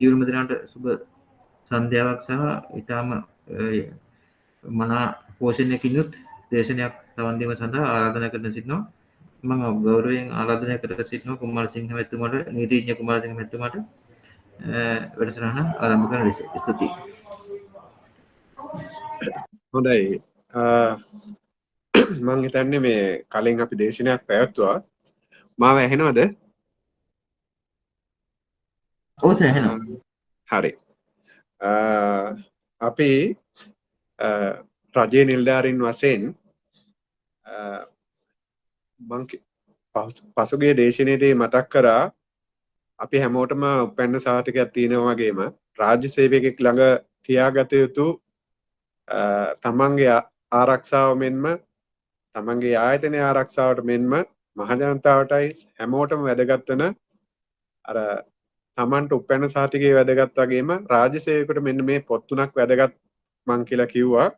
සියලුම දෙනාට සුබ සන්ධ්‍යාවක් සහ ඊටාම මනා පෝෂණයකින් යුත් දේශනයක් සවන් දීම සඳහා ආරාධනා කරන සිටිනවා. මම ගෞරවයෙන් ආරාධනා කර සිටිනවා කුමාරසිංහ මැතිතුමාට, නීතිඥ කුමාරසිංහ මැතිතුමාට වැඩසටහන ආරම්භ කරන ලෙස. ස්තුතියි. හොඳයි. මම හිතන්නේ මේ කලින් අපි දේශනයක් පැවැත්වුවා. මාව ඇහෙනවද? ඔව් සර් ඇහෙනවා. හරි. අපි රජයේ නිලධාරීන් වශයෙන් මම පසුගිය දේශනාවේදී මතක් කරා අපි හැමෝටම උපැන්න සහතිකයක් තියෙනවා වගේම රාජ්‍ය සේවකයෙක් ළඟ තියාගත යුතු තමන්ගේ ආරක්ෂාව මෙන්ම තමන්ගේ ආයතනයේ ආරක්ෂාවට මෙන්ම මහජනතාවටයි හැමෝටම වැදගත් වෙන අර තමන්ට උපැන්න සහතිකයේ වැදගත් වගේම රාජ්‍ය සේවකයට මෙන්න මේ පොත් තුනක් වැදගත් මං කියලා කිව්වා.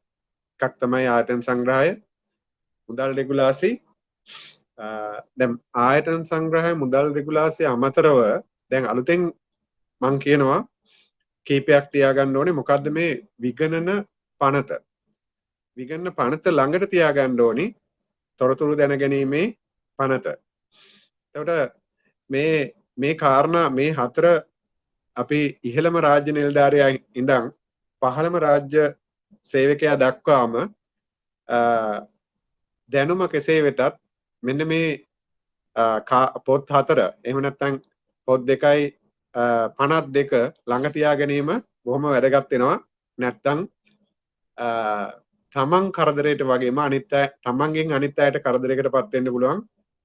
එකක් තමයි ආයතන සංග්‍රහය, මුදල් රෙගුලාසි. දැන් ආයතන සංග්‍රහය, මුදල් රෙගුලාසි අමතරව දැන් අලුතෙන් මං කියනවා කීපයක් තියාගන්න ඕනේ. මොකද්ද මේ විගණන පනත? විගණන පනත ළඟට තියාගන්න ඕනේ තොරතුරු දැනගැනීමේ පනත. එතකොට මේ කාරණා මේ හතර අපි ඉහළම රාජ්‍ය නිලධාරියා ඉඳන් පහළම රාජ්‍ය සේවකයා දක්වාම දැනුම කෙසේ වෙතත් මෙන්න මේ පොත් හතර එහෙම නැත්නම් පොත් 2.52 ළඟ තියා ගැනීම බොහොම වැදගත් වෙනවා. නැත්නම් තමන් කරදරයට වගේම අනිත් අය තමන්ගෙන් අනිත් අයට කරදරයකටපත් වෙන්න පුළුවන්.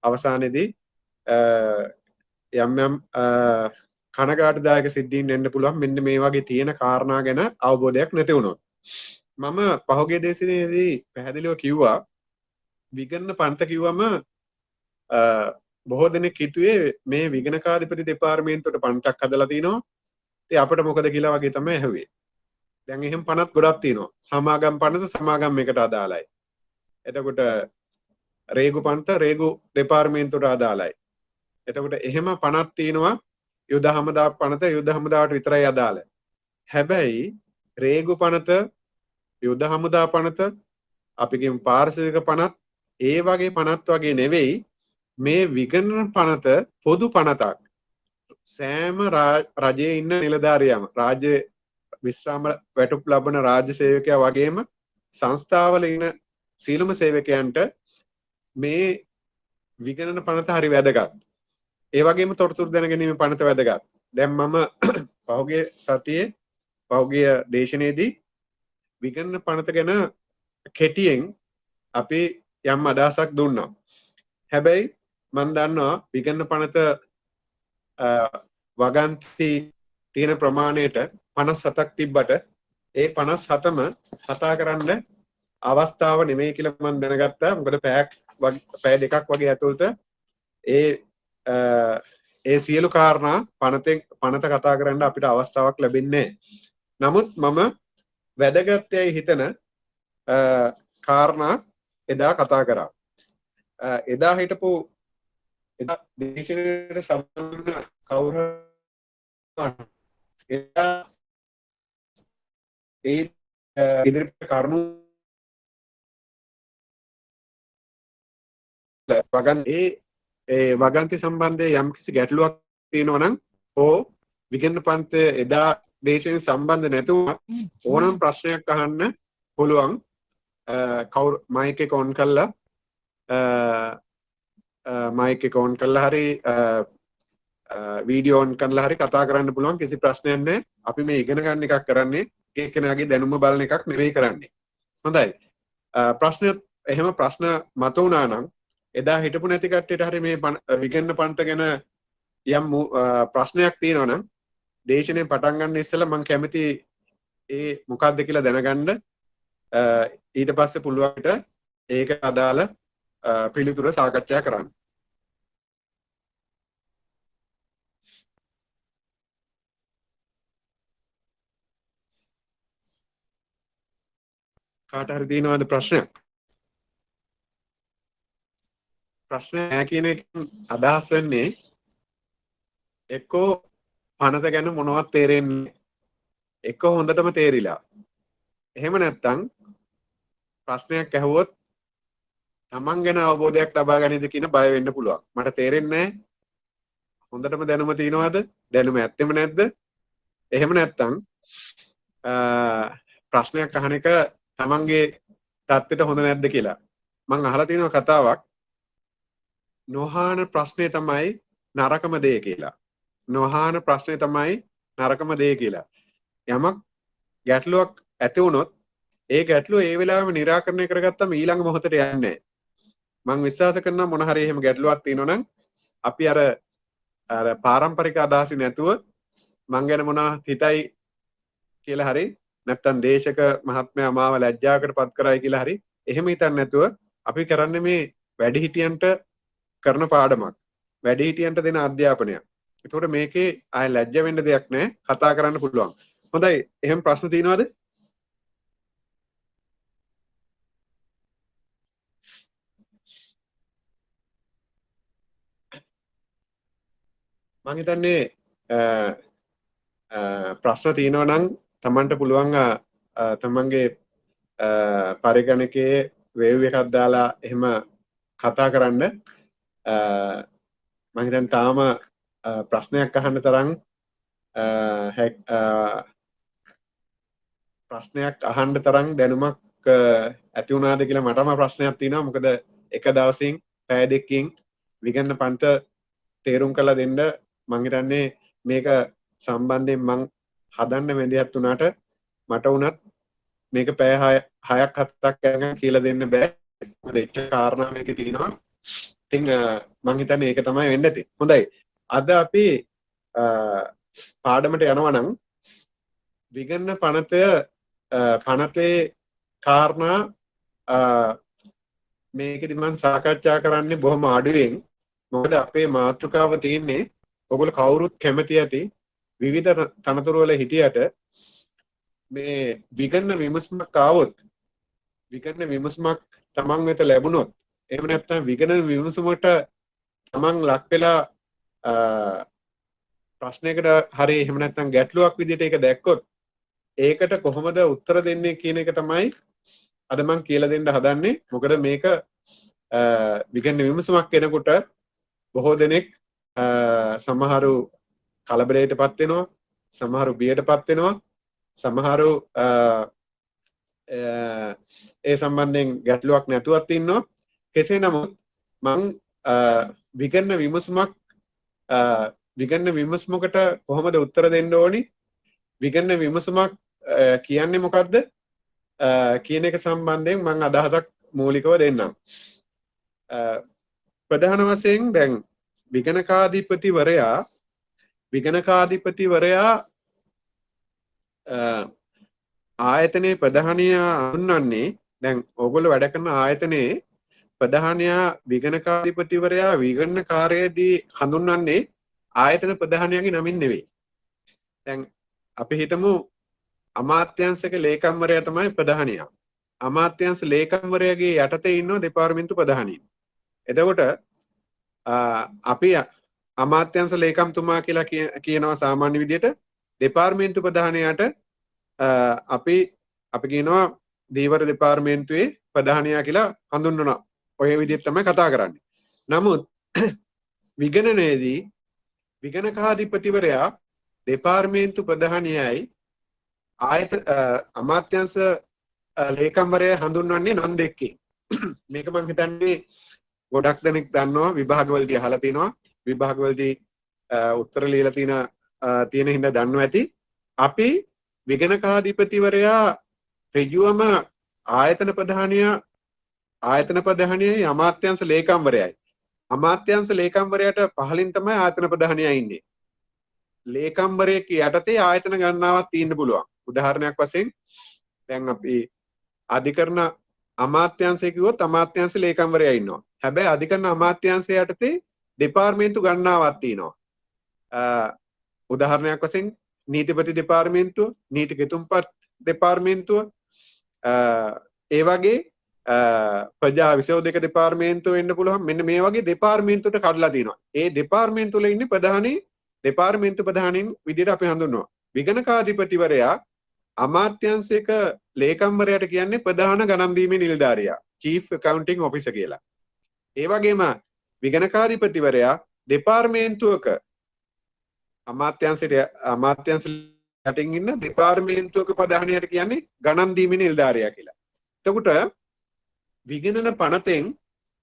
අවසානයේදී යම් කනගාටුදායක සිද්ධීන් වෙන්න පුළුවන් මෙන්න මේ වගේ තියෙන කාරණා ගැන අවබෝධයක් නැති වුණොත්. මම පහුගිය දේශනාවේදී පැහැදිලිව කිව්වා විගණන පන්ත කිව්වම බොහෝ දෙනෙක් හිතුවේ මේ විගණකාධිපති දෙපාර්තමේන්තුවට පන්තක් හදලා තිනවා. ඉතින් අපිට මොකද කියලා වගේ තමයි ඇහුවේ. දැන් එහෙම පනත් ගොඩක් තියෙනවා. සමාගම් පනත සමාගම් එකට අදාළයි. එතකොට රේගු පන්ත රේගු දෙපාර්තමේන්තුවට අදාළයි. එතකොට එහෙම පනත් තියෙනවා. යුද හමුදා පනත යුද හමුදාවට විතරයි අදාළ. හැබැයි රේගු පනත යුද හමුදා පනත අපි කියමු පාරිසරික පනත් ඒ වගේ පනත් වගේ නෙවෙයි මේ විගණන පනත පොදු පනතක්. සෑම රජයේ ඉන්න නිලධාරියම රාජ්‍ය විශ්‍රාම වැටුප් ලබන රාජ්‍ය සේවකයා වගේම සංස්ථාවල ඉන්න සීලම සේවකයන්ට මේ විගණන පනත හරි වැදගත්. ඒ වගේම තොරතුරු දැනගැනීම පනත වැදගත්. දැන් මම පහුගිය සතියේ පහුගිය දේශනාවේදී විගණන පනත ගැන කෙටියෙන් අපි යම් අදහසක් දුන්නා. හැබැයි මම දන්නවා විගණන පනත වගන්ති තියෙන ප්‍රමාණයට 57ක් තිබ්බට ඒ 57ම කතා කරන්න අවස්ථාව නෙමෙයි කියලා මම දැනගත්තා. මොකද පැය දෙකක් වගේ ඇතුළත ඒ සියලු කාරණා පනත කතා කරන්න අපිට අවස්ථාවක් ලැබෙන්නේ නැහැ. නමුත් මම වැදගත්යයි හිතන කාරණා එදා කතා කරා. එදා හිටපු එදා දේශනයේ සම්බන්ධ කවුරු එදා ඒ ඉදිරිපත් කරුණු වගන් ඒ වගන්ති සම්බන්ධයෙන් යම්කිසි ගැටලුවක් තියෙනවා නම් විගණන පන්ත එදා දේශයෙන් සම්බන්ධ නැතුව ඕනම ප්‍රශ්නයක් අහන්න පුළුවන්. කවුරු මයික් එක ඔන් කළා හරි වීඩියෝ ඔන් කරලා හරි කතා කරන්න පුළුවන්. කිසි ප්‍රශ්නයක් නැහැ. අපි මේ ඉගෙන ගන්න එකක් කරන්නේ එක්කෙනාගේ දැනුම බලන එකක් නෙවෙයි කරන්නේ. හොඳයි. එහෙම ප්‍රශ්න මත වුණා නම් එදා හිටපු නැති කට්ටියට හරි මේ විගණන පන්ත ගැන යම් ප්‍රශ්නයක් තියෙනවා නම් දේශනේ පටන් ගන්න ඉස්සෙල්ලා මම කැමති ඒ මොකක්ද කියලා දැනගන්න. ඊට පස්සේ පුළුවන් ඒක අදාළ පිළිතුර සාකච්ඡා කරන්න. කාට හරි තියෙනවද ප්‍රශ්නයක්? ප්‍රශ්න නැහැ කියන එක අදහස් වෙන්නේ එක්කෝ පනත ගැන මොනවත් තේරෙන්නේ එක හොඳටම තේරිලා. එහෙම නැත්නම් ප්‍රශ්නයක් ඇහුවොත් තමන් ගැන අවබෝධයක් ලබා ගන්නද කියන බය වෙන්න පුළුවන්. මට තේරෙන්නේ නැහැ. හොඳටම දැනුම තියනවාද? දැනුම ඇත්තෙම නැද්ද? එහෙම නැත්නම් ප්‍රශ්නයක් අහන එක තමන්ගේ தත්ත්වයට හොඳ නැද්ද කියලා. මම අහලා තියෙනවා කතාවක්. නොහාන ප්‍රශ්නේ තමයි නරකම දේ කියලා. නොහාන ප්‍රශ්නේ තමයි නරකම දේ කියලා. යමක් ගැටලුවක් ඇති වුණොත් ඒ ගැටලුව ඒ වෙලාවෙම निराකරණය කරගත්තම ඊළඟ මොහොතට යන්නේ නැහැ. මම විශ්වාස කරනවා මොන හරි එහෙම ගැටලුවක් තියෙනවා නම් අපි අර පාරම්පරික අදහස නැතුව මං ගැන මොනවා හිතයි කියලා හරි නැත්තම් දේශක මහත්මයා මාව ලැජ්ජාවකට පත් කරයි කියලා හරි එහෙම හිතන්නේ නැතුව අපි කරන්නේ මේ වැඩිහිටියන්ට කරන පාඩමක්. වැඩිහිටියන්ට දෙන අධ්‍යාපනයක්. ඒතකොට මේකේ ආය ලැජ්ජ වෙන්න දෙයක් නැහැ. කතා කරන්න පුළුවන්. හොඳයි. එහෙම ප්‍රශ්න තියෙනවද? මම හිතන්නේ ප්‍රශ්න තියෙනවා නම් Tamanට පුළුවන් තමන්ගේ පරිගණකයේ වේව් එකක් දාලා එහෙම කතා කරන්න. මම හිතන්නේ තාම ප්‍රශ්නයක් අහන්න තරම් ප්‍රශ්නයක් අහන්න තරම් දැනුමක් ඇති වුණාද කියලා මටම ප්‍රශ්නයක් තියෙනවා. මොකද එක දවසින් පැය දෙකකින් විගණන පන්ත තේරුම් කරලා දෙන්න මම හිතන්නේ මේක සම්බන්ධයෙන් මං හදන්න මැදිහත් වුණාට මට උනත් මේක පැය 6ක් 7ක් යනකම් කියලා දෙන්න බෑ. මොකද එච්චර කාරණා මේකේ තියෙනවා. ඉතින් මං හිතන්නේ ඒක තමයි වෙන්න ඇති. හොඳයි. අද අපි පාඩමට යනවා නම් විගණන පනතේ කාරණා මේකෙදි මම සාකච්ඡා කරන්නේ බොහොම අඩුවෙන්. මොකද අපේ මාතෘකාව තියෙන්නේ ඔයගොල්ලෝ කවුරුත් කැමති ඇති විවිධ තනතුරු වල හිටියට මේ විගණන විමසුමක් ආවොත් විගණන විමසුමක් තමන් වෙත ලැබුණොත් එහෙම නැත්නම් විගණන විමසුමට තමන් ලක් වෙලා ප්‍රශ්නයකට හරි එහෙම නැත්නම් ගැටලුවක් විදිහට ඒක දැක්කොත් ඒකට කොහොමද උත්තර දෙන්නේ කියන එක තමයි අද මම කියලා දෙන්න හදන්නේ. මොකද මේක විගණන විමසුමක් කෙනෙකුට බොහෝ දෙනෙක් සමහරු කලබලයටපත් වෙනවා, සමහරු බියටපත් වෙනවා, සමහරු ඒ සම්බන්ධයෙන් ගැටලුවක් නැතුවත් ඉන්නවා. කෙසේ නමුත් මම විගණන විමසුමකට කොහොමද උත්තර දෙන්න ඕනි? විගණන විමසුමක් කියන්නේ මොකද්ද? කියන එක සම්බන්ධයෙන් මම අදහසක් මූලිකව දෙන්නම්. ප්‍රධාන වශයෙන් දැන් විගණකාධිපතිවරයා ආයතනයේ ප්‍රධානියා හඳුන්වන්නේ දැන් ඕගොල්ලෝ වැඩ කරන ආයතනයේ ප්‍රධානියා විගණකාධිපතිවරයා විගණන කාර්යයේදී හඳුන්වන්නේ ආයතන ප්‍රධානියාගේ නමින් නෙවෙයි. දැන් අපි හිතමු අමාත්‍යාංශක ලේකම්වරයා තමයි ප්‍රධානියා. අමාත්‍යාංශ ලේකම්වරයාගේ යටතේ ඉන්න දෙපාර්තමේන්තු ප්‍රධානීන්. එතකොට අපි අමාත්‍යංශ ලේකම්තුමා කියලා කියනවා සාමාන්‍ය විදිහට. දෙපාර්තමේන්තු ප්‍රධානයාට අපි කියනවා දීවර දෙපාර්තමේන්තුවේ ප්‍රධානයා කියලා හඳුන්වනවා. ඔය විදිහට තමයි කතා කරන්නේ. නමුත් විගණනයේදී විගණකාධිපතිවරයා දෙපාර්තමේන්තු ප්‍රධානියයි අමාත්‍යංශ ලේකම්වරයා හඳුන්වන්නේ නම් දෙකකින්. මේක මම හිතන්නේ ගොඩක් දෙනෙක් දන්නවා, විභාගවලදී අහලා තිනවා. විභාගවලදී උත්තර ලියලා තියෙන හින්දා දන්නවා ඇති. අපි විගණකාධිපතිවරයා ඍජුවම ආයතන ප්‍රධානියයි අමාත්‍යංශ ලේකම්වරයයි. අමාත්‍යංශ ලේකම්වරයාට පහලින් තමයි ආයතන ප්‍රධානියා ඉන්නේ. ලේකම්වරයෙක් යටතේ ආයතන ගණනාවක් තියෙන්න පුළුවන්. උදාහරණයක් වශයෙන් දැන් අපි අධිකරණ අමාත්‍යංශය කිව්වොත් අමාත්‍යංශ ලේකම්වරයා ඉන්නවා. හැබැයි අධිකරණ අමාත්‍යංශය යටතේ දෙපාර්තමේන්තු ගණනාවක් තියෙනවා. උදාහරණයක් වශයෙන් නීතිපති දෙපාර්තමේන්තුව, නීති කෙතුම්පත් දෙපාර්තමේන්තුව, ඒ වගේ ප්‍රජා විසවදක දෙපාර්තමේන්තුව වෙන්න පුළුවන්. මෙන්න මේ වගේ දෙපාර්තමේන්තුවට කඩලා තියෙනවා. ඒ දෙපාර්තමේන්තු වල ඉන්නේ දෙපාර්තමේන්තු ප්‍රධානීන් විදිහට අපි හඳුන්වනවා. විගණකාධිපතිවරයා අමාත්‍යංශයක ලේකම්වරයාට කියන්නේ ප්‍රධාන ගණන් දීමේ නිලධාරියා, චීෆ් ඇකවුන්ටිං ඔෆිසර් කියලා. ඒ වගේම විගණකාධිපතිවරයා දෙපාර්තමේන්තුවක අමාත්‍යංශ යටින් ඉන්න දෙපාර්තමේන්තුවක ප්‍රධානියට කියන්නේ ගණන් දීමේ නිලධාරියා කියලා. එතකොට විගණන පනතෙන්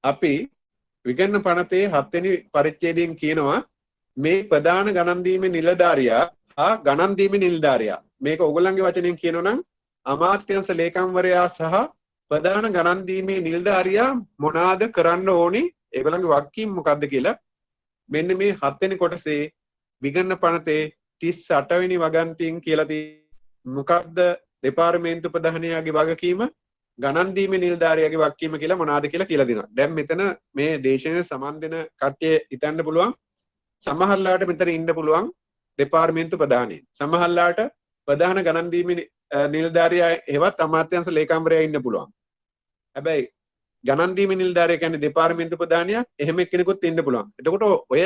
අපි විගණන පනතේ 7 වෙනි පරිච්ඡේදයෙන් කියනවා මේ ප්‍රධාන ගණන් දීමේ නිලධාරියා හා ගණන් දීමේ නිලධාරියා. මේක ඔයගොල්ලන්ගේ වචනෙන් කියනවා නම් අමාත්‍යංශ ලේකම්වරයා සහ ප්‍රධාන ගණන් දීමේ නිලධාරියා මොනවාද කරන්න ඕනි? ඒගොල්ලන්ගේ වගකීම් මොකක්ද කියලා මෙන්න මේ 7 වෙනි කොටසේ විගණන පනතේ 38 වෙනි වගන්තියෙන් කියලා තියෙනවා. මොකක්ද දෙපාර්තමේන්තු ප්‍රධානියාගේ වගකීම? ගණන් දීමේ නිලධාරියාගේ වගකීම කියලා මොනවාද කියලා දෙනවා. දැන් මෙතන මේ දේශනයේ සමන් දෙන කට්ටිය හිතන්න පුළුවන් සමහරලාට මෙතන ඉන්න පුළුවන් දෙපාර්තමේන්තු ප්‍රධානී. සමහරලාට ප්‍රධාන ගණන් දීමේ නිලධාරියා එහෙවත් අමාත්‍යංශ ලේකම්වරයා ඉන්න පුළුවන්. හැබැයි ගණන් දීමේ නිලධාරියා කියන්නේ දෙපාර්තමේන්තු ප්‍රධානියා එහෙම එක්කෙනෙකුත් ඉන්න පුළුවන්. එතකොට ඔය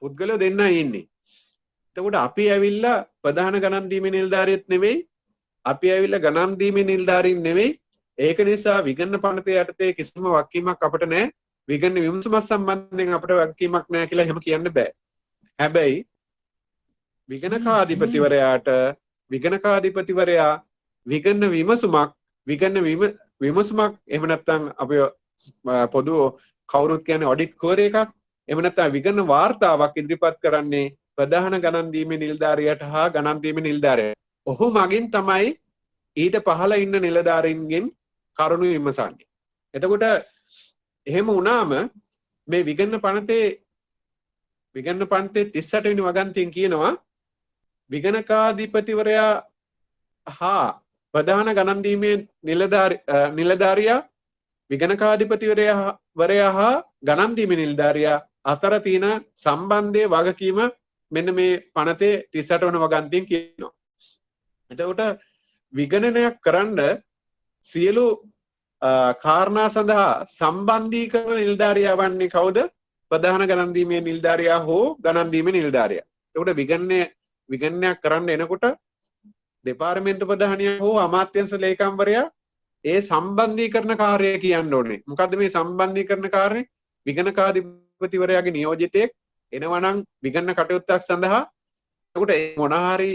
පුද්ගලයෝ දෙන්නයි ඉන්නේ. එතකොට අපි ඇවිල්ලා ප්‍රධාන ගණන් දීමේ නිලධාරියෙත් නෙවෙයි, අපි ඇවිල්ලා ගණන් දීමේ නිලධාරීන් නෙවෙයි. ඒක නිසා විගණන පනතේ යටතේ කිසිම වගකීමක් අපිට නැහැ. විගණන විමසුමක් සම්බන්ධයෙන් අපිට වගකීමක් නැහැ කියලා එහෙම කියන්න බෑ. හැබැයි විගණකාධිපතිවරයාට විගණන විමසුමක් එහෙම නැත්නම් අපි පොදු කවුරුත් කියන්නේ ඔඩිට් කෝර එකක් එහෙම නැත්නම් විගණන වාර්තාවක් ඉදිරිපත් කරන්නේ ප්‍රධාන ගණන් දීමේ නිලධාරියට හා ගණන් දීමේ නිලධාරියට. ඔහු මගින් තමයි ඊට පහළ ඉන්න නිලධාරීන්ගෙන් කරුණු විමසන්නේ. එතකොට එහෙම වුණාම මේ විගණන පනතේ 38 වෙනි වගන්තියෙන් කියනවා විගණකාධිපතිවරයා හා ප්‍රධාන ගණන් දීමේ නිලධාරියා විගණකාධිපතිවරයා හා ගණන් දීමේ නිලධාරියා අතර තියෙන සම්බන්ධයේ වගකීම මෙන්න මේ පනතේ 38 වන වගන්තියෙන් කියනවා. එතකොට විගණනයක් කරන්න සියලු කාරණා සඳහා සම්බන්ධීකරන නිලධාරියා වන්නේ කවුද? ප්‍රධාන ගණන් දීමේ නිලධාරියා හෝ ගණන් දීමේ නිලධාරියා. එතකොට විගණනයක් කරන්න එනකොට දෙපාර්තමේන්තු ප්‍රධානියා හෝ අමාත්‍යංශ ලේකම්වරයා ඒ සම්බන්ධීකරණ කාර්යය කියන්න ඕනේ. මොකද්ද මේ සම්බන්ධීකරණ කාර්යය? විගණකාධිපතිවරයාගේ නියෝජිතයෙක් එනවනම් විගණන කටයුත්තක් සඳහා එතකොට මොන හරි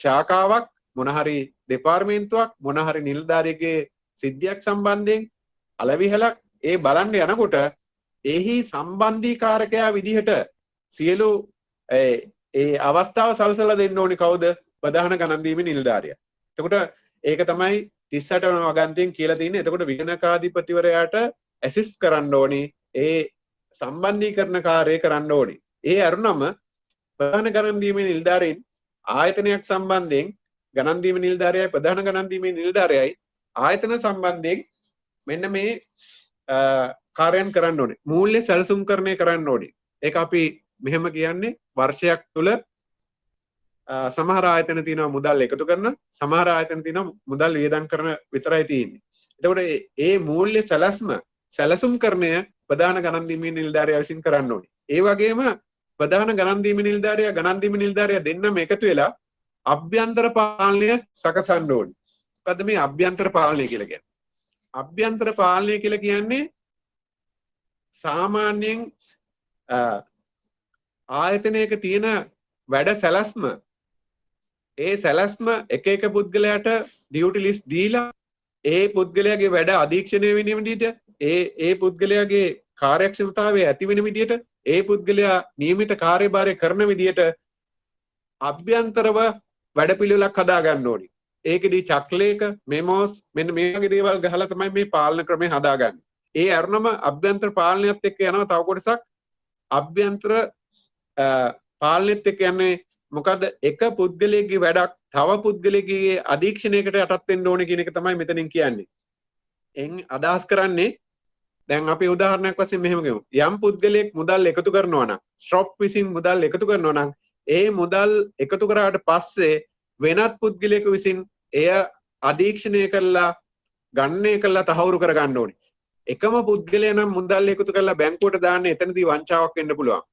ශාඛාවක් මොන හරි දෙපාර්තමේන්තුවක් මොන හරි නිලධාරියෙකුගේ සිද්ධියක් සම්බන්ධයෙන් අලවිහලක් ඒ බලන්න යනකොට එහි සම්බන්ධීකාරකයා විදිහට සියලු ඒ අවස්ථාව සලසලා දෙන්න ඕනි කවුද? ප්‍රධාන ගණන් දීමේ නිලධාරියා. එතකොට ඒක තමයි 38 වන වගන්තියෙන් කියලා තියෙන්නේ. එතකොට විගණකාධිපතිවරයාට ඇසිස්ට් කරන්න ඕනි ඒ සම්බන්ධීකරණ කාර්යය කරන්න ඕනි. ඒ අරුණම ප්‍රධාන ගණන් දීමේ නිලධාරීන් ආයතනයක් සම්බන්ධයෙන් ගණන් දීමේ නිලධාරියයි ප්‍රධාන ගණන් දීමේ නිලධාරියයි ආයතන සම්බන්ධයෙන් මෙන්න මේ කාර්යයන් කරන්න ඕනේ. මූල්‍ය සැලසුම්කරණය කරන්න ඕනේ. ඒක අපි මෙහෙම කියන්නේ වර්ෂයක් තුල සමහර ආයතන තියෙනවා මුදල් එකතු කරන, සමහර ආයතන තියෙනවා මුදල් වියදම් කරන විතරයි තියෙන්නේ. එතකොට ඒ මූල්‍ය සැලසුම්කරණය ප්‍රධාන ගණන් දීමේ නිලධාරියා විසින් කරන්න ඕනේ. ඒ වගේම ප්‍රධාන ගණන් දීමේ නිලධාරියා දෙන්නම එකතු වෙලා අභ්‍යන්තර පාලනය සකසන්න ඕනේ. මොකද්ද මේ අභ්‍යන්තර පාලනය කියලා කියන්නේ? අභ්‍යන්තර පාලනය කියලා කියන්නේ සාමාන්‍යයෙන් ආයතනයක තියෙන වැඩ සැලැස්ම ඒ සැලැස්ම එක පුද්ගලයාට ඩියුටි ලිස්ට් දීලා ඒ පුද්ගලයාගේ වැඩ අධීක්ෂණය වෙන විදිහට ඒ පුද්ගලයාගේ කාර්යක්ෂමතාවය ඇති වෙන විදිහට ඒ පුද්ගලයා නියමිත කාර්යභාරය කරන විදිහට අභ්‍යන්තරව වැඩපිළිවෙලක් හදා ගන්න ඕනේ. ඒකෙදී චක්ලේක මෙමෝස් මෙන්න මේ වගේ දේවල් ගහලා තමයි මේ පාලන ක්‍රමය හදාගන්නේ. ඒ අරුණම අභ්‍යන්තර පාලනයත් එක්ක යනවා තව කොටසක් අභ්‍යන්තර පාලනයත් එක්ක යන්නේ මොකද එක පුද්ගලයෙක්ගේ වැඩක් තව පුද්ගලයෙක්ගේ අධීක්ෂණයකට යටත් වෙන්න ඕනේ කියන එක තමයි මෙතනින් කියන්නේ. එන් අදහස් කරන්නේ දැන් අපි උදාහරණයක් වශයෙන් මෙහෙම ගමු. යම් පුද්ගලයෙක් මුදල් එකතු කරනවා නම් ස්ටොක් විසින් මුදල් එකතු කරනවා නම් ඒ මුදල් එකතු කරාට පස්සේ වෙනත් පුද්ගලයෙකු විසින් එය අධීක්ෂණය කරලා ගණනය කරලා තහවුරු කර ගන්න ඕනේ. එකම පුද්ගලයා නම් මුදල් එකතු කරලා බැංකුවට දාන්නේ එතනදී වංචාවක් වෙන්න පුළුවන්.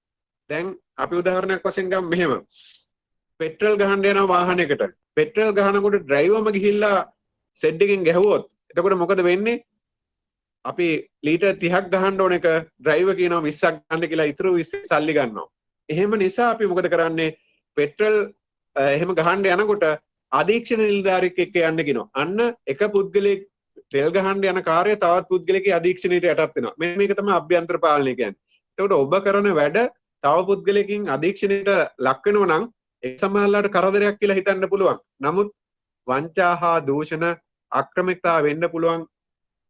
දැන් අපි උදාහරණයක් වශයෙන් ගමු මෙහෙම. පෙට්‍රල් ගහන්න යන වාහනයකට පෙට්‍රල් ගහනකොට ඩ්‍රයිවර්ම ගිහිල්ලා සෙඩ් එකෙන් ගැහුවොත් එතකොට මොකද වෙන්නේ? අපි ලීටර් 30ක් ගහන්න ඕන එක ඩ්‍රයිවර් කියනවා 20ක් ගන්න කියලා ඉතුරු 20 සල්ලි ගන්නවා. එහෙම නිසා අපි මොකද කරන්නේ? පෙට්‍රල් එහෙම ගහන්න යනකොට අධීක්ෂණ නිලධාරියෙක් එක්ක යන්න කියනවා. අන්න එක පුද්ගලයෙක් තෙල් ගහන්න යන කාර්යය තවත් පුද්ගලයෙක්ගේ අධීක්ෂණයට යටත් වෙනවා. මේක තමයි අභ්‍යන්තර පාලනය කියන්නේ. එතකොට ඔබ කරන වැඩ තව පුද්ගලයෙක්ගෙන් අධීක්ෂණයට ලක් වෙනවා නම් ඒ සමාජලාට කරදරයක් කියලා හිතන්න පුළුවන්. නමුත් වංචා හා දූෂණ අක්‍රමිකතාව වෙන්න පුළුවන්.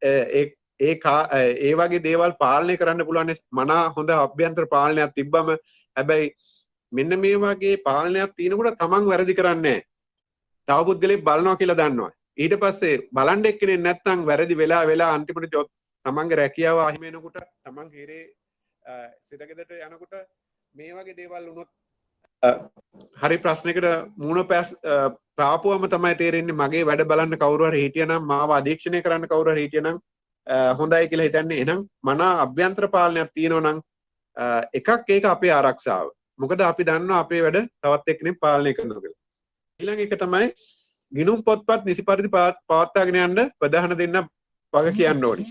ඒ වගේ දේවල් පාලනය කරන්න පුළුවන් මනා හොඳ අභ්‍යන්තර පාලනයක් තිබ්බම. හැබැයි මෙන්න මේ වගේ පාලනයක් තියෙනකොට තමන් වැරදි කරන්නේ තව පුද්ගලෙක් බලනවා කියලා දන්නවා. ඊට පස්සේ බලන්න එක්කෙනෙක් නැත්නම් වැරදි වෙලා අන්තිමට තමන්ගේ රැකියාව අහිමි වෙනකොට තමන් හිරේ සිරගෙදරට යනකොට මේ වගේ දේවල් වුණොත් හරි ප්‍රශ්නයකට මූණ පාපුවම තමයි තේරෙන්නේ මගේ වැඩ බලන්න කවුරු හරි හිටියනම් මාව අධීක්ෂණය කරන්න කවුරු හරි හිටියනම් හොඳයි කියලා හිතන්නේ. එහෙනම් මනා අභ්‍යන්තර පාලනයක් තියෙනවා නම් එකක් ඒක අපේ ආරක්ෂාව. මොකද අපි දන්නවා අපේ වැඩ තවත් එක්කෙනෙක් පාලනය කරනවා කියලා. ඊළඟ එක තමයි ගිණුම් පොත්පත් නිසි පරිදි පවත්වාගෙන යන්න ප්‍රධාන දෙන්න වග කියන්න ඕනි.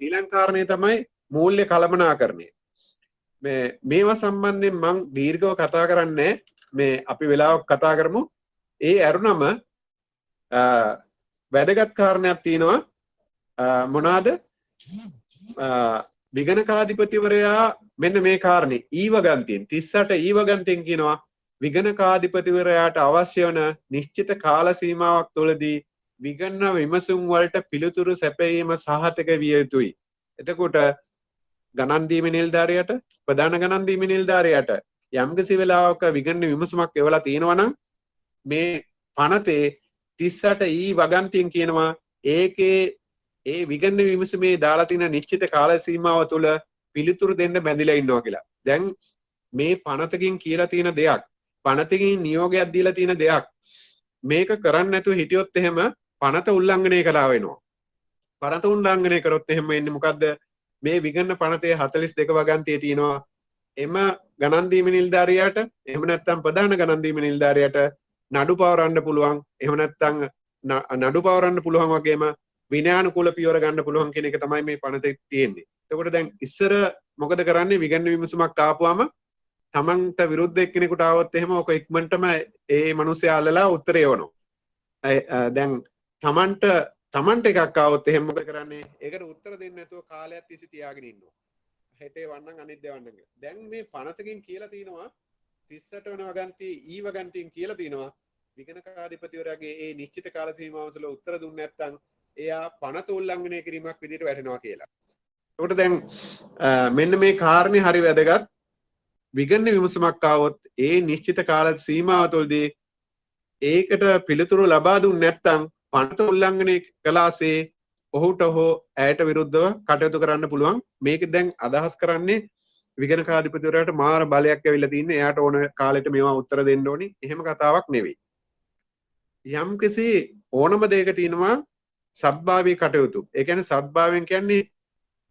ඊළඟ කාරණේ තමයි මූල්‍ය කළමනාකරණය. මේවා සම්බන්ධයෙන් මං දීර්ඝව කතා කරන්නේ මේ අපි වෙලාවක් කතා කරමු. ඒ ඇරුණම වැදගත් කාරණයක් තියෙනවා. මොනවාද? විගණකාධිපතිවරයා මෙන්න මේ කාරණේ ඊවගන්තියෙන් 38 ඊවගන්තියෙන් කියනවා විගණකාධිපතිවරයාට අවශ්‍ය වන නිශ්චිත කාල සීමාවක් තුළදී විගණන විමසුම් වලට පිළිතුරු සැපයීම සහතික විය යුතුයි. එතකොට ගණන් දීමේ නිලධාරියට ප්‍රධාන ගණන් දීමේ නිලධාරියට යම්කිසි වෙලාවක විගණන විමසුමක් එවලා තියෙනවා නම් මේ පනතේ 38 ඊ වගන්තියෙන් කියනවා ඒකේ ඒ විගණන විමසුමේ දාලා තියෙන නිශ්චිත කාල සීමාව තුළ පිළිතුරු දෙන්න බැඳිලා ඉන්නවා කියලා. දැන් මේ පනතකින් කියලා තියෙන දෙයක් පනතකින් නියෝගයක් දීලා තියෙන දෙයක් මේක කරන්න නැතුව හිටියොත් එහෙම පනත උල්ලංඝනය කළා වෙනවා. පනත උල්ලංඝනය කරොත් එහෙම වෙන්නේ මොකද්ද? මේ විගණන පනතේ 42 වගන්තියේ තියෙනවා එම ගණන් දීමේ නිලධාරියාට එහෙම නැත්නම් ප්‍රධාන ගණන් දීමේ නිලධාරියාට නඩු පවරන්න පුළුවන්. එහෙම නැත්නම් නඩු පවරන්න පුළුවන් වගේම විනයානුකූල පියවර ගන්න පුළුවන් කියන එක තමයි මේ පනතේ තියෙන්නේ. එතකොට දැන් ඉස්සර මොකද කරන්නේ? විගණන විමසුමක් ආපුවම තමන්ට විරුද්ධ එක්කෙනෙකුට ආවොත් එහෙම ඔක ඉක්මනටම ඒ මිනිස්සයා අල්ලලා උත්තරේ එවනවා. දැන් තමන්ට එකක් ආවොත් එහෙම මොකද කරන්නේ? ඒකට උත්තර දෙන්නේ නැතුව කාලයක් තිස්සේ තියාගෙන ඉන්නවා. හෙටේ වන්නම් අනිත් දවන්නම් කියලා. දැන් මේ පනතකින් කියලා තිනවා 38 වෙනි වගන්තියේ ඊ වගන්තියෙන් කියලා තිනවා විගණකාධිපතිවරයාගේ ඒ නිශ්චිත කාල සීමාව තුළ උත්තර දුන්නේ නැත්නම් එයා පනත උල්ලංඝනය කිරීමක් විදිහට වැටෙනවා කියලා. ඒකට දැන් මෙන්න මේ කාරණේ හරි වැදගත්. විගණන විමසුමක් ආවොත් ඒ නිශ්චිත කාල සීමාව තුළදී ඒකට පිළිතුරු ලබා දුන්නේ නැත්නම් පනත උල්ලංඝනය කළාසේ ඔහුට හෝ ඇයට විරුද්ධව කටයුතු කරන්න පුළුවන්. මේක දැන් අදහස් කරන්නේ විගණකාධිපතිවරයාට මාර බලයක් ඇවිල්ලා තින්නේ. එයාට ඕන කාලෙට මේවා උත්තර දෙන්න ඕනි. එහෙම කතාවක් නෙවෙයි. යම්කිසි ඕනම දෙයක තියෙනවා සත්භාවී කටයුතු. ඒ කියන්නේ සත්භාවයෙන් කියන්නේ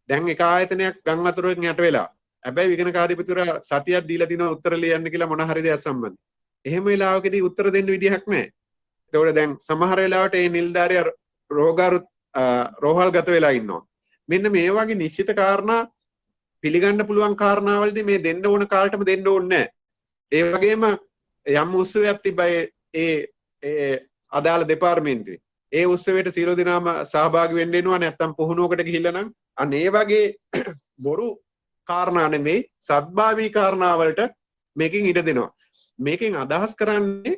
දැන් එක ආයතනයක් ගම් වතුරකින් යට වෙලා. හැබැයි විගණකාධිපතිවරයා සතියක් දීලා තිනවා උත්තර ලියන්න කියලා මොන හරි දෙයක් සම්බන්ධ. එහෙම වෙලාවකදී උත්තර දෙන්න විදිහක් නැහැ. ඒතකොට දැන් සමහර වෙලාවට මේ නිලධාරියා රෝහල් ගත වෙලා ඉන්නවා. මෙන්න මේ වගේ නිශ්චිත කාරණා පිළිගන්න පුළුවන් කාරණාවලදී මේ දෙන්න ඕන කාලෙටම දෙන්න ඕනේ නැහැ. ඒ වගේම යම් උත්සවයක් තිබ්බයි ඒ අදාළ දෙපාර්තමේන්තුවේ. ඒ උත්සවයට සියලු දෙනාම සහභාගී වෙන්න වෙනවා. නැත්තම් පුහුණුවකට ගිහිල්ලා නම් අන්න ඒ වගේ බොරු කාරණා නෙමෙයි සත්භාවී කාරණා වලට මේකෙන් ඉඩ දෙනවා. මේකෙන් අදහස් කරන්නේ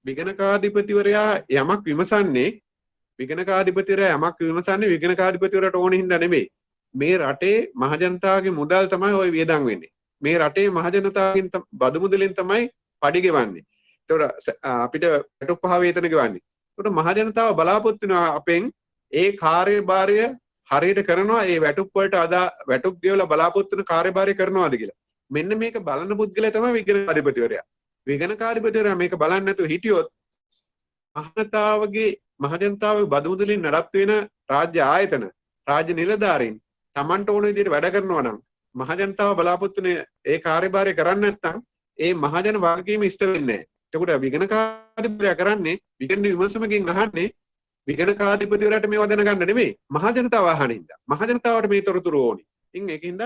විගණකාධිපතිවරයා යමක් විමසන්නේ විගණකාධිපතිවරයාට ඕන හින්දා නෙමෙයි. මේ රටේ මහජනතාවගේ මුදල් තමයි ওই වියදම් වෙන්නේ. මේ රටේ මහජනතාවගෙන් බදු මුදලෙන් තමයි පඩි ගෙවන්නේ. ඒතකොට අපිට වැටුප් පහ වේතන ගෙවන්නේ. ඒතකොට මහජනතාව බලාපොරොත්තු වෙනවා අපෙන් ඒ කාර්යභාරය හරියට කරනවා. ඒ වැටුප් වලට වැටුප් ගෙවලා බලාපොරොත්තු වෙන කාර්යභාරය කරනවාද කියලා. මෙන්න මේක බලන පුද්ගලයා තමයි විගණකාධිපතිවරයා. විගණකාධිපතිවරයා මේක බලන්නේ නැතුව හිටියොත් මහජනතාවගේ බදු මුදලින් නඩත්තු වෙන රාජ්‍ය ආයතන රාජ්‍ය නිලධාරීන් Tamanට ඕන විදිහට වැඩ කරනවා නම් මහජනතාව බලාපොරොත්තුනේ ඒ කාර්යභාරය කරන්නේ නැත්නම් ඒ මහජන වගකීම ඉෂ්ට වෙන්නේ නැහැ. එතකොට විගණකාධිපතිවරයා කරන්නේ විගණන විමසුමකින් අහන්නේ විගණකාධිපතිවරයාට මේව දැනගන්න නෙමෙයි මහජනතාව අහනින්ද. මහජනතාවට මේ තොරතුරු ඕනි. ඉතින් ඒකින්ද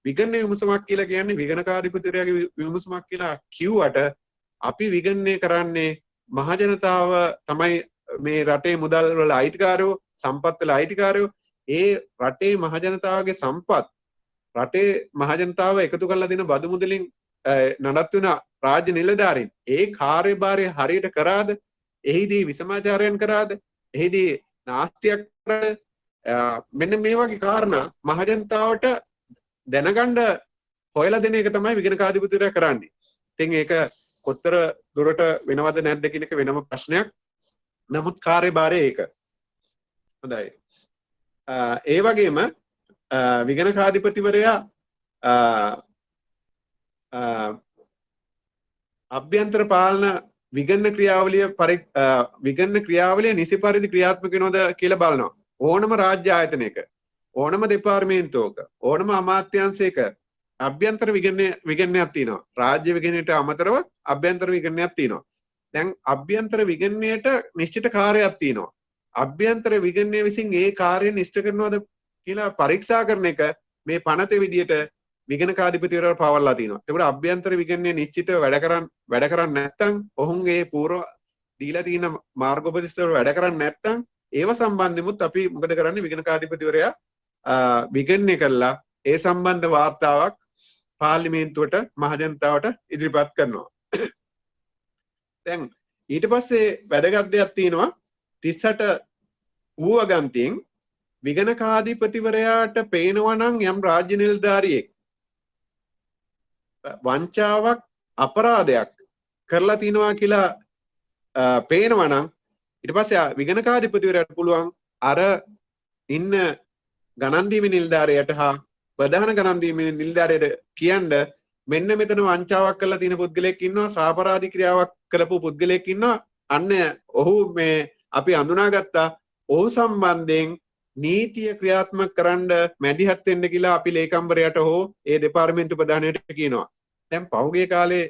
විගණන විමසුමක් කියලා කියන්නේ විගණකාධිපතිවරයාගේ විමසුමක් කියලා කිව්වට අපි විගණනය කරන්නේ මහජනතාව තමයි මේ රටේ මුදල් වල අයිතිකාරයෝ, සම්පත් වල අයිතිකාරයෝ. ඒ රටේ මහජනතාවගේ සම්පත් රටේ මහජනතාව එකතු කරලා දෙන බදු මුදලින් නඩත්තු වෙන රාජ්‍ය නිලධාරීන් ඒ කාර්යභාරය හරියට කරාද? එහිදී විසමාචාරයන් කරාද? එහිදී නාස්තියක් කරාද? මෙන්න මේ වගේ කාරණා මහජනතාවට දැනගන්න හොයලා දෙන එක තමයි විගණකාධිපතිවරයා කරන්නේ. ඉතින් ඒක කොතර දුරට වෙනවද නැද්ද කියන එක වෙනම ප්‍රශ්නයක්. නමුත් කාර්යභාරය ඒක. හොඳයි. ඒ වගේම විගණකාධිපතිවරයා අභ්‍යන්තර පාලන විගණන ක්‍රියාවලිය නිසි පරිදි ක්‍රියාත්මක වෙනවද කියලා බලනවා. ඕනම රාජ්‍ය ආයතනයක, ඕනම දෙපාර්තමේන්තුවක, ඕනම අමාත්‍යාංශයක අභ්‍යන්තර විගණනයක් තියෙනවා. රාජ්‍ය විගණනයට අමතරව අභ්‍යන්තර විගණනයක් තියෙනවා. දැන් අභ්‍යන්තර විගණනයට නිශ්චිත කාර්යයක් තියෙනවා. අභ්‍යන්තර විගණනය විසින් ඒ කාර්යය ඉෂ්ට කරනවද කියලා පරීක්ෂා කරන එක මේ පනතේ විදියට විගණකාධිපතිවරයාට පවර්ලා තියෙනවා. ඒකට අභ්‍යන්තර විගණනය නිශ්චිතව වැඩ කරන්නේ නැත්නම් ඔවුන්ගේ පූර්ව දීලා තියෙන මාර්ගෝපදේශ වල වැඩ කරන්නේ නැත්නම් ඒව සම්බන්ධෙමුත් අපි මොකද කරන්නේ විගණකාධිපතිවරයා විගණනය කළා ඒ සම්බන්ධ වාර්තාවක් පාර්ලිමේන්තුවට මහජනතාවට ඉදිරිපත් කරනවා. දැන් ඊට පස්සේ වැදගත් දෙයක් තියෙනවා 38 ඌවගන්තියෙන් විගණකාධිපතිවරයාට පේනවා නම් යම් රාජ්‍ය නිලධාරියෙක් වංචාවක් අපරාධයක් කරලා තිනවා කියලා පේනවා නම් ඊට පස්සේ විගණකාධිපතිවරයාට පුළුවන් අර ඉන්න ගණන් දීමේ නිලධාරියට හා ප්‍රධාන ගණන් දීමේ නිලධාරියට කියන්න මෙන්න මෙතන වංචාවක් කරලා තියෙන පුද්ගලයෙක් ඉන්නවා, සාපරාධි ක්‍රියාවක් කරපු පුද්ගලයෙක් ඉන්නවා. අන්න ඔහු මේ අපි අඳුනාගත්තා. ඔහු සම්බන්ධයෙන් නීතිය ක්‍රියාත්මක කරන්න මැදිහත් වෙන්න කියලා අපි ලේකම්වරයාට හෝ ඒ දෙපාර්තමේන්තු ප්‍රධානයට කියනවා. දැන් පහුගිය කාලේ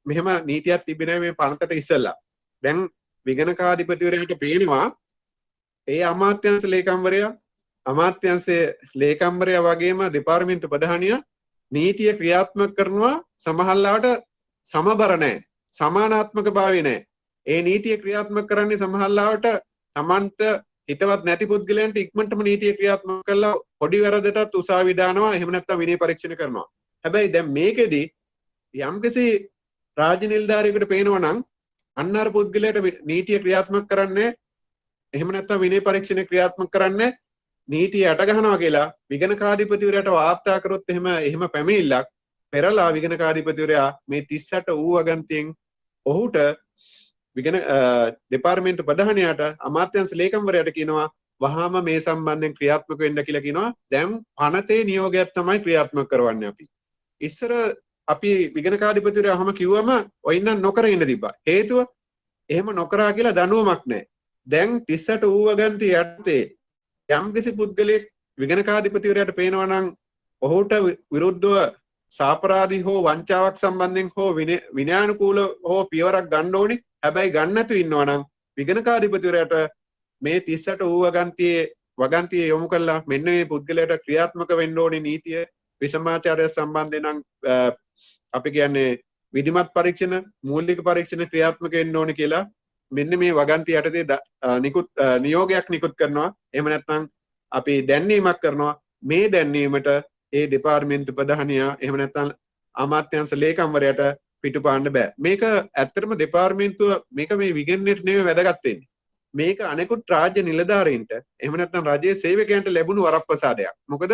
මෙහෙම නීතියක් තිබෙන්නේ මේ පනතට ඉස්සෙල්ලා. දැන් විගණකාධිපතිවරයාට පේනවා ඒ අමාත්‍යාංශ ලේකම්වරයා, අමාත්‍යාංශයේ ලේකම්වරයා වගේම දෙපාර්තමේන්තු ප්‍රධානියා නීතිය ක්‍රියාත්මක කරනවා සමහරවිට සමබර නැහැ. සමානාත්මක භාවය නැහැ. ඒ නීතිය ක්‍රියාත්මක කරන්නේ සමහරවිට Tamanට හිතවත් නැති පුද්ගලයන්ට ඉක්මනටම නීතිය ක්‍රියාත්මක කරලා පොඩි වැරදටත් උසාවි දානවා. එහෙම නැත්නම් විනය පරීක්ෂණ කරනවා. හැබැයි දැන් මේකෙදි යම්කිසි රාජ්‍ය නිලධාරියෙකුට පේනවා නම් අන්න අර පුද්ගලයාට නීතිය ක්‍රියාත්මක කරන්නේ එහෙම නැත්නම් විනය පරීක්ෂණ ක්‍රියාත්මක කරන්නේ නීතිය යට ගහනවා කියලා විගණකාධිපතිවරයාට වාර්තා කරොත් එහෙම පැමිණිල්ලක් පෙරලා විගණකාධිපතිවරයා මේ 38 ඌවගන්තියෙන් ඔහුට දෙපාර්තමේන්තු ප්‍රධානියාට අමාත්‍යාංශ ලේකම්වරයාට කියනවා වහාම මේ සම්බන්ධයෙන් ක්‍රියාත්මක වෙන්න කියලා කියනවා. දැන් පනතේ නියෝගයක් තමයි ක්‍රියාත්මක කරවන්නේ අපි. ඉස්සර අපි විගණකාධිපතිවරයාම කිව්වම ඔයින්නම් නොකර ඉන්න තිබ්බා. හේතුව එහෙම නොකරා කියලා දනුවමක් නැහැ. දැන් 38 ඌවගන්තිය යටතේ යම්කිසි පුද්ගලයෙක් විගණකාධිපතිවරයාට පේනවා නම් ඔහුට විරුද්ධව සාපරාධී හෝ වංචාවක් සම්බන්ධයෙන් හෝ විනයානුකූල හෝ පියවරක් ගන්න ඕනි. හැබැයි ගන්න නැතුව ඉන්නවා නම් විගණකාධිපතිවරයාට මේ 38 වගන්තිය යොමු කළා මෙන්න මේ පුද්ගලයාට ක්‍රියාත්මක වෙන්න ඕනේ නීතිය විසමාචාරය සම්බන්ධයෙන් නම් අපි කියන්නේ විධිමත් පරීක්ෂණ, මූලික පරීක්ෂණ ක්‍රියාත්මක වෙන්න ඕනේ කියලා මෙන්න මේ වගන්තිය යටතේ නියෝගයක් නිකුත් කරනවා. එහෙම නැත්නම් අපි දැන්වීමක් කරනවා. මේ දැන්වීමට ඒ දෙපාර්තමේන්තු ප්‍රධානියා එහෙම නැත්නම් අමාත්‍යාංශ ලේකම්වරයාට පිටුපාන්න බෑ. මේක ඇත්තටම දෙපාර්තමේන්තුව මේක මේ විගණනයට නෙවෙයි වැදගත් වෙන්නේ. මේක අනෙකුත් රාජ්‍ය නිලධාරීන්ට එහෙම නැත්නම් රජයේ සේවකයන්ට ලැබුණු වරප්‍රසාදයක්. මොකද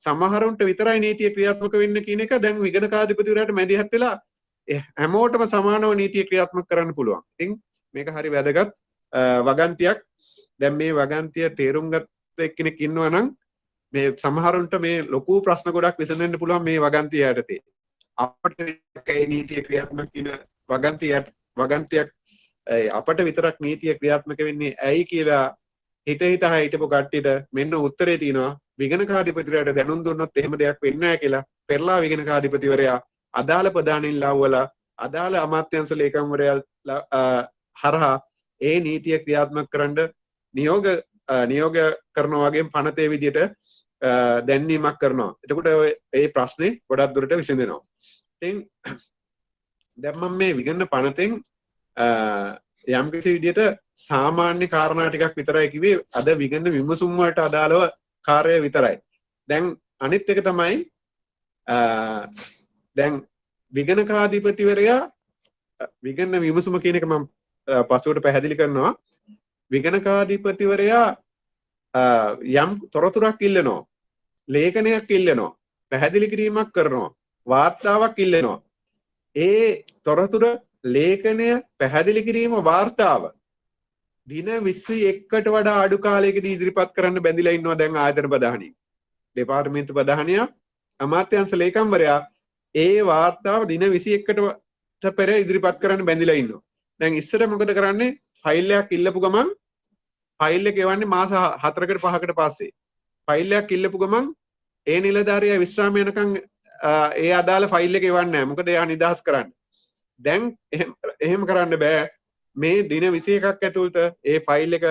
සමහරුන්ට විතරයි නීතිය ක්‍රියාත්මක වෙන්න කියන එක දැන් විගණකාධිපතිවරයාට මැදිහත් වෙලා හැමෝටම සමානව නීතිය ක්‍රියාත්මක කරන්න පුළුවන්. ඉතින් මේක හරි වැදගත් වගන්තියක්. දැන් මේ වගන්තිය තේරුම් ගත්ත එක්කෙනෙක් ඉන්නවා නම් මේ සමහරුන්ට මේ ලොකු ප්‍රශ්න ගොඩක් විසඳෙන්න පුළුවන් මේ වගන්තිය යටතේ. අපට ඒ නීතිය ක්‍රියාත්මක කියන වගන්තියක් අපට විතරක් නීතිය ක්‍රියාත්මක වෙන්නේ ඇයි කියලා හිත හිතහා හිටපු කට්ටියට මෙන්න උත්තරේ තියෙනවා විගණකාධිපතිවරයාට දැනුම් දුන්නොත් එහෙම දෙයක් වෙන්නේ නැහැ කියලා පෙරලා විගණකාධිපතිවරයා අදාළ ප්‍රධානීන් ලව්වලා අදාළ අමාත්‍යාංශ ලේකම්වරයා හරහා ඒ නීතිය ක්‍රියාත්මක කරන්න නියෝග කරනවා වගේ පනතේ විදියට දැන්වීමක් කරනවා. එතකොට ඒ ප්‍රශ්නේ ගොඩක් දුරට විසඳෙනවා. ඉතින් දැන් මම මේ විගණන පනතෙන් යම්කිසි විදියට සාමාන්‍ය කාරණා ටිකක් විතරයි කිව්වේ. අද විගණන විමසුම් වලට අදාළව කාර්යය විතරයි. දැන් අනිත් එක තමයි දැන් විගණකාධිපතිවරයා විගණන විමසුම කියන එක මම පසුවට පැහැදිලි කරනවා. විගණකාධිපතිවරයා යම් තොරතුරක් ඉල්ලනවා, ලේඛනයක් ඉල්ලනවා, පැහැදිලි කිරීමක් කරනවා, වාර්තාවක් ඉල්ලනවා. ඒ තොරතුර, ලේඛනය, පැහැදිලි කිරීම, වාර්තාව දින 21කට වඩා අඩු කාලයකදී ඉදිරිපත් කරන්න බැඳිලා ඉන්නවා දැන් ආයතන ප්‍රධානී. දෙපාර්තමේන්තු ප්‍රධානියා, අමාත්‍යාංශ ලේකම්වරයා ඒ වාර්තාව දින 21කට පෙර ඉදිරිපත් කරන්න බැඳිලා ඉන්නවා. දැන් ඉස්සර මොකද කරන්නේ? ෆයිල් එකක් ඉල්ලපු ගමන් ෆයිල් එක එවන්නේ මාස 4කට 5කට පස්සේ. ෆයිල් එකක් ඉල්ලපු ගමන් ඒ නිලධාරියා විශ්‍රාම යනකම් ඒ අදාළ ෆයිල් එක එවන්නේ නැහැ. මොකද එයා නිදහස් කරන්න. දැන් එහෙම කරන්න බෑ. මේ දින 21ක් ඇතුළත ඒ ෆයිල් එක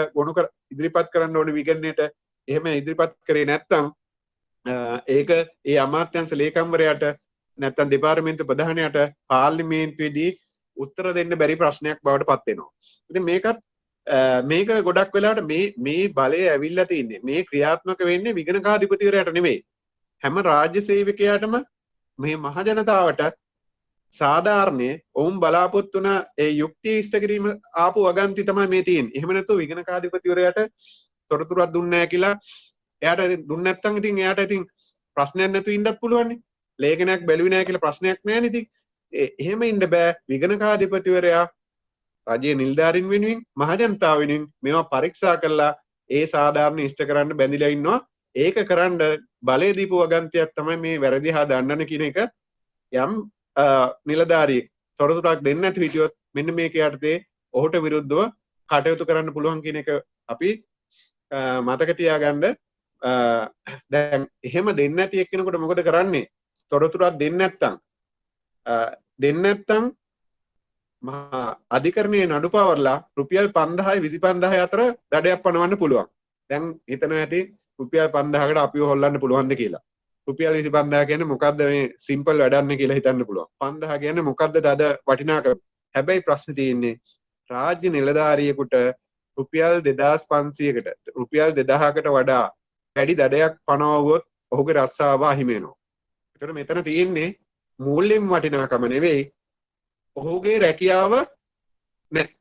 ඉදිරිපත් කරන්න ඕනේ විගණනයට. එහෙම ඉදිරිපත් කරේ නැත්නම් ඒක ඒ අමාත්‍යාංශ ලේකම්වරයාට නැත්නම් දෙපාර්තමේන්තු ප්‍රධානයාට පාර්ලිමේන්තුවේදී උත්තර දෙන්න බැරි ප්‍රශ්නයක් බවට පත් වෙනවා. ඉතින් මේක ගොඩක් වෙලාවට මේ බලය ඇවිල්ලා තින්නේ මේ ක්‍රියාත්මක වෙන්නේ විගණකාධිපතිවරයාට නෙමෙයි. හැම රාජ්‍ය සේවකයාටම මේ මහ ජනතාවට සාධාරණයේ ඔවුන් බලාපොරොත්තු වුණ ඒ යුක්තිය ඉෂ්ට කිරීම ආපු වගන්ති තමයි මේ තියෙන්නේ. එහෙම නැත්නම් විගණකාධිපතිවරයාට තොරතුරක් දුන්නේ නැහැ කියලා එයාට දුන්නේ නැත්නම් ඉතින් එයාට ඉතින් ප්‍රශ්නයක් නැතුව ඉන්නත් පුළුවන් නේ. ලේඛනයක් බැලුවේ නැහැ කියලා ප්‍රශ්නයක් නැහැ නේ ඉතින්. එහෙම ඉන්න බෑ. විගණකාධිපතිවරයා රජයේ නිලධාරීන් වෙනුවෙන් මහජනතාව වෙනුවෙන් මේවා පරීක්ෂා කරලා ඒ සාධාරණ ඉෂ්ට කරන්න බැඳිලා ඉන්නවා. ඒක කරන්න බලය දීපු වගන්තියක් තමයි මේ වැරදි හා දඬන කියන එක. යම් නිලධාරියෙක් තොරතුරක් දෙන්නේ නැති හිටියොත් මෙන්න මේක යටතේ ඔහුට විරුද්ධව කටයුතු කරන්න පුළුවන් කියන එක අපි මතක තියාගන්න. දැන් එහෙම දෙන්නේ නැති එක්කෙනෙකුට මොකද කරන්නේ? තොරතුරක් දෙන්නේ නැත්නම් මහා අධිකරණයේ නඩු පවර්ලා රුපියල් 5000යි 25000 අතර දඩයක් පනවන්න පුළුවන්. දැන් හිතන හැටි රුපියල් 5000කට අපිව හොල්ලන්න පුළුවන්ද කියලා. රුපියල් 25000 කියන්නේ මොකද්ද මේ සිම්පල් වැඩක් කියලා හිතන්න පුළුවන්. 5000 කියන්නේ මොකද්ද දඩ වටිනාකම. හැබැයි ප්‍රශ්නේ තියෙන්නේ රාජ්‍ය නිලධාරියෙකුට රුපියල් 2500කට රුපියල් 2000කට වඩා වැඩි දඩයක් පනවුවොත් ඔහුගේ රස්සාව අහිමි වෙනවා. ඒතර මෙතන තියෙන්නේ මූල්‍යම වටිනාකම නෙවෙයි ඔහුගේ රැකියාව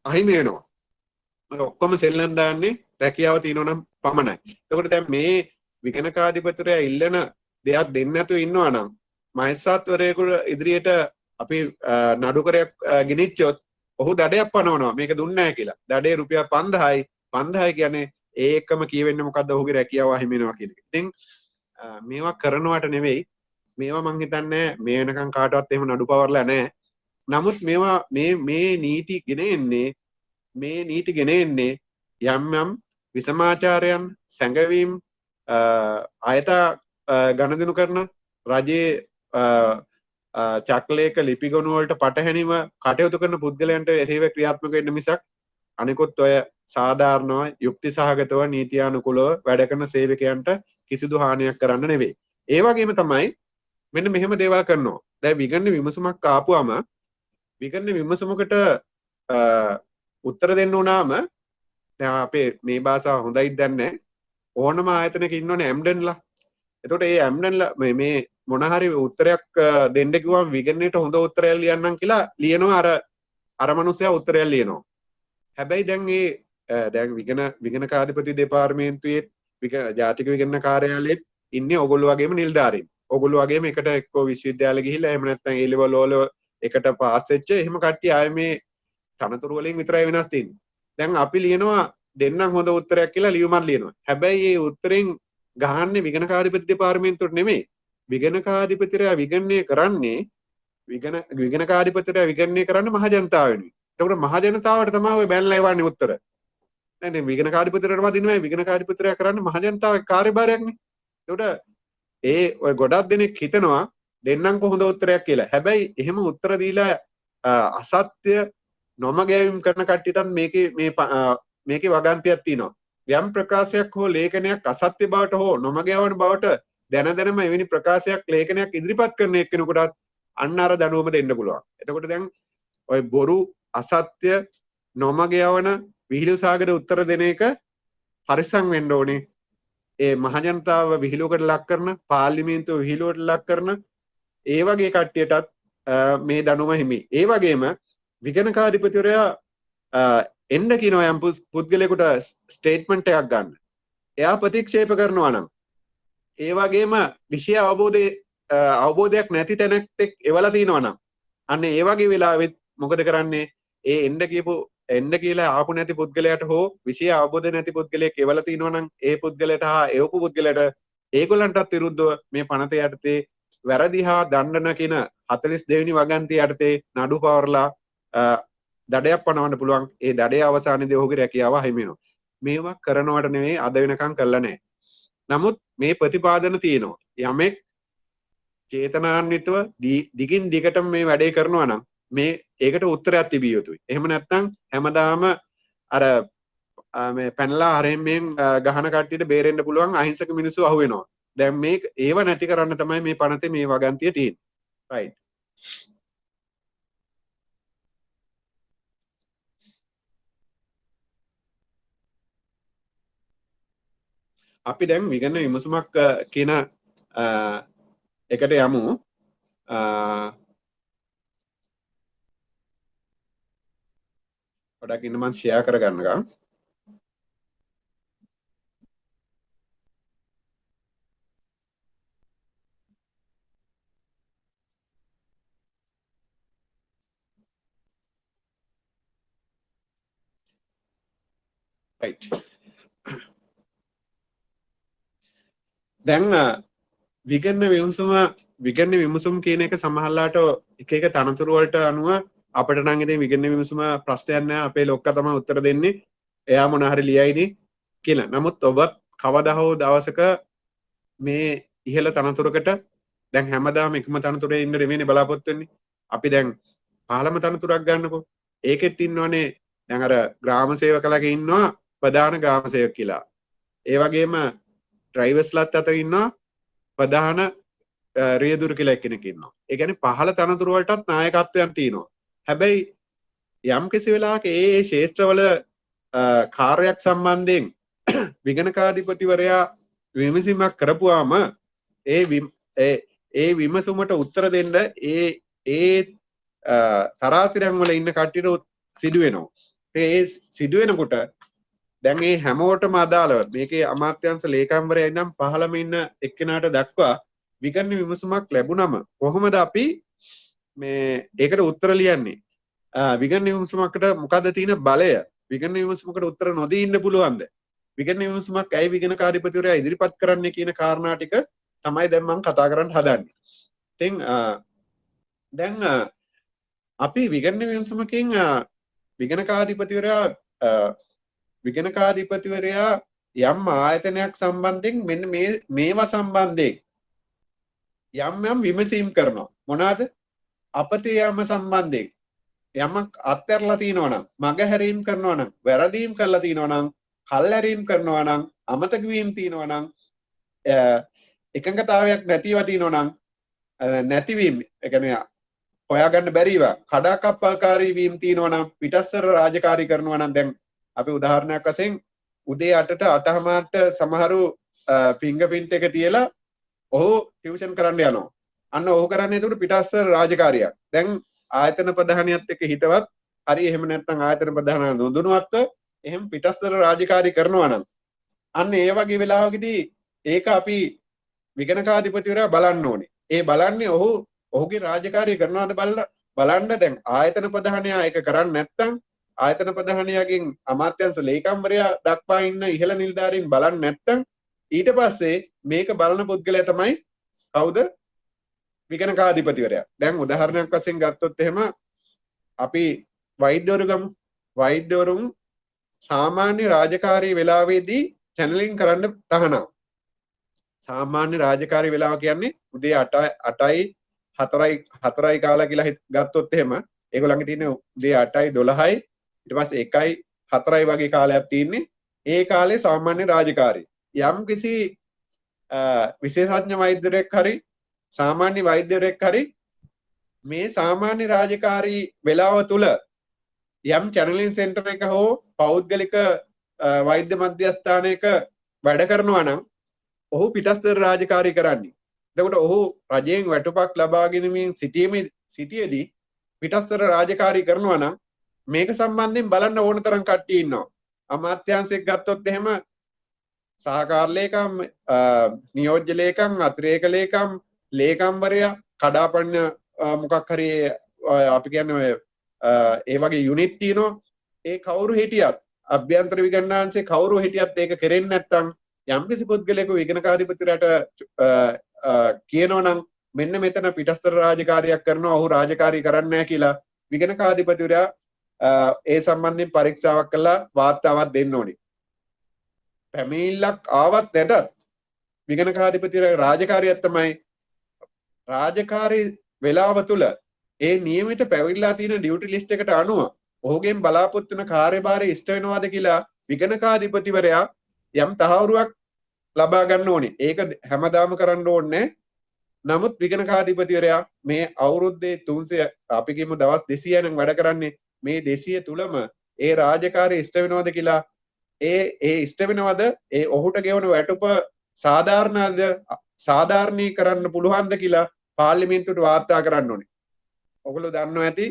අහිමි වෙනවා. ඔක්කොම සෙල්ලම් දාන්නේ රැකියාව තියෙනවා නම් පමණයි. එතකොට දැන් මේ විගණකාධිපතිවරයා ඉල්ලන දෙයක් දෙන්නේ නැතුව ඉන්නවා නම් මහේස්ත්‍රාත්වරයෙකුට ඉදිරියට අපි නඩුකරයක් ගෙනිච්චොත් ඔහු දඩයක් පනවනවා මේක දුන්නේ නැහැ කියලා. දඩේ රුපියල් 5000යි. 5000 කියන්නේ ඒකම කියවෙන්නේ මොකද්ද ඔහුගේ රැකියාව අහිමි වෙනවා කියන එක. ඉතින් මේවා කරනවට නෙවෙයි මේවා මං හිතන්නේ මේ වෙනකන් කාටවත් එහෙම නඩු පවර්ලා නැහැ. නමුත් මේවා මේ නීති ගෙන එන්නේ යම් යම් විසමාචාරයන් සැඟවීම් අයථා ගණදෙනු කරන රජයේ චක්ලේක ලිපිගොනු වලට පටහැනිව කටයුතු කරන පුද්ගලයන්ට එරෙහිව ක්‍රියාත්මක වෙන්න මිසක් අනිකුත් ඔය සාධාරණව යුක්ති සහගතව නීතියානුකූලව වැඩ කරන සේවකයන්ට කිසිදු හානියක් කරන්න නෙවෙයි. ඒ වගේම තමයි මෙන්න මෙහෙම දේවල් කරනවා. දැන් විගණන විමසුමක් ආපුවම විගණන විමසුමකට උත්තර දෙන්න උනාම දැන් අපේ මේ භාෂාව හොඳයි දන්නේ ඕනම ආයතනයක ඉන්නෝනේ ඇම්ඩන්ලා. එතකොට මේ ඇම්ඩන්ලා මේ මොන හරි උත්තරයක් දෙන්න කිව්වම විගණනයට හොඳ උත්තරයක් ලියන්නම් කියලා ලියනවා අර මනුස්සයා උත්තරයක් ලියනවා. හැබැයි දැන් විගණකාධිපති දෙපාර්තමේන්තුවේ ජාතික විගණන කාර්යාලයෙත් ඉන්නේ ඔයගොල්ලෝ වගේම නිලධාරීන්. ඔයගොල්ලෝ වගේම එකට එක්කෝ විශ්වවිද්‍යාලෙ ගිහිල්ලා එහෙම නැත්නම් ඒ ලෙවල් වල එකට පාස් වෙච්ච එහෙම කට්ටිය ආයේ මේ තනතුරු වලින් විතරයි වෙනස් තියෙන්නේ. දැන් අපි ලියනවා දෙන්නම් හොඳ උත්තරයක් කියලා ලියුමක් ලියනවා. හැබැයි මේ උත්තරෙන් ගහන්නේ විගණකාධිපති දෙපාර්තමේන්තුවට නෙමෙයි. විගණකාධිපතිරයා විගණනය කරන්නේ විගණකාධිපතිරයා විගණනය කරන්නේ මහ ජනතාව වෙනුවෙන්. එතකොට මහ ජනතාවට තමයි ඔය බැලලා එවන්නේ උත්තර. දැන් විගණකාධිපතිරයාට වදිනවා විගණකාධිපතිරයා කරන්නේ මහ ජනතාවගේ කාර්යභාරයක්නේ. එතකොට ඔය ගොඩක් දෙනෙක් හිතනවා දෙන්නම් කොහොඳ උත්තරයක් කියලා. හැබැයි එහෙම උත්තර දීලා අසත්‍ය නොමගැවීම් කරන කට්ටියටත් මේකේ වගන්තියක් තියෙනවා. යම් ප්‍රකාශයක් හෝ ලේඛනයක් අසත්‍ය බවට හෝ නොමගැවන බවට දැනම එවැනි ප්‍රකාශයක් ලේඛනයක් ඉදිරිපත් කරන එක්කෙනෙකුටත් අන්න අර දඬුවම දෙන්න පුළුවන්. එතකොට දැන් ඔය බොරු අසත්‍ය නොමගයවන විහිළු සාගර උත්තර දෙන එක පරිස්සම් වෙන්න ඕනේ. ඒ මහජනතාව විහිළුවකට ලක් කරන පාර්ලිමේන්තුව විහිළුවට ලක් කරන ඒ වගේ කට්ටියටත් මේ දඬුවම හිමි. ඒ වගේම විගණකාධිපතිවරයා එන්න කියනවා යම් පුද්ගලයෙකුට ස්ටේට්මන්ට් එකක් ගන්න. එයා ප්‍රතික්ෂේප කරනවා නම් ඒ වගේම විෂය අවබෝධයක් නැති තැනක් එවලා තිනවා නම් අන්න ඒ වගේ වෙලාවෙත් මොකද කරන්නේ? ඒ එන්න කියලා ආපු නැති පුද්ගලයාට හෝ විෂය අවබෝධ නැති පුද්ගලයෙක් එවලා තිනවා නම් ඒ පුද්ගලයාට හා එවපු පුද්ගලයාට ඒගොල්ලන්ටත් විරුද්ධව මේ පනත යටතේ වැරදි හා දණ්ඩන කියන 42 වෙනි වගන්තිය යටතේ නඩු පවරලා දඩයක් පනවන්න පුළුවන්. ඒ දඩේ අවසානයේදී ඔහුගේ රැකියාව අහිමි වෙනවා. මේවා කරනවට නෙවෙයි අද වෙනකම් කළා නැහැ. නමුත් මේ ප්‍රතිපාදන තියෙනවා. යමෙක් චේතනාන්විතව දිගින් දිගටම මේ වැඩේ කරනවා නම් මේ ඒකට උත්තරයක් තිබිය යුතුයි. එහෙම නැත්නම් හැමදාම අර මේ පැනලා හරෙන්ෙන් ගහන කට්ටියට බේරෙන්න පුළුවන් අහිංසක මිනිස්සු අහු වෙනවා. දැන් මේ ඒව නැති කරන්න තමයි මේ පනතේ මේ වගන්තිය තියෙන්නේ. රයිට්. අපි දැන් විගණන විමසුමක් කියන එකට යමු. පොඩක් ඉන්න මම ෂෙයා කරගන්නකම්. right. දැන් විගණන විමසුම් කියන එක සමහරලාට එක එක තනතුරු වලට අනුව අපිට නම් ඉතින් විගණන විමසුම ප්‍රශ්නයක් නෑ. අපේ ලොක්කා තමයි උත්තර දෙන්නේ. එයා මොන හරි ලියයිනේ කියලා. නමුත් ඔබත් කවදා හෝ දවසක මේ ඉහළ තනතුරකට දැන් හැමදාම එකම තනතුරේ ඉන්න නෙමෙයිනේ බලාපොරොත්තු වෙන්නේ. අපි දැන් 15ම තනතුරක් ගන්නකො. ඒකෙත් ඉන්නවනේ දැන් අර ග්‍රාම සේවකලාගේ ඉන්නවා ප්‍රධාන ග්‍රාම සේවක කියලා. ඒ වගේම ඩ්‍රයිවර්ස්ලාත් අතර ඉන්නවා ප්‍රධාන රියදුරු කියලා එක්කෙනෙක් ඉන්නවා. ඒ කියන්නේ පහළ තනතුරු වලටත් නායකත්වයක් තියෙනවා. හැබැයි යම් කිසි වෙලාවක ඒ ශේෂ්ත්‍රවල කාර්යයක් සම්බන්ධයෙන් විගණකාධිපතිවරයා විමසීමක් කරපුවාම ඒ විමසුමට උත්තර දෙන්න ඒ තරාතිරම් වල ඉන්න කට්ටියට සිදු වෙනවා. ඒ සිදු වෙනකොට දැන් මේ හැමෝටම අදාළව මේකේ අමාත්‍යාංශ ලේකම්වරයා ඉන්නම් 15ම ඉන්න එක්කෙනාට දක්වා විගණන විමසුමක් ලැබුණම කොහොමද අපි මේ ඒකට උත්තර ලියන්නේ? විගණන විමසුමකට මොකද්ද තියෙන බලය? විගණන විමසුමකට උත්තර නොදී ඉන්න පුළුවන්ද? විගණන විමසුමක් ඇයි විගණකාධිපතිවරයා ඉදිරිපත් කරන්නේ කියන කාරණා ටික තමයි දැන් මම කතා කරන්න හදන්නේ. ඉතින් දැන් අපි විගණන විමසුමකින් විගණකාධිපතිවරයා යම් ආයතනයක් සම්බන්ධයෙන් මෙන්න මේවා සම්බන්ධයෙන් යම් විමසීම් කරනවා. මොනවාද? අපතේ යම සම්බන්ධයෙන් යමක් අත්හැරලා තිනවා නම්, මගහැරීම් කරනවා නම්, වැරදීම් කරලා තිනවා නම්, කල්ැරීම් කරනවා නම්, අමතක වීම තිනවා නම්, එකඟතාවයක් නැතිව තිනවා නම්, නැතිවීම, ඒ කියන්නේ හොයාගන්න බැරිව කඩාකප්පල්කාරී වීම තිනවා නම්, පිටස්සර රාජකාරී කරනවා නම්, දැන් අපි උදාහරණයක් වශයෙන් උදේ 8ට 8:00ට සමහරු ෆින්ගර්ප්‍රින්ට් එක තියලා ඔහු ටියුෂන් කරන්න යනවා. අන්න ඔහු කරන්නේ ඒකට පිටස්සර රාජකාරියක්. දැන් ආයතන ප්‍රධානියත් එක්ක හිතවත් හරි එහෙම නැත්නම් ආයතන ප්‍රධානිය නොදුනුවත්ව එහෙම පිටස්සර රාජකාරී කරනවා නම් අන්න ඒ වගේ වෙලාවකදී ඒක අපි විගණකාධිපතිවරයා බලන්න ඕනේ. ඒ බලන්නේ ඔහුගේ රාජකාරිය කරනවාද බලන්න. දැන් ආයතන ප්‍රධානියා ඒක කරන්නේ නැත්නම් ආයතන ප්‍රධානියාගෙන් අමාත්‍යාංශ ලේකම්වරයා දක්වා ඉන්න ඉහළ නිලධාරීන් බලන්නේ නැත්නම් ඊට පස්සේ මේක බලන පුද්ගලයා තමයි කවුද? විගණකාධිපතිවරයා. දැන් උදාහරණයක් වශයෙන් ගත්තොත් එහෙම අපි වෛද්‍යවරුන් සාමාන්‍ය රාජකාරී වෙලාවේදී චැනලින් කරන්න තහනම්. සාමාන්‍ය රාජකාරී වෙලාව කියන්නේ උදේ 8යි 4යි කාලා කියලා ගත්තොත් එහෙම ඒගොල්ලන්ගේ තියෙන උදේ 8යි 12යි ඊට පස්සේ 1යි 4යි වගේ කාලයක් තියෙන්නේ. ඒ කාලේ සාමාන්‍ය රාජකාරී. යම් කිසි විශේෂඥ වෛද්‍යවරයෙක් හරි සාමාන්‍ය වෛද්‍යවරයෙක් හරි මේ සාමාන්‍ය රාජකාරී වෙලාව තුල යම් චැනලින් සෙන්ටර් එක හෝ පෞද්ගලික වෛද්‍ය මධ්‍යස්ථානයක වැඩ කරනවා නම් ඔහු පිටස්තර රාජකාරී කරන්නේ. එතකොට ඔහු රජයෙන් වැටුපක් ලබාගෙනමින් සිටියේදී පිටස්තර රාජකාරී කරනවා නම් මේක සම්බන්ධයෙන් බලන්න ඕන තරම් කට්ටිය ඉන්නවා. අමාත්‍යාංශයක් ගත්තොත් එහෙම සහකාර ලේකම්, නියෝජ්‍ය ලේකම්, අතිරේක ලේකම්, ලේකම්වරයා, කඩාපන්න මොකක් හරි අපි කියන්නේ ඒ වගේ යුනිට් තියෙනවා. ඒ කවුරු හිටියත් අභ්‍යන්තර විගණනාංශේ කවුරු හිටියත් ඒක කෙරෙන්නේ නැත්නම් යම්කිසි පුද්ගලයෙකු විගණකාධිපතිරට කියනවා නම් මෙන්න මෙතන පිටස්තර රාජකාරියක් කරනවා ඔහු රාජකාරී කරන්නේ නැහැ කියලා විගණකාධිපතිවරයා ඒ සම්බන්ධයෙන් පරීක්ෂාවක් කළා වාර්තාවක් දෙන්න ඕනේ. පැමිණිල්ලක් ආවත් නැතත් විගණකාධිපතිවරයා රාජකාරියක් තමයි රාජකාරී වේලාව තුල ඒ නියමිත පැවිදිලා තියෙන ඩියුටි ලිස්ට් එකට අනුව ඔහුගෙන් බලාපොරොත්තු වෙන කාර්යභාරය ඉෂ්ට වෙනවද කියලා විගණකාධිපතිවරයා යම් තහවුරුවක් ලබා ගන්න ඕනේ. ඒක හැමදාම කරන්න ඕනේ. නමුත් විගණකාධිපතිවරයා මේ අවුරුද්දේ 300 අපි කියමු දවස් 200 නම් වැඩ කරන්නේ මේ 200 තුලම ඒ රාජකාරිය ඉෂ්ට වෙනවද කියලා ඒ ඉෂ්ට වෙනවද ඒ ඔහුට ගෙවන වැටුප සාධාරණද සාධාරණීකරන්න පුළුවන්ද කියලා පාර්ලිමේන්තුවට වාර්තා කරන්න ඕනේ. ඔගොල්ලෝ දන්නවා ඇති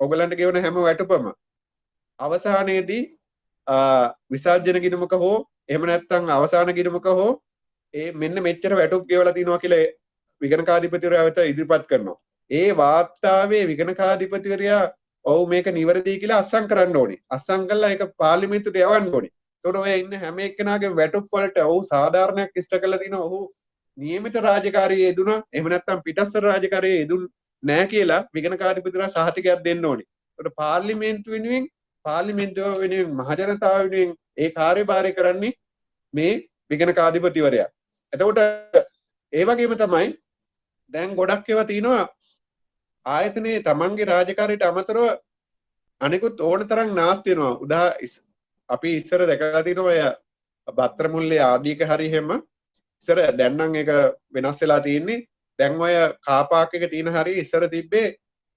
ඔයගලන්ට ගෙවන හැම වැටුපම අවසානයේදී විසර්ජන ගිණුමක හෝ එහෙම නැත්නම් අවසාන ගිණුමක හෝ ඒ මෙන්න මෙච්චර වැටුප් ගෙවලා තිනවා කියලා විගණකාධිපතිවරයා වෙත ඉදිරිපත් කරනවා. ඒ වාර්තාවේ විගණකාධිපතිවරයා ඔව් මේක නිවැරදි කියලා අස්සම් කරන්න ඕනේ. අස්සම් කළා ඒක පාර්ලිමේන්තුවට යවන්න ඕනේ. එතකොට ඔය ඉන්න හැම එක්කෙනාගේම වැටුප් වලට ඔව් සාධාරණයක් ඉෂ්ට කරලා තිනවා. ඔහු නියමිත රාජකාරියේ යෙදුණා. එහෙම නැත්නම් පිටස්තර රාජකාරියේ යෙදුන් නැහැ කියලා විගණකාධිපතිවරයා සහතිකයක් දෙන්න ඕනේ. එතකොට පාර්ලිමේන්තුව වෙනුවෙන් මහජනතාව වෙනුවෙන් ඒ කාර්යභාරය කරන්නේ මේ විගණකාධිපතිවරයා. එතකොට ඒ වගේම තමයි දැන් ගොඩක් ඒවා තියෙනවා ආයතනයේ තමන්ගේ රාජකාරියට අමතරව අනිකුත් ඕන තරම් නාස්ති වෙනවා. අපි ඉස්සර දැකලා තියෙනවා ඔය බත්තර මුල්ලේ ආදීක හරි හැම ඉස්සර දැන් නම් ඒක වෙනස් වෙලා තියෙන්නේ. දැන් ඔය කාපාක් එක තියෙන හරි ඉස්සර තිබ්බේ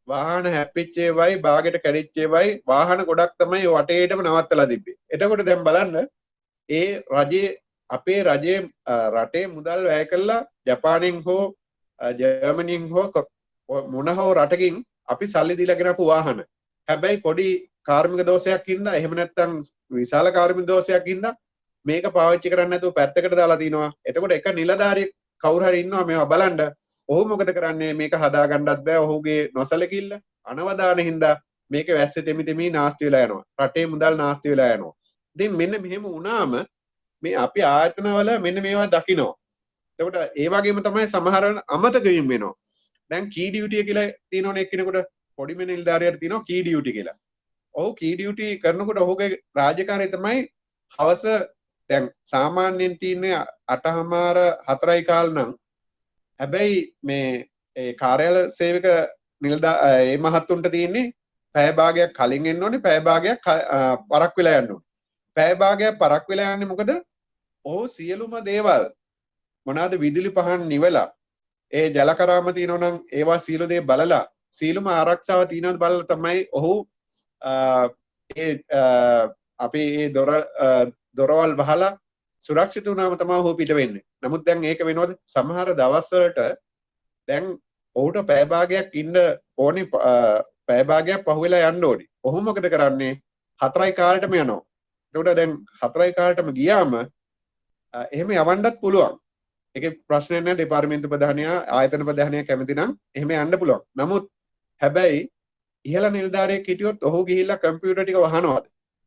වාහන හැප්පිච්ච ඒවයි බාගෙට කැඩිච්ච ඒවයි වාහන ගොඩක් තමයි වටේටම නවත්තලා තිබ්බේ. එතකොට දැන් බලන්න ඒ රජයේ අපේ රජයේ රටේ මුදල් වැය කළා ජපානයෙන් හෝ ජර්මනියෙන් හෝ මොන හෝ රටකින් අපි සල්ලි දීලා ගෙනපු වාහන. හැබැයි පොඩි කාර්මික දෝෂයක් හින්දා එහෙම නැත්නම් විශාල කාර්මික දෝෂයක් හින්දා මේක පාවිච්චි කරන්නේ නැතුව පැත්තකට දාලා තිනවා. එතකොට එක නිලධාරියෙක් කවුරු හරි ඉන්නවා මේවා බලන්න. ඔහු මොකද කරන්නේ මේක හදා ගන්නත් බෑ. ඔහුගේ නොසලකිල්ල අනවදාන හින්දා මේක වැස්සේ තෙමි තෙමි නාස්ති වෙලා යනවා. රටේ මුදල් නාස්ති වෙලා යනවා. ඉතින් මෙන්න මෙහෙම වුණාම මේ අපි ආයතනවල මෙන්න මේවා දකිනවා. එතකොට ඒ වගේම තමයි සමහර අමතක වීම වෙනවා. දැන් කී ඩියුටි කියලා තියෙනවනේ එක්කෙනෙකුට පොඩිම නිලධාරියට තියෙනවා කී ඩියුටි කියලා. ඔහු කී ඩියුටි කරනකොට ඔහුගේ රාජකාරිය තමයි හවස දැන් සාමාන්‍යයෙන් තියෙන්නේ 8:00 4යි කාල නම් හැබැයි මේ ඒ කාර්යාල සේවක ඒ මහත්තුන්ට තියෙන්නේ පැය භාගයක් කලින් එන්න ඕනේ පැය භාගයක් පරක් වෙලා යන්න ඕනේ. පැය භාගයක් පරක් වෙලා යන්නේ මොකද? ඔහු සියලුම දේවල් මොනවාද විදුලි පහන් නිවලා ඒ ජලකරාම තියෙනවා නම් ඒවා සියලු දේ බලලා සීලුම ආරක්ෂාව තියෙනවද බලලා තමයි ඔහු ඒ අපි ඒ දොරවල් වහලා සුරක්ෂිත වුණාම තමයි ඔහු පිට වෙන්නේ. නමුත් දැන් ඒක වෙනවද? සමහර දවස්වලට දැන් ඔහුට පැය භාගයක් ඉන්න ඕනේ පැය භාගයක් පහුවෙලා යන්න ඕනේ. ඔහු මොකද කරන්නේ? 4යි කාලටම යනවා. එතකොට දැන් 4යි කාලටම ගියාම එහෙම යවන්නත් පුළුවන්. ඒකේ ප්‍රශ්නයක් නැහැ. දෙපාර්තමේන්තු ප්‍රධානියා ආයතන ප්‍රධානියා කැමති නම් එහෙම යන්න පුළුවන්. නමුත් හැබැයි ඉහළ නිලධාරියෙක් හිටියොත් ඔහු ගිහිල්ලා කම්පියුටර් ටික වහනවාද?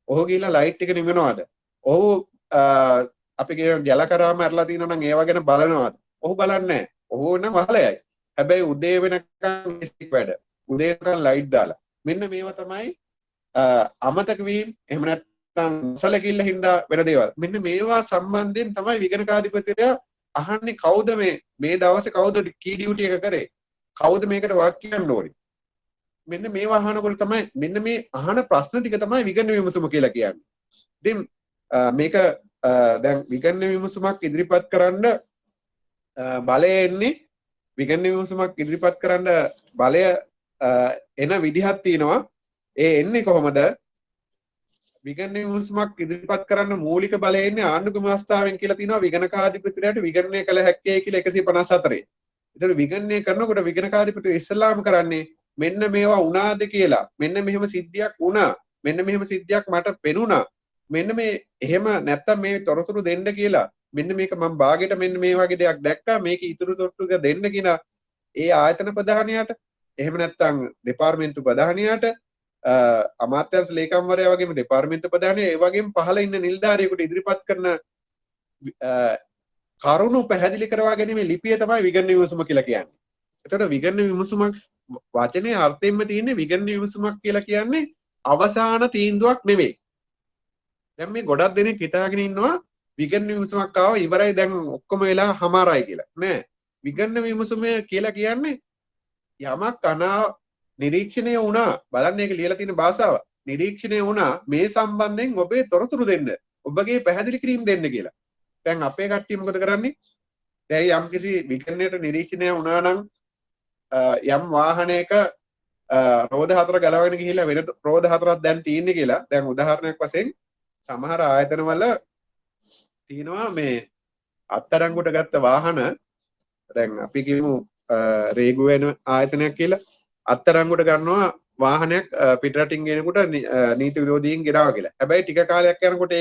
ඔහු ගිහිල්ලා ලයිට් ටික නිවනවාද? ඔහු අපි කියන ජලකරාම ඇරලා තියෙනවා නම් ඒවා ගැන බලනවාද? ඔහු බලන්නේ නැහැ. ඔහු නම් වහලයයි. හැබැයි උදේ වෙනකන් ඉස්තික් වැඩ. උදේ වෙනකන් ලයිට් දාලා. මෙන්න මේවා තමයි අමතක වීම එහෙම නැත්නම් සැලකිල්ල හින්දා වෙන දේවල්. මෙන්න මේවා සම්බන්ධයෙන් තමයි විගණකාධිපතිවරයා අහන්නේ කවුද මේ දවසේ කවුද කී ඩියුටි එක කරේ? කවුද මේකට වාක් කියන්න ඕනේ? මෙන්න මේවා අහනකොට තමයි මෙන්න මේ අහන ප්‍රශ්න ටික තමයි විගණන විමසුම කියලා කියන්නේ. ඉතින් මේක දැන් විගණන විමසුමක් ඉදිරිපත් කරන්න බලය එන්නේ විගණන විමසුමක් ඉදිරිපත් කරන්න බලය එන විදිහක් තියෙනවා. ඒ එන්නේ කොහොමද? විගණන විමසුමක් ඉදිරිපත් කරන්න මූලික බලය එන්නේ ආණ්ඩුක ව්‍යවස්ථාවෙන් කියලා තියෙනවා විගණකාධිපතිරට විගණනය කළ හැක්කේ කියලා 154. ඒතර විගණනය කරනකොට විගණකාධිපති ඉස්ලාම් කරන්නේ මෙන්න මේවා වුණාද කියලා. මෙන්න මෙහෙම සිද්ධියක් වුණා. මෙන්න මෙහෙම සිද්ධියක් මට පෙනුණා. මෙන්න මේ එහෙම නැත්තම් මේ තොරතුරු දෙන්න කියලා. මෙන්න මේක මම භාගයට මෙන්න මේ වගේ දෙයක් දැක්කා. මේක ඉතුරු තොරතුරු දෙන්න කියලා ඒ ආයතන ප්‍රධානියාට එහෙම නැත්තම් දෙපාර්තමේන්තු ප්‍රධානියාට අමාත්‍යංශ ලේකම්වරයා වගේම දෙපාර්තමේන්තු ප්‍රධානියා ඒ වගේම පහළ ඉන්න නිලධාරියෙකුට ඉදිරිපත් කරන කරුණු පැහැදිලි කරවා ගැනීම ලිපිය තමයි විගණන විමසුම කියලා කියන්නේ. එතකොට විගණන විමසුමක් වචනේ අර්ථයෙන්ම තියෙන්නේ විගණන විමසුමක් කියලා කියන්නේ අවසාන තීන්දුවක් නෙවෙයි. දැන් මේ ගොඩක් දෙනෙක් හිතාගෙන ඉන්නවා විගණන විමසුමක් ආව ඉවරයි දැන් ඔක්කොම වෙලා හමාරයි කියලා. නෑ. විගණන විමසුම කියලා කියන්නේ යමක් නිරීක්ෂණය වුණා. බලන්න මේක ලියලා තියෙන භාෂාව. නිරීක්ෂණය වුණා මේ සම්බන්ධයෙන් ඔබේ තොරතුරු දෙන්න. ඔබගේ පැහැදිලි කිරීම දෙන්න කියලා. දැන් අපේ කට්ටිය මොකද කරන්නේ? දැන් යම්කිසි විගණනයට නිරීක්ෂණය වුණා නම් යම් වාහනයක රෝද හතර ගලවගෙන ගිහිල්ලා වෙන රෝද හතරක් දැන් තියෙන්නේ කියලා. දැන් උදාහරණයක් වශයෙන් සමහර ආයතනවල තියෙනවා මේ අත්අඩංගුවට ගත්ත වාහන දැන් අපි කියමු රේගු වෙන ආයතනයක් කියලා අත්අඩංගුවට ගන්නවා වාහනයක් පිටරටින් ගෙනකොට නීති විරෝධීන් ගෙනාවා කියලා. හැබැයි ටික කාලයක් යනකොට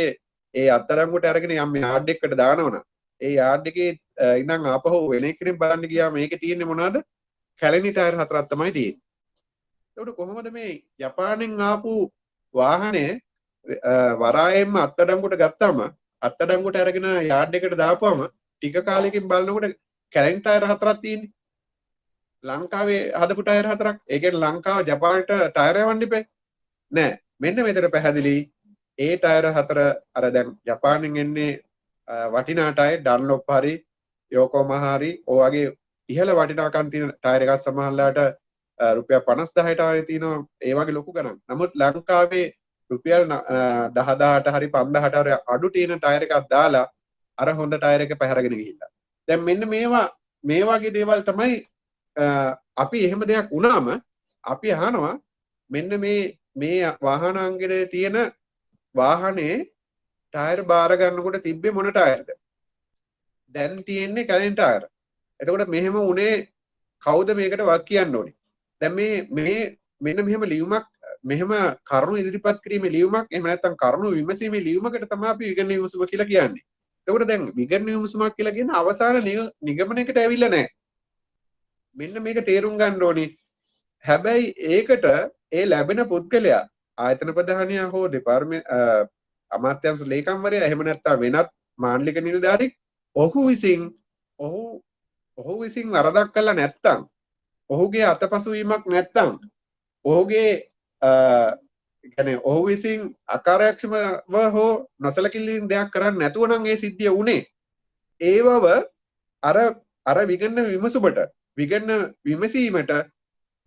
ඒ අත්අඩංගුවට අරගෙන යම් යාඩ් එකකට දානවනම් ඒ යාඩ් එකේ ඉඳන් ආපහු වෙන එකකින් බලන්න ගියාම මේකේ තියෙන්නේ මොනවද? කැලණි ටයර් හතරක් තමයි තියෙන්නේ. ඒකට කොහොමද මේ ජපානයෙන් ආපු වාහනේ වරායෙන්ම අත්අඩංගුවට ගත්තාම අත්අඩංගුවට අරගෙන යාඩ් එකට දාපුවම ටික කාලයකින් බලනකොට කැලණි ටයර් හතරක් තියෙන්නේ. ලංකාවේ හදපු ටයර් හතරක්. ඒ කියන්නේ ලංකාව ජපානට ටයර් යවන්න ඉපේ. නෑ. මෙන්න මෙතන පැහැදිලි. ඒ ටයර් හතර අර දැන් ජපානයෙන් එන්නේ වටිනා ටයර් ඩන්ලොප් හරි යෝකෝහාමා හරි ඔය වගේ ඉහළ වටිනාකම් තියෙන ටයර් එකක් සමහරලාට රුපියල් 50000ට ආයේ තියෙනවා. ඒ වගේ ලොකු ගණන්. නමුත් ලංකාවේ රුපියල් 10000ට හරි 5000ට හරි අඩු තියෙන ටයර් එකක් දාලා අර හොඳ ටයර් එක පැහැරගෙන ගිහිල්ලා. දැන් මෙන්න මේ වගේ දේවල් තමයි අපි එහෙම දෙයක් වුණාම අපි අහනවා මෙන්න මේ වාහනාංගනේ තියෙන වාහනේ ටයර් බාර ගන්නකොට තිබ්බේ මොන ටයර්ද? දැන් තියෙන්නේ කැලෙන් ටයර්. එතකොට මෙහෙම උනේ කවුද මේකට වක් කියන්න ඕනේ? දැන් මේ මෙන්න මෙහෙම ලියුමක් මෙහෙම කරුණු ඉදිරිපත් කිරීමේ ලියුමක් එහෙම නැත්නම් කරුණු විමසීමේ ලියුමකට තමයි අපි විගණන විමසුම කියලා කියන්නේ. එතකොට දැන් විගණන විමසුමක් කියලා කියන අවසාන නිගමනයකට ඇවිල්ලා නැහැ. මෙන්න මේක තේරුම් ගන්න ඕනේ. හැබැයි ඒකට ඒ ලැබෙන පුද්ගලයා ආයතන ප්‍රධානියා හෝ අමාත්‍යංශ ලේකම්වරයා එහෙම නැත්නම් වෙනත් මාණ්ඩලික නිලධාරියෙක් ඔහු විසින් වරදක් කළා නැත්නම් ඔහුගේ අතපසුවීමක් නැත්නම් ඔහුගේ කියන්නේ ඔහු විසින් අකාර්යක්ෂමව හෝ නොසලකිලින් දෙයක් කරන්නේ නැතුව නම් ඒ සිද්ධිය වුණේ ඒවව අර විගණන විමසීමට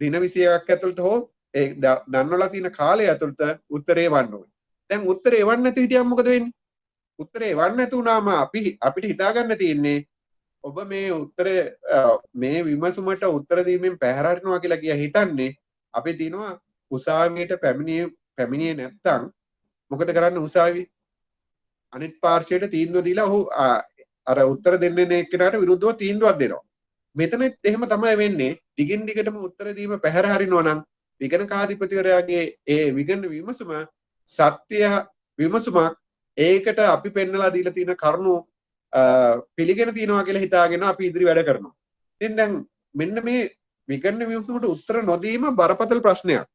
දින 21ක් ඇතුළත හෝ ඒ දන්වලා තියෙන කාලය ඇතුළත උත්තරේ එවන්න ඕනේ. දැන් උත්තරේ එවන්න නැති හිටියම මොකද වෙන්නේ? උත්තරේ එවන්න නැති වුණාම අපිට හිතා ගන්න තියෙන්නේ ඔබ මේ උත්තරේ මේ විමසුමට උත්තර දීමෙන් පැහැර හරිනවා කියලා කිය හිතන්නේ අපි දිනවා උසාවියට පැමිණියේ නැත්තම් මොකද කරන්නේ උසාවියේ? අනිත් පාර්ශ්වයට තීන්දුව දීලා ඔහු අර උත්තර දෙන්නේ එක්කෙනාට විරුද්ධව තීන්දුවක් දෙනවා. මෙතනෙත් එහෙම තමයි වෙන්නේ. දිගින් දිගටම උත්තර දීම පැහැර හරිනවා නම් විගණකාධිපතිවරයාගේ ඒ විගණන විමසුම සත්‍ය විමසුමක් ඒකට අපි පෙන්නලා දීලා තියෙන කරුණු පිළිගෙන තියනවා කියලා හිතාගෙන අපි ඉදිරි වැඩ කරනවා. ඉතින් දැන් මෙන්න මේ විගණන විමසුමට උත්තර නොදීම බරපතල ප්‍රශ්නයක්.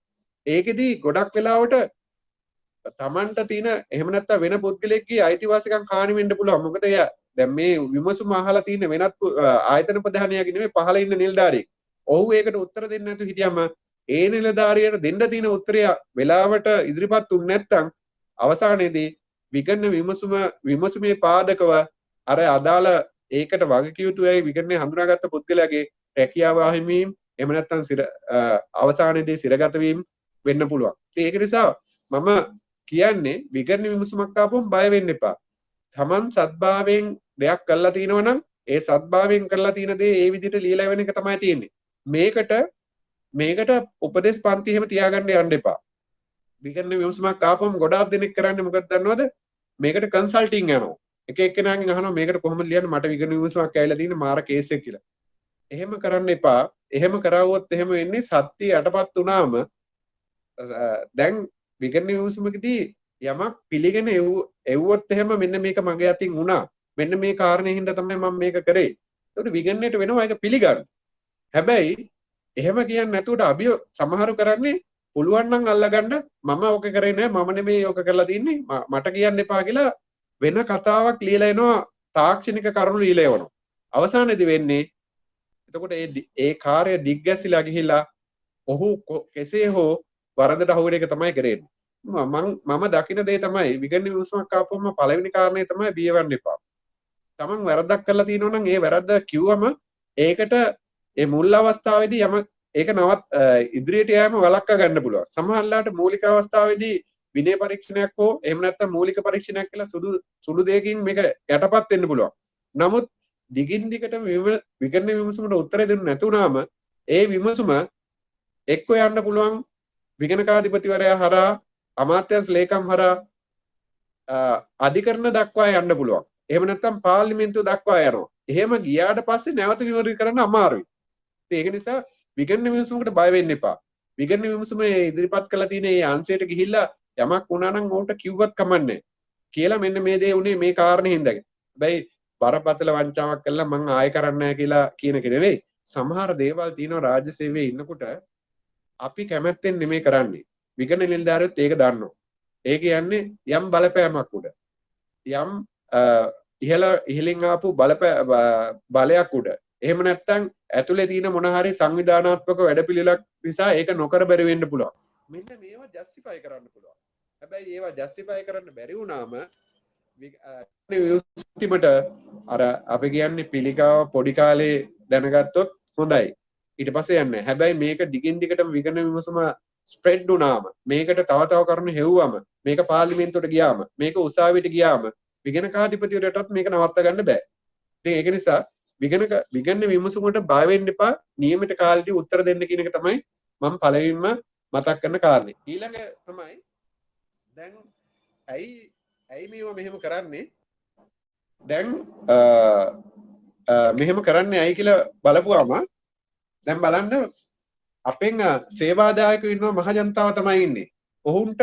ඒකෙදි ගොඩක් වෙලාවට තමන්ට තියෙන එහෙම නැත්නම් වෙන පුද්ගලයෙක්ගේ අයිතිවාසිකම් හානි වෙන්න පුළුවන්. මොකද එයා දැන් මේ විමසුම අහලා තියෙන වෙනත් ආයතන ප්‍රධානියාගේ නෙමෙයි පහළ ඉන්න නිලධාරියෙක්. ඔහු ඒකට උත්තර දෙන්නේ නැතුව හිටියම ඒ නිලධාරියට දෙන්න තියෙන උත්තරය වෙලාවට ඉදිරිපත් වුනේ නැත්නම් අවසානයේදී විගණන විමසුමේ පාදකව අර අදාළ ඒකට වගකිව යුතුයි විගණනය හඳුනාගත්ත පුද්ගලයාගේ රැකියාව අහිමිවීම එහෙම නැත්නම් අවසානයේදී සිරගත වීම වෙන්න පුළුවන්. ඉතින් ඒක නිසා මම කියන්නේ විගණන විමසුමක් ආපුවම බය වෙන්න එපා. Taman සත්භාවයෙන් දෙයක් කරලා තිනව නම් ඒ සත්භාවයෙන් කරලා තියෙන දේ ඒ විදිහට ලියලා වෙන එක තමයි තියෙන්නේ. මේකට උපදේශ පන්ති එහෙම තියාගන්න යන්න එපා. විගණන විමසුමක් ආපුවම ගොඩාක් දෙනෙක් කරන්නේ මොකද දන්නවද? මේකට කන්සල්ටිං යනවා. එක එක්කෙනාගෙන් අහනවා මේකට කොහොමද ලියන්නේ මට විගණන විමසුමක් ඇවිල්ලා තියෙන්නේ මාර කේස් එක කියලා. එහෙම කරන්න එපා. එහෙම කරවුවොත් එහෙම වෙන්නේ සත්‍ය යටපත් වුණාම දැන් විගණන විමසුමකදී යමක් පිළිගෙන එව්වොත් එහෙම මෙන්න මේක මගේ අතින් වුණා. මෙන්න මේ කාරණේ හින්දා තමයි මම මේක කරේ. ඒකට විගණනයට වෙනවා ඒක පිළිගන්න. හැබැයි එහෙම කියන්නේ නැතුවට සමහරු කරන්නේ පුළුවන් නම් අල්ලගන්න මම ඕක කරේ නෑ මම නෙමෙයි ඕක කරලා තින්නේ මට කියන්න එපා කියලා වෙන කතාවක් ලියලා එනවා තාක්ෂණික කරුණු ලියලා එවනවා. අවසානයේදී වෙන්නේ එතකොට ඒ කාර්ය දිග්ගැසිලා ගිහිලා ඔහු කෙසේ හෝ වරදට අහු වෙන එක තමයි කරන්නේ. මම දකින දේ තමයි විගණන විමසුමක් ආපුවම පළවෙනි කාරණේ තමයි බියවන්න එපා. තමන් වැරද්දක් කරලා තියෙනවා නම් ඒ වැරද්ද කිව්වම ඒකට ඒ මුල් අවස්ථාවේදී ඒක ඉදිරියට යෑම වළක්වා ගන්න පුළුවන්. සමහරවිට මූලික අවස්ථාවේදී විනය පරීක්ෂණයක් හෝ එහෙම නැත්නම් මූලික පරීක්ෂණයක් කියලා සුළු දෙයකින් මේක යටපත් වෙන්න පුළුවන්. නමුත් දිගින් දිගටම විගණන විමසුමට උත්තර දෙන්න නැතුණාම ඒ විමසුම එක්ක යන්න පුළුවන් විගණකාධිපතිවරයා හරහා අමාත්‍යංශ ලේකම් හරහා අධිකරණ දක්වා යන්න පුළුවන්. එහෙම නැත්නම් පාර්ලිමේන්තුව දක්වා යනවා. එහෙම ගියාට පස්සේ නැවත විවෘත කරන්න අමාරුයි. ඒක නිසා විගණන විමසුමකට බය වෙන්න එපා. විගණන විමසුම ඉදිරිපත් කළා තියෙන මේ අංශයට ගිහිල්ලා යමක් වුණා නම් ඕකට කිව්වත් කමන්නේ කියලා මෙන්න මේ දේ උනේ මේ කාරණේ හින්දාගෙන. හැබැයි බරපතල වංචාවක් කළා මං ආයෙ කරන්නේ නැහැ කියලා කියන එක නෙවෙයි. සමහර දේවල් තියෙනවා රාජ්‍ය සේවයේ ඉන්නකොට අපි කැමැත්තෙන් නෙමෙයි කරන්නේ. විගණන නිලධාරියොත් ඒක දන්නවා. ඒ කියන්නේ යම් බලපෑමක් උඩ යම් ඉහලින් ආපු බලයක් උඩ එහෙම නැත්නම් ඇතුලේ තියෙන මොන හරි සංවිධානාත්මක වැඩපිළිවෙලක් නිසා ඒක නොකර බැරි වෙන්න පුළුවන්. මෙන්න මේවා ජස්ටිෆයි කරන්න පුළුවන්. හැබැයි ඒවා ජස්ටිෆයි කරන්න බැරි වුණාම විමුක්තිමට අර අපි කියන්නේ පිළිකාව පොඩි කාලේ දැනගත්තොත් හොඳයි. ඊට පස්සේ යන්නේ. හැබැයි මේක දිගින් දිගටම විගණන විමසුම ස්ප්‍රෙඩ් වුණාම මේකට තව කරුණු හෙව්වම මේක පාර්ලිමේන්තුවට ගියාම මේක උසාවියට ගියාම විගණකාධිපතිවරයටත් මේක නවත්ත ගන්න බෑ. ඉතින් ඒක නිසා විගණන විමසුමට බය වෙන්න එපා. නියමිත කාලෙදී උත්තර දෙන්න කියන එක තමයි මම පළවෙනිම මතක් කරන කාරණේ. ඊළඟ තමයි දැන් ඇයි මේවා මෙහෙම කරන්නේ? දැන් මෙහෙම කරන්නේ ඇයි කියලා බලපුවාම දැන් බලන්න අපෙන් සේවාදායකයෝ ඉන්නවා මහජනතාව තමයි ඉන්නේ. ඔවුන්ට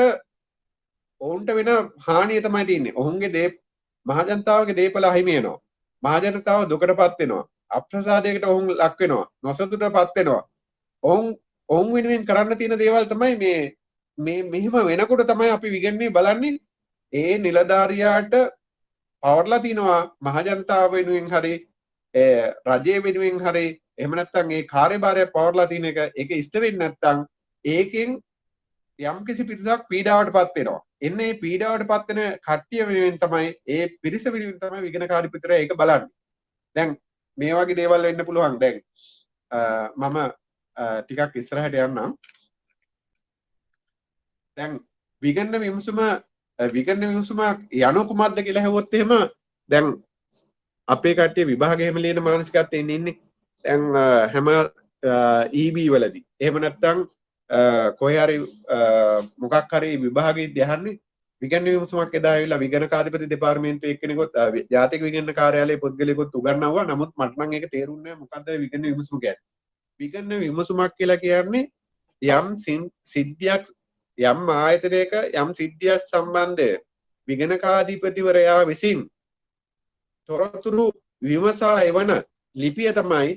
වෙන හානිය තමයි තියෙන්නේ. ඔවුන්ගේ මහජනතාවගේ දේපල අහිමි වෙනවා. මහජනතාව දුකටපත් වෙනවා. අප්‍රසාදයකට ඔවුන් ලක් වෙනවා. නොසතුටටපත් වෙනවා. ඔවුන් වෙනුවෙන් කරන්න තියෙන දේවල් තමයි මෙහෙම වෙනකොට තමයි අපි විගන්නේ බලන්නේ ඒ නිලධාරියාට පවර්ලා තිනවා මහජනතාව වෙනුවෙන් හරි රජය වෙනුවෙන් හරි එහෙම නැත්නම් ඒ කාර්යභාරය පවර්ලා තියෙන එක ඒක ඉෂ්ට වෙන්නේ නැත්නම් ඒකෙන් යම්කිසි පිරිසක් පීඩාවටපත් වෙනවා. එන්නේ මේ පීඩාවටපත් වෙන කට්ටිය වෙනුවෙන් තමයි ඒ පිරිස වෙනුවෙන් තමයි විගණකාධිපතිවරයා ඒක බලන්නේ. දැන් මේ වගේ දේවල් වෙන්න පුළුවන්. දැන් මම ටිකක් ඉස්සරහට යන්නම්. දැන් විගණන විමසුම යනු කුමක්ද කියලා හෙව්වොත් එහෙම දැන් අපේ කට්ටිය විභාගය එහෙම ලියන මානසිකත්වයෙන් ඉන්නේ. දැන් හැම EB වලදී එහෙම නැත්නම් කොහේ හරි මොකක් හරි විභාගෙදී අහන්නේ විගණන විමසුමක් එදා ඇවිල්ලා විගණකාධිපති දෙපාර්තමේන්තුවේ එක්කෙනෙකුත් ජාතික විගණන කාර්යාලයේ පුද්ගලයෙකුත් උගන්වුවා. නමුත් මට නම් ඒක තේරුන්නේ නැහැ මොකද්ද විගණන විමසුම කියන්නේ. විගණන විමසුමක් කියලා කියන්නේ යම් සිද්ධියක් යම් ආයතනයක යම් සිද්ධියක් සම්බන්ධ විගණකාධිපතිවරයා විසින් තොරතුරු විමසා එවන ලිපිය තමයි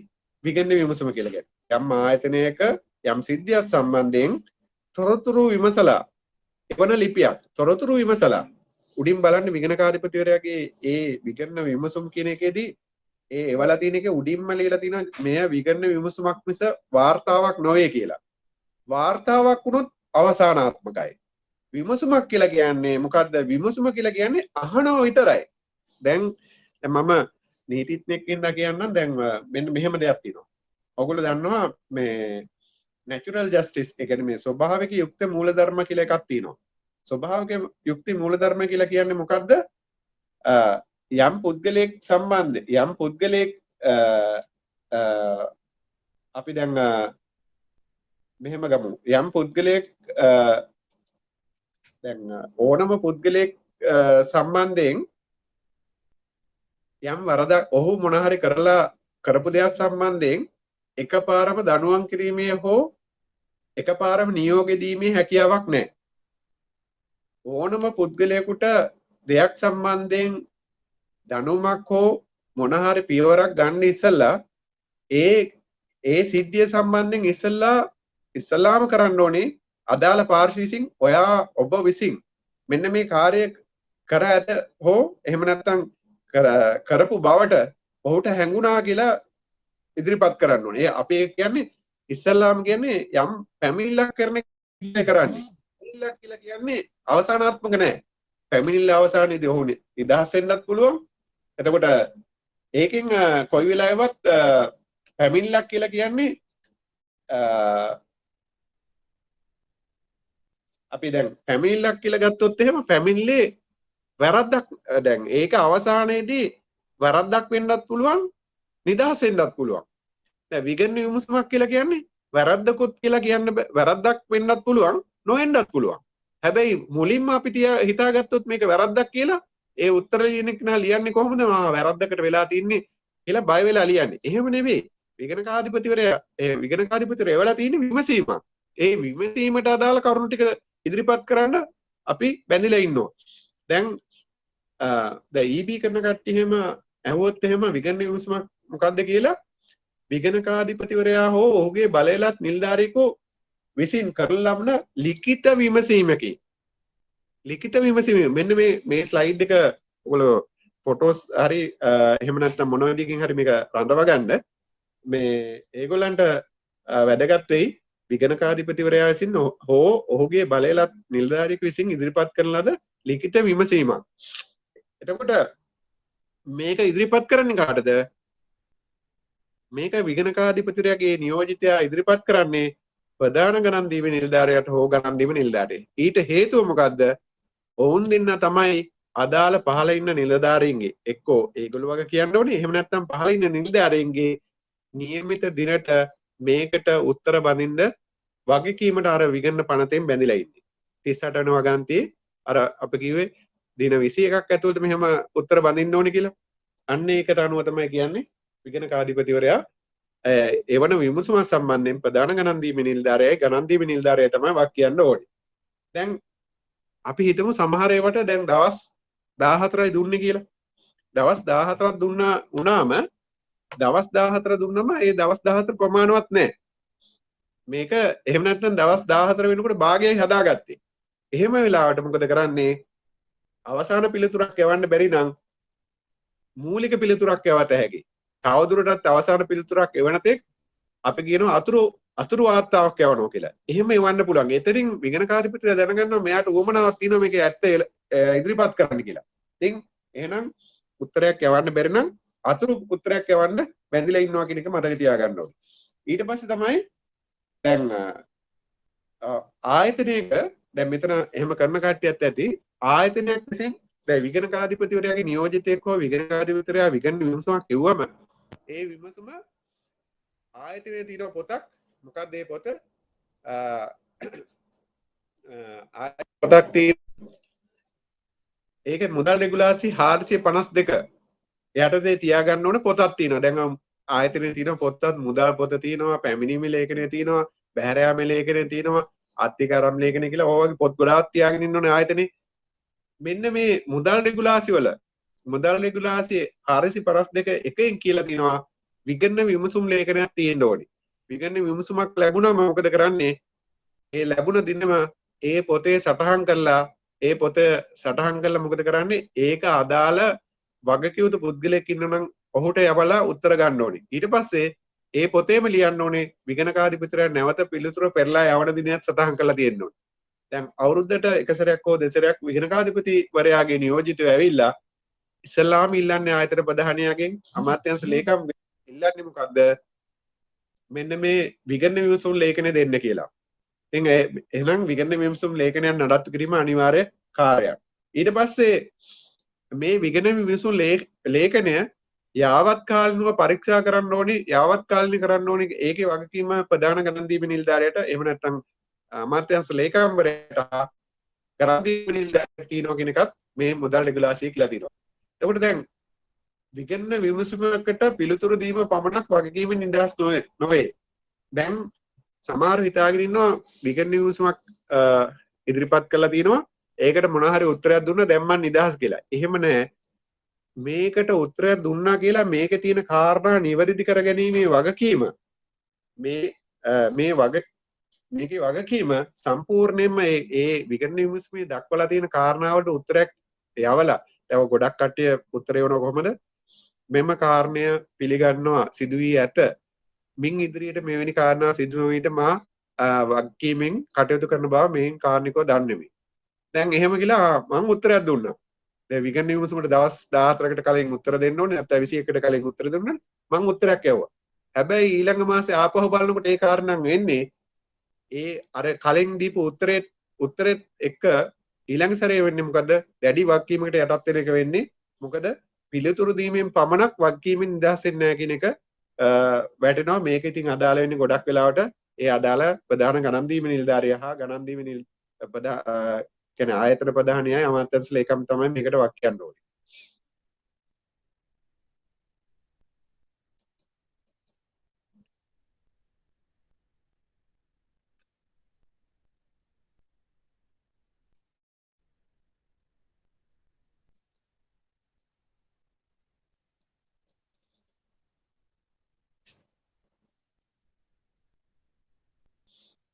විගණන විමසුම කියලා කියන්නේ. යම් ආයතනයක යම් සිද්ධියක් සම්බන්ධයෙන් තොරතුරු විමසලා එවන ලිපියක්. තොරතුරු විමසලා උඩින් බලන්න විගණකාධිපතිවරයාගේ ඒ විගණන විමසුම් කියන එකේදී ඒ එවලා තියෙන එක උඩින්ම ලියලා තියෙනවා මෙය විගණන විමසුමක් මිස වාර්තාවක් නොවේ කියලා. වාර්තාවක් වුණොත් අවසානාත්මකයි. විමසුමක් කියලා කියන්නේ මොකද්ද? විමසුම කියලා කියන්නේ අහනව විතරයි. දැන් මම නීතිඥයෙක් ඉඳලා කියන්නම් දැන් මෙන්න මෙහෙම දෙයක් තියෙනවා. ඔයගොල්ලෝ දන්නවා මේ natural justice ඒ කියන්නේ මේ ස්වභාවික යුක්ත මූලධර්ම කියලා එකක් තියෙනවා. ස්වභාවික යුක්ති මූලධර්ම කියලා කියන්නේ මොකද්ද? යම් පුද්ගලයෙක් සම්බන්ධ යම් පුද්ගලයෙක් අපි දැන් මෙහෙම ගමු. යම් පුද්ගලයෙක් දැන් ඕනම පුද්ගලයෙක් සම්බන්ධයෙන් යම් වරදක් ඔහු මොන හරි කරලා කරපු දෙයක් සම්බන්ධයෙන් එකපාරම දඬුවම් කිරීමේ හෝ එකපාරම නියෝග දීමේ හැකියාවක් නැහැ. ඕනම පුද්ගලයෙකුට දෙයක් සම්බන්ධයෙන් දඬුවමක් හෝ මොන හරි පියවරක් ගන්න ඉස්සෙල්ලා ඒ සිද්ධිය සම්බන්ධයෙන් ඉස්සලාම කරන්න ඕනේ අදාළ පාර්ශ්ව විසින් ඔබ විසින් මෙන්න මේ කාර්යය කර ඇත හෝ එහෙම නැත්නම් කරපු බවට ඔහුට හැඟුණා කියලා ඉදිරිපත් කරන්න ඕනේ. අපි කියන්නේ ඉස්සලාම කියන්නේ යම් පැමිණිල්ලක් කරන කරන්නේ. පැමිණිල්ලක් කියලා කියන්නේ අවසානාත්මක නෑ. පැමිණිල්ල අවසානයේදී ඔහු නිදහස් වෙන්නත් පුළුවන්. එතකොට ඒකෙන් කොයි වෙලාවෙවත් පැමිණිල්ලක් කියලා කියන්නේ අපි දැන් පැමිණිල්ලක් කියලා ගත්තොත් එහෙම පැමිණිල්ලේ වැරද්දක් දැන් ඒක අවසානයේදී වැරද්දක් වෙන්නත් පුළුවන් නිදහස් වෙන්නත් පුළුවන්. දැන් විගණන විමසුමක් කියලා කියන්නේ වැරද්දකුත් කියලා කියන්න වැරද්දක් වෙන්නත් පුළුවන් නොවෙන්නත් පුළුවන්. හැබැයි මුලින්ම අපි හිතාගත්තොත් මේක වැරද්දක් කියලා ඒ උත්තර ලියන කෙනා ලියන්නේ කොහොමද? වැරද්දකට වෙලා තින්නේ කියලා බය වෙලා ලියන්නේ. එහෙම නෙවෙයි. විගණකාධිපතිවරයා එවලා තියෙන්නේ විමසීමක්. ඒ විමසීමට අදාළ කරුණු ටික ඉදිරිපත් කරන්න අපි බැඳිලා ඉන්නවා. දැන් EB කරන කට්ටිය එහෙම ඇහුවොත් එහෙම විගණන විමසීමක් මොකක්ද කියලා විගණකාධිපතිවරයා හෝ ඔහුගේ බලයලත් නිලධාරියෙකු විසින් කරන ලබන ලිඛිත විමසීමකින් මෙන්න මේ ස්ලයිඩ් එක ඔයගොල්ලෝ ෆොටෝස් හරි එහෙම නැත්නම් මොන විදිහකින් හරි මේක රඳව ගන්න මේ ඒගොල්ලන්ට වැදගත් වෙයි විගණකාධිපතිවරයා විසින් හෝ ඔහුගේ බලයලත් නිලධාරියෙකු විසින් ඉදිරිපත් කරන ලද ලිඛිත විමසීමක්. එතකොට මේක ඉදිරිපත් කරන්නේ කාටද? මේක විගණකාධිපතිවරයාගේ නියෝජිතයා ඉදිරිපත් කරන්නේ ප්‍රධාන ගණන් දීමේ නිලධාරියට හෝ ගණන් දීමේ නිලධාරියට. ඊට හේතුව මොකද්ද? ඔවුන් දෙන්න තමයි අදාළ පහළ ඉන්න නිලධාරීන්ගේ එක්කෝ ඒගොල්ලෝ වගේ කියන්න ඕනේ. එහෙම නැත්නම් පහළ ඉන්න නිලධාරීන්ගේ નિયમિત දිනට මේකට උත්තර බඳින්න වගකීමට අර විගණන පනතෙන් බැඳිලා ඉන්නේ. 38 වෙනි වගන්තියේ අර අපි කිව්වේ දින 21ක් ඇතුළත මෙහෙම උත්තර බඳින්න ඕනේ කියලා. අන්න ඒකට අනුව තමයි කියන්නේ විගණකාධිපතිවරයා එවන විමසුම සම්බන්ධයෙන් ප්‍රධාන ගණන් දීමේ නිලධාරියයි ගණන් දීමේ නිලධාරියයි තමයි වක් කියන්න ඕනේ. දැන් අපි හිතමු සමහර ඒවාට දැන් දවස් 14යි දුන්නේ කියලා. දවස් 14ක් වුණාම දවස් 14 දුන්නම ඒ දවස් 14 ප්‍රමාණවත් නැහැ. මේක එහෙම නැත්නම් දවස් 14 වෙනකොට භාගයයි හදාගත්තේ. එහෙම වෙලාවට මොකද කරන්නේ? අවසාන පිළිතුරක් යවන්න බැරි නම් මූලික පිළිතුරක් යවත හැකියි. තවදුරටත් අවසාන පිළිතුරක් එවන තෙක් අපි කියනවා අතුරු වාර්තාවක් යවනවා කියලා. එහෙම එවන්න පුළුවන්. එතනින් විගණකාධිපතිලා දැනගන්නවා මෙයාට උවමනාවක් තියෙනවා මේක ඇත්ත ඉදිරිපත් කරන්න කියලා. ඉතින් එහෙනම් උත්තරයක් යවන්න බැරි නම් අතුරු උත්තරයක් යවන්න බැඳිලා ඉන්නවා කියන එක මතක තියාගන්න ඕනේ. ඊට පස්සේ තමයි දැන් ආයතනයක දැන් මෙතන එහෙම කරන කට්ටියත් ඇති ආයතනයක් විසින් දැන් විගණකාධිපතිවරයාගේ නියෝජිතයෙක් හෝ විගණකාධිපතිවරයා විගණන විමසුමක් කිව්වම ඒ විමසුම ආයතනයේ තියෙන පොතක් මොකක්ද ඒ පොත පොතක් තියෙන ඒක මුදල් රෙගුලාසි 452 යටතේ තියාගන්න ඕන පොතක් තියෙනවා. දැන් ආයතනයේ තියෙන පොතත් මුදල් පොත තියෙනවා, පැමිණීමේ ලේඛනය තියෙනවා, බැහැර යාමේ ලේඛනය තියෙනවා, අත්තිකාරම් ලේඛනය කියලා ඔය වගේ පොත් ගොඩාක් තියාගෙන ඉන්න ඕනේ ආයතනේ. මෙන්න මේ මුදල් රෙගුලාසි 452 එකෙන් කියලා තියෙනවා විගණන විමසුම් ලේඛනයක් තියෙන්න ඕනේ. විගණන විමසුමක් ලැබුණාම මොකද කරන්නේ? ඒ ලැබුණ දිනම ඒ පොතේ සටහන් කරලා මොකද කරන්නේ? ඒක අදාළ වගකියුතු පුද්ගලයෙක් ඉන්නනම් ඔහුට යවලා උත්තර ගන්න ඕනේ. ඊට පස්සේ ඒ පොතේම ලියන්න ඕනේ විගණකාධිපතිවරයා නැවත පිළිතුර පෙරලා යවන දිනයත් සටහන් කරලා තියෙන්න ඕනේ. දැන් අවුරුද්දට එක සැරයක් හෝ දෙසරයක් විගණකාධිපතිවරයාගේ නියෝජිතයෝ ඇවිල්ලා ඉස්ලාම ඉල්ලන්නේ ආයතන ප්‍රධානියාගෙන් අමාත්‍යාංශ ලේකම් ඉල්ලන්නේ මොකද්ද? මෙන්න මේ විගණන විමසුම් ලේඛනය දෙන්න කියලා. ඉතින් එහෙනම් විගණන විමසුම් ලේඛනයක් නඩත්තු කිරීම අනිවාර්ය කාර්යයක්. ඊට පස්සේ මේ විගණන විමසුම් ලේඛනය යාවත් කාලිනව පරීක්ෂා කරන්න ඕනේ, යාවත් කාලින කරන්න ඕනේ. ඒකේ වගකීම ප්‍රධාන ගණන් දීපේ නිලධාරියට එහෙම නැත්නම් අමාත්‍යාංශ ලේකම්වරයාට ගණන් දීපේ නිලධාරියට තියෙනවා කියන එකත් මේ මුදල් රෙගුලාසියේ කියලා තියෙනවා. එතකොට දැන් විගණන විමසුමකට පිළිතුරු දීම පමණක් වගකීමෙන් නිදහස් නොවේ. දැන් සමහර හිතාගෙන ඉන්නවා විගණන විමසුමක් ඉදිරිපත් කළා තියෙනවා. ඒකට මොන හරි උත්තරයක් දුන්නා දැන් මම නිදහස් කියලා. එහෙම නෑ. මේකට උත්තරයක් දුන්නා කියලා මේකේ තියෙන කාරණා නිවැරදි කරගැනීමේ වගකීම මේකේ වගකීම සම්පූර්ණයෙන්ම ඒ විගණන විමසුමේ දක්වලා තියෙන කාරණාවලට උත්තරයක් යවලා දැන් ගොඩක් කට්ටිය උත්තර එවන කොහොමද මෙම කාරණය පිළිගන්නවා සිදු වී ඇත මින් ඉදිරියට මෙවැනි කාරණා සිදු නොවීට මා වගකීමෙන් කටයුතු කරන බව මෙයින් කාරණිකව දන්නෙමි. දැන් එහෙම කියලා මම උත්තරයක් දුන්නා. දැන් විගණන විමසුමට දවස් 14කට කලින් උත්තර දෙන්න ඕනේ නැත්නම් 21කට කලින් උත්තර දුන්නා මම උත්තරයක් යවුවා. හැබැයි ඊළඟ මාසේ ආපහු බලනකොට ඒ කාරණා වෙන්නේ ඒ අර කලින් දීපු උත්තරෙත් එක්ක ඊළඟ සැරේ වෙන්නේ මොකද? දැඩි වගකීමකට යටත් වෙන එක වෙන්නේ. මොකද පිළිතුරු දීමෙන් පමණක් වගකීමෙන් නිදහස් වෙන්නේ නැහැ කියන එක වැටෙනවා. මේක ඉතින් අදාළ වෙන්නේ ගොඩක් වෙලාවට ඒ අදාළ ප්‍රධාන ගණන් දීමේ නිලධාරියා හා ගණන් දීමේ කියන්නේ ආයතන ප්‍රධානියයි අමාත්‍යාංශ ලේකම් තමයි මේකට වක්කයන්න ඕනේ.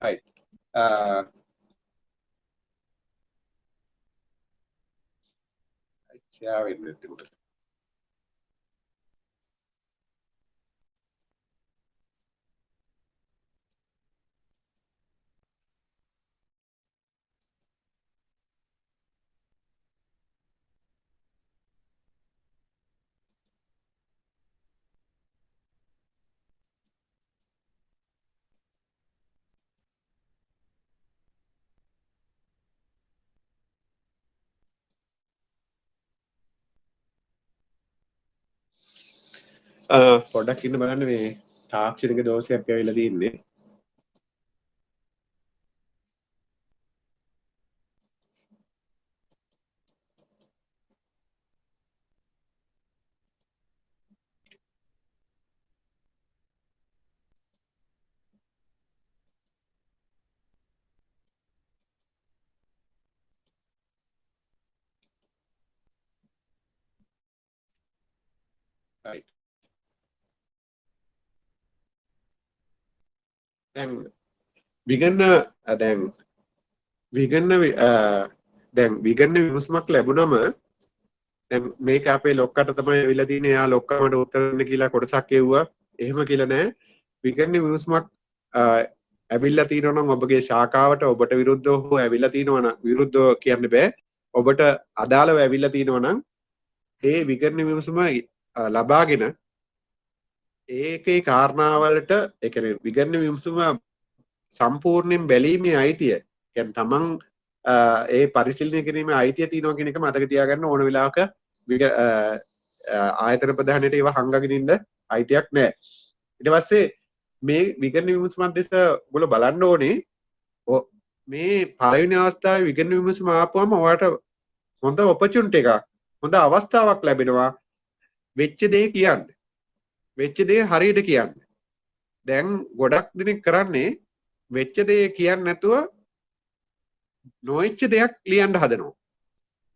right share වෙන්න එතකොට පොඩ්ඩක් ඉන්න බලන්න මේ තාක්ෂණික දෝෂයක් ඇවිල්ලා තියෙන්නේ. right දැන් විගණන විමසුමක් ලැබුණම දැන් මේක අපේ ලොක්කට තමයි ඇවිල්ලා තියෙන්නේ. එයා ලොක්කමට උත්තර දෙන්න කියලා කොටසක් එව්වා. එහෙම කියලා නෑ. විගණන විමසුමක් ඇවිල්ලා තියෙනවා නම් ඔබගේ ශාඛාවට ඔබට විරුද්ධව හෝ ඇවිල්ලා තියෙනවා නම් විරුද්ධව කියන්න බෑ. ඔබට අදාළව ඇවිල්ලා තියෙනවා නම් ඒ විගණන විමසුම ලබාගෙන ඒකේ කාරණාවලට ඒ කියන්නේ විගණන විමසුම සම්පූර්ණයෙන් බැලීමේ අයිතිය කියන්නේ තමන් ඒ පරිශීලනය කිරීමේ අයිතිය තියෙනවා කියන එක මතක තියාගන්න ඕන වෙලාවක ආයතන ප්‍රධානයට ඒවා හංගගෙන ඉන්න අයිතියක් නැහැ. ඊට පස්සේ මේ විගණන විමසුමත් දෙස ඔයගොල්ලෝ බලන්න ඕනේ. මේ පළවෙනි අවස්ථාවේ විගණන විමසුම ආපුවම ඔයාලට හොඳ ඔපචුනිටි එකක් හොඳ අවස්ථාවක් ලැබෙනවා වෙච්ච දේ කියන්න. වෙච්ච දේ හරියට කියන්න. දැන් ගොඩක් දෙනෙක් කරන්නේ වෙච්ච දේ කියන්නේ නැතුව නොවෙච්ච දෙයක් ලියන්න හදනවා.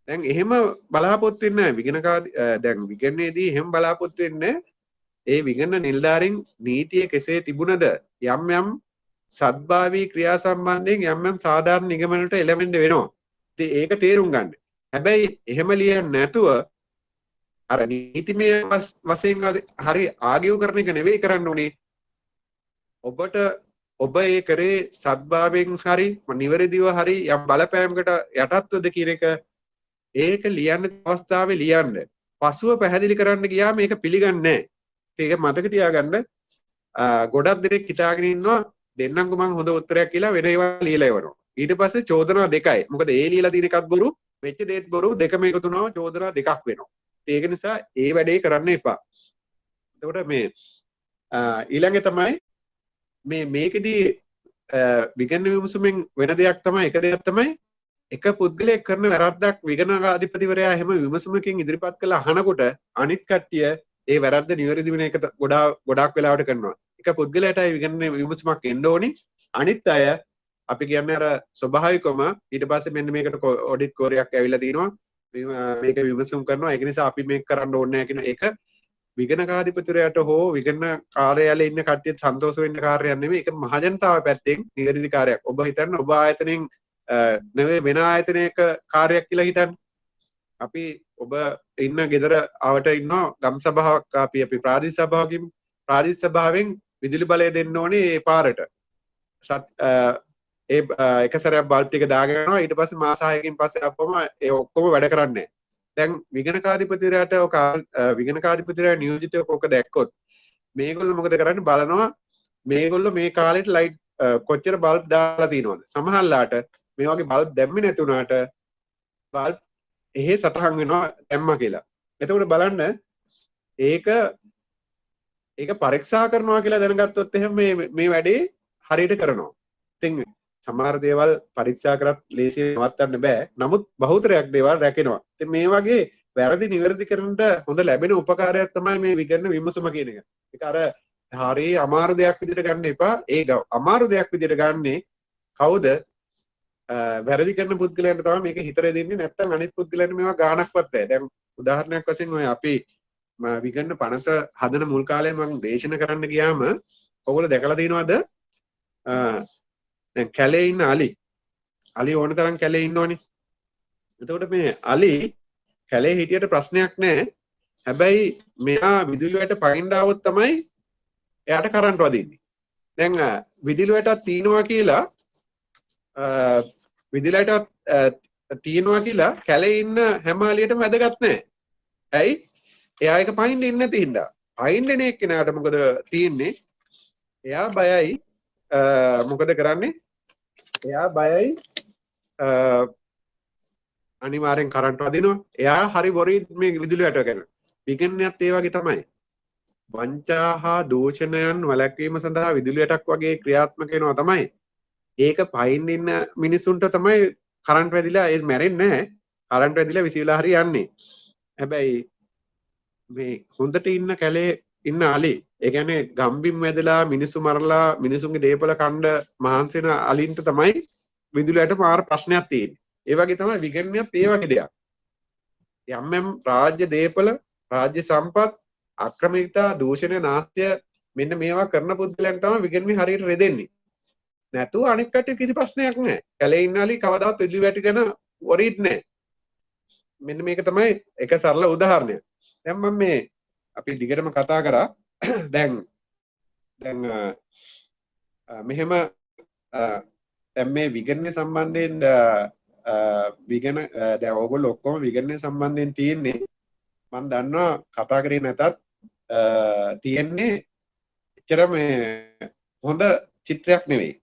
දැන් එහෙම බලාපොරොත්තු වෙන්නේ නැහැ. දැන් විගණනයේදී එහෙම බලාපොරොත්තු වෙන්නේ ඒ විගණන නිලධාරීන් නීතිය කෙසේ තිබුණද යම් යම් සත්භාවී ක්‍රියා සම්බන්ධයෙන් යම් යම් සාධාරණ නිගමනවලට එළවෙන්න වෙනවා. ඉතින් ඒක තේරුම් ගන්න. හැබැයි එහෙම ලියන්නේ නැතුව අර නීතිමය වශයෙන් හරි ආගියු කරන එක නෙවෙයි කරන්න ඕනේ. ඔබ ඒ කරේ සත්භාවයෙන් හරි නිවැරදිව හරි යම් බලපෑමකට යටත්වද කියන එක ඒක ලියන්න අවස්ථාවේ ලියන්න. පසුව පැහැදිලි කරන්න ගියා මේක පිළිගන්නේ නැහැ. ඒක මතක තියාගන්න. ගොඩක් දෙනෙක් හිතාගෙන ඉන්නවා දෙන්නම්කෝ මං හොඳ උත්තරයක් කියලා වෙන ඒවා ලියලා එවනවා. ඊට පස්සේ චෝදනා දෙකයි. මොකද ඒ ලියලා තියෙන එකත් බොරු, වෙච්ච දේත් බොරු, දෙකම එකතු වුණාම චෝදනා දෙකක් වෙනවා. ඒක නිසා ඒ වැඩේ කරන්න එපා. එතකොට මේ ඊළඟ තමයි මේකෙදී විගණන විමසුමෙන් වෙන දෙයක් තමයි එක දෙයක් තමයි එක පුද්ගලයෙක් කරන වැරද්දක් විගණනාධිපතිවරයා එහෙම විමසුමකින් ඉදිරිපත් කළ අහනකොට අනිත් කට්ටිය ඒ වැරද්ද නිවැරදි වෙන එක ගොඩාක් වෙලාවට කරනවා. එක පුද්ගලයාටයි විගණන විමසුමක් එන්න ඕනි. අනිත් අය අපි කියන්නේ අර ස්වභාවිකවම ඊට පස්සේ මෙන්න මේකට ඔඩිට් කෝරයක් ඇවිල්ලා තිනවා. මේක විමසුම් කරනවා. ඒක නිසා අපි මේක කරන්න ඕනේ නැහැ කියන එක විගණකාධිපතිවරයාට හෝ විගණන කාර්යාලයේ ඉන්න කට්ටිය සන්තෝෂ වෙන්න කාර්යයක් නෙමෙයි. ඒක මහජනතාව පැත්තෙන් නිවැරදි කාර්යයක්. ඔබ හිතන්න ඔබ ආයතනයෙන් නෙවෙයි වෙන ආයතනයක කාර්යයක් කියලා හිතන්න. අපි ඔබ ඉන්න ගෙදර ආවට ඉන්නවා ගම් සභාවක් අපි ප්‍රාදේශීය සභාවකින් ප්‍රාදේශීය සභාවෙන් විදුලි බලය දෙන්න ඕනේ ඒ පාරට. ඒ එක සැරයක් බල්බ් ටික දාගෙන යනවා ඊට පස්සේ මාස 6කින් පස්සේ අපවම ඒ ඔක්කොම වැඩ කරන්නේ නැහැ. දැන් විගණකාධිපතිවරයාට විගණකාධිපතිවරයා නියෝජිතව ඔක දැක්කොත් මේගොල්ලෝ මොකද කරන්නේ බලනවා මේගොල්ලෝ මේ කාලෙට ලයිට් කොච්චර බල්බ් දාලා තියෙනවද සමහරලාට මේ වගේ බල්බ් දැම්මේ නැති වුණාට බල්බ් එහෙ සටහන් වෙනවා දැම්මා කියලා. එතකොට බලන්න ඒක පරීක්ෂා කරනවා කියලා දැනගත්තොත් එහෙම මේ වැඩේ හරියට කරනවා. ඉතින් සමහර දේවල් පරීක්ෂා කරත් ලේසියෙන් නවත්තන්න බෑ. නමුත් බහුතරයක් දේවල් රැකෙනවා. ඉතින් මේ වගේ වැරදි නිවැරදි කරන්නට හොඳ ලැබෙන උපකාරයක් තමයි මේ විගණන විමසුම කියන එක. ඒක අර හරිය අමාරු දෙයක් විදිහට ගන්න එපා. ඒක අමාරු දෙයක් විදිහට ගන්නේ කවුද? වැරදි කරන පුද්ගලයන්ට තමයි මේක හිතරේ දෙන්නේ. නැත්නම් අනිත් පුද්ගලයන්ට මේවා ගාණක්වත් නැහැ. දැන් උදාහරණයක් වශයෙන් ඔය අපි විගණන පනත හදන මුල් කාලේ මම දේශන කරන්න ගියාම ඔයගොල්ලෝ දැකලා තියෙනවද? දැන් කැලේ ඉන්න අලි ඕන තරම් කැලේ ඉන්නවනේ. එතකොට මේ අලි කැලේ හිටියට ප්‍රශ්නයක් නැහැ. හැබැයි මෙයා විදුලි වැට පයින් ආවොත් තමයි එයාට කරන්ට් වදින්නේ. දැන් විදුලි වැටක් තියනවා කියලා විදුලි වැටක් තියනවා කියලා කැලේ ඉන්න හැම අලියටම වැදගත් නැහැ. ඇයි? එයා එක පයින් ඉන්නේ නැති හින්දා. පයින් එන එක්කෙනාට මොකද තියෙන්නේ? එයා බයයි මොකද කරන්නේ? එයා බයයි අනිවාර්යෙන් කරන්ට් වදිනවා. එයා හරි වොරි මේ විදුලි වැට ගැන. විගණනයත් ඒ වගේ තමයි. වංචා හා දූෂණයන් වැළැක්වීම සඳහා විදුලි වැටක් වගේ ක්‍රියාත්මක වෙනවා තමයි. ඒක පයින් ඉන්න මිනිසුන්ට තමයි කරන්ට් වැදිලා ඒ මැරෙන්නේ නැහැ. කරන්ට් වැදිලා විසිරලා හරි යන්නේ. හැබැයි මේ හොඳට ඉන්න කැලේ ඉන්න අලි ඒ කියන්නේ ගම්බිම් වැදලා මිනිස්සු මරලා මිනිසුන්ගේ දේපල කණ්ඩ මහන්සි වෙන අලින්ට තමයි විදුලි වැට මාර ප්‍රශ්නයක් තියෙන්නේ. ඒ වගේ තමයි විගණනයත් ඒ වගේ දෙයක්. යම් රාජ්‍ය දේපල, රාජ්‍ය සම්පත්, අක්‍රමිකතා, දූෂණය, නාස්ත්‍ය මෙන්න මේවා කරන පුද්ගලයන් තමයි විගණනේ හරියට රෙදෙන්නේ. නැතුව අනිත් කට්ටිය කිසි ප්‍රශ්නයක් නැහැ. කැලේ ඉන්න අලි කවදාවත් විදුලි වැට ගැන වොරීඩ් නැහැ. මෙන්න මේක තමයි එක සරල උදාහරණයක්. දැන් මම මේ අපි දිගටම කතා කරා. දැන් මෙහෙම දැන් මේ විගණනය සම්බන්ධයෙන් දැන් ඕගොල්ලෝ ඔක්කොම විගණනය සම්බන්ධයෙන් තියෙන්නේ මම දන්නවා කතා කරේ නැතත් තියෙන්නේ එච්චර මේ හොඳ චිත්‍රයක් නෙවෙයි.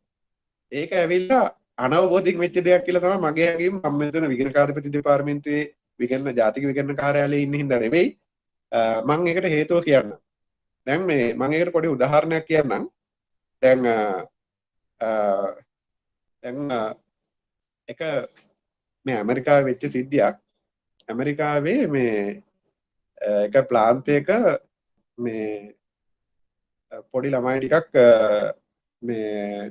ඒක ඇවිල්ලා අනවබෝධික වෙච්ච දෙයක් කියලා තමයි මගේ හැඟීම. මම මෙතන විගණකාධිපති දෙපාර්තමේන්තුවේ විගණන ජාතික විගණන කාර්යාලයේ ඉන්න හින්දා නෙවෙයි. මම ඒකට හේතුව කියන්නම්. දැන් මේ මම ඒකට පොඩි උදාහරණයක් කියන්නම්. දැන් එක මේ ඇමරිකාවේ වෙච්ච සිද්ධියක්. ඇමරිකාවේ මේ එක ප්ලාන්තයක මේ පොඩි ළමයි ටිකක් මේ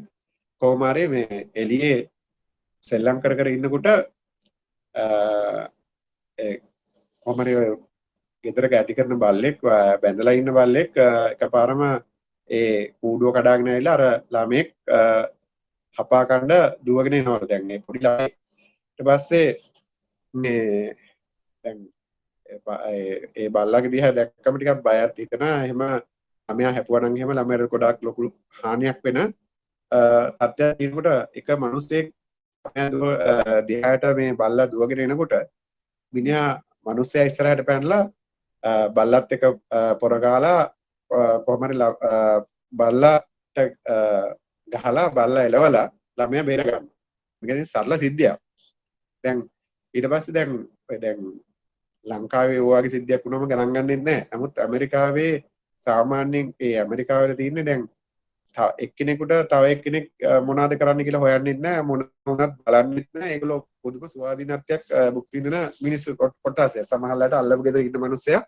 කොහොම හරි මේ එළියේ සෙල්ලම් කර කර ඉන්නකොට කොහොම හරි ගෙදරක ඇති කරන බල්ලෙක් බැඳලා ඉන්න බල්ලෙක් එකපාරම ඒ කූඩුව කඩාගෙන ඇවිල්ලා අර ළමෙක් හපා කන්න දුවගෙන එනවලු. දැන් මේ පොඩි ළමයි ඊට පස්සේ මේ දැන් ඒ බල්ලාගේ දිහා දැක්කම ටිකක් බයත් හිතෙනවා. එහෙම ළමයා හැපුවා නම් එහෙම ළමයට ගොඩාක් ලොකු හානියක් වෙන තත්ත්වයක් තියෙනකොට එක මිනිස්සෙක් දිහාට මේ බල්ලා දුවගෙන එනකොට මිනිහා මිනිස්සයා ඉස්සරහට පැනලා බල්ලත් එක පොර ගාලා කොහොම හරි බල්ලට ගහලා බල්ලා එලවලා ළමයා බේර ගන්නවා. ඒ කියන්නේ සරල සිද්ධියක්. දැන් ඊට පස්සේ දැන් ලංකාවේ ඔය වගේ සිද්ධියක් වුණාම ගණන් ගන්නෙත් නැහැ. නමුත් ඇමරිකාවේ සාමාන්‍යයෙන් ඇමරිකාවේ තියෙන්නේ දැන් එක්කෙනෙකුට තව එක්කෙනෙක් මොනවද කරන්න කියලා හොයන්නෙත් නැහැ. මොන වුණත් බලන්නෙත් නැහැ. ඒගොල්ලෝ පුදුම ස්වාධීනත්වයක් භුක්ති විඳින මිනිස්සු කොටසක්. සමහරවිට අල්ලපු ගෙදර ඉන්න මිනිස්සයා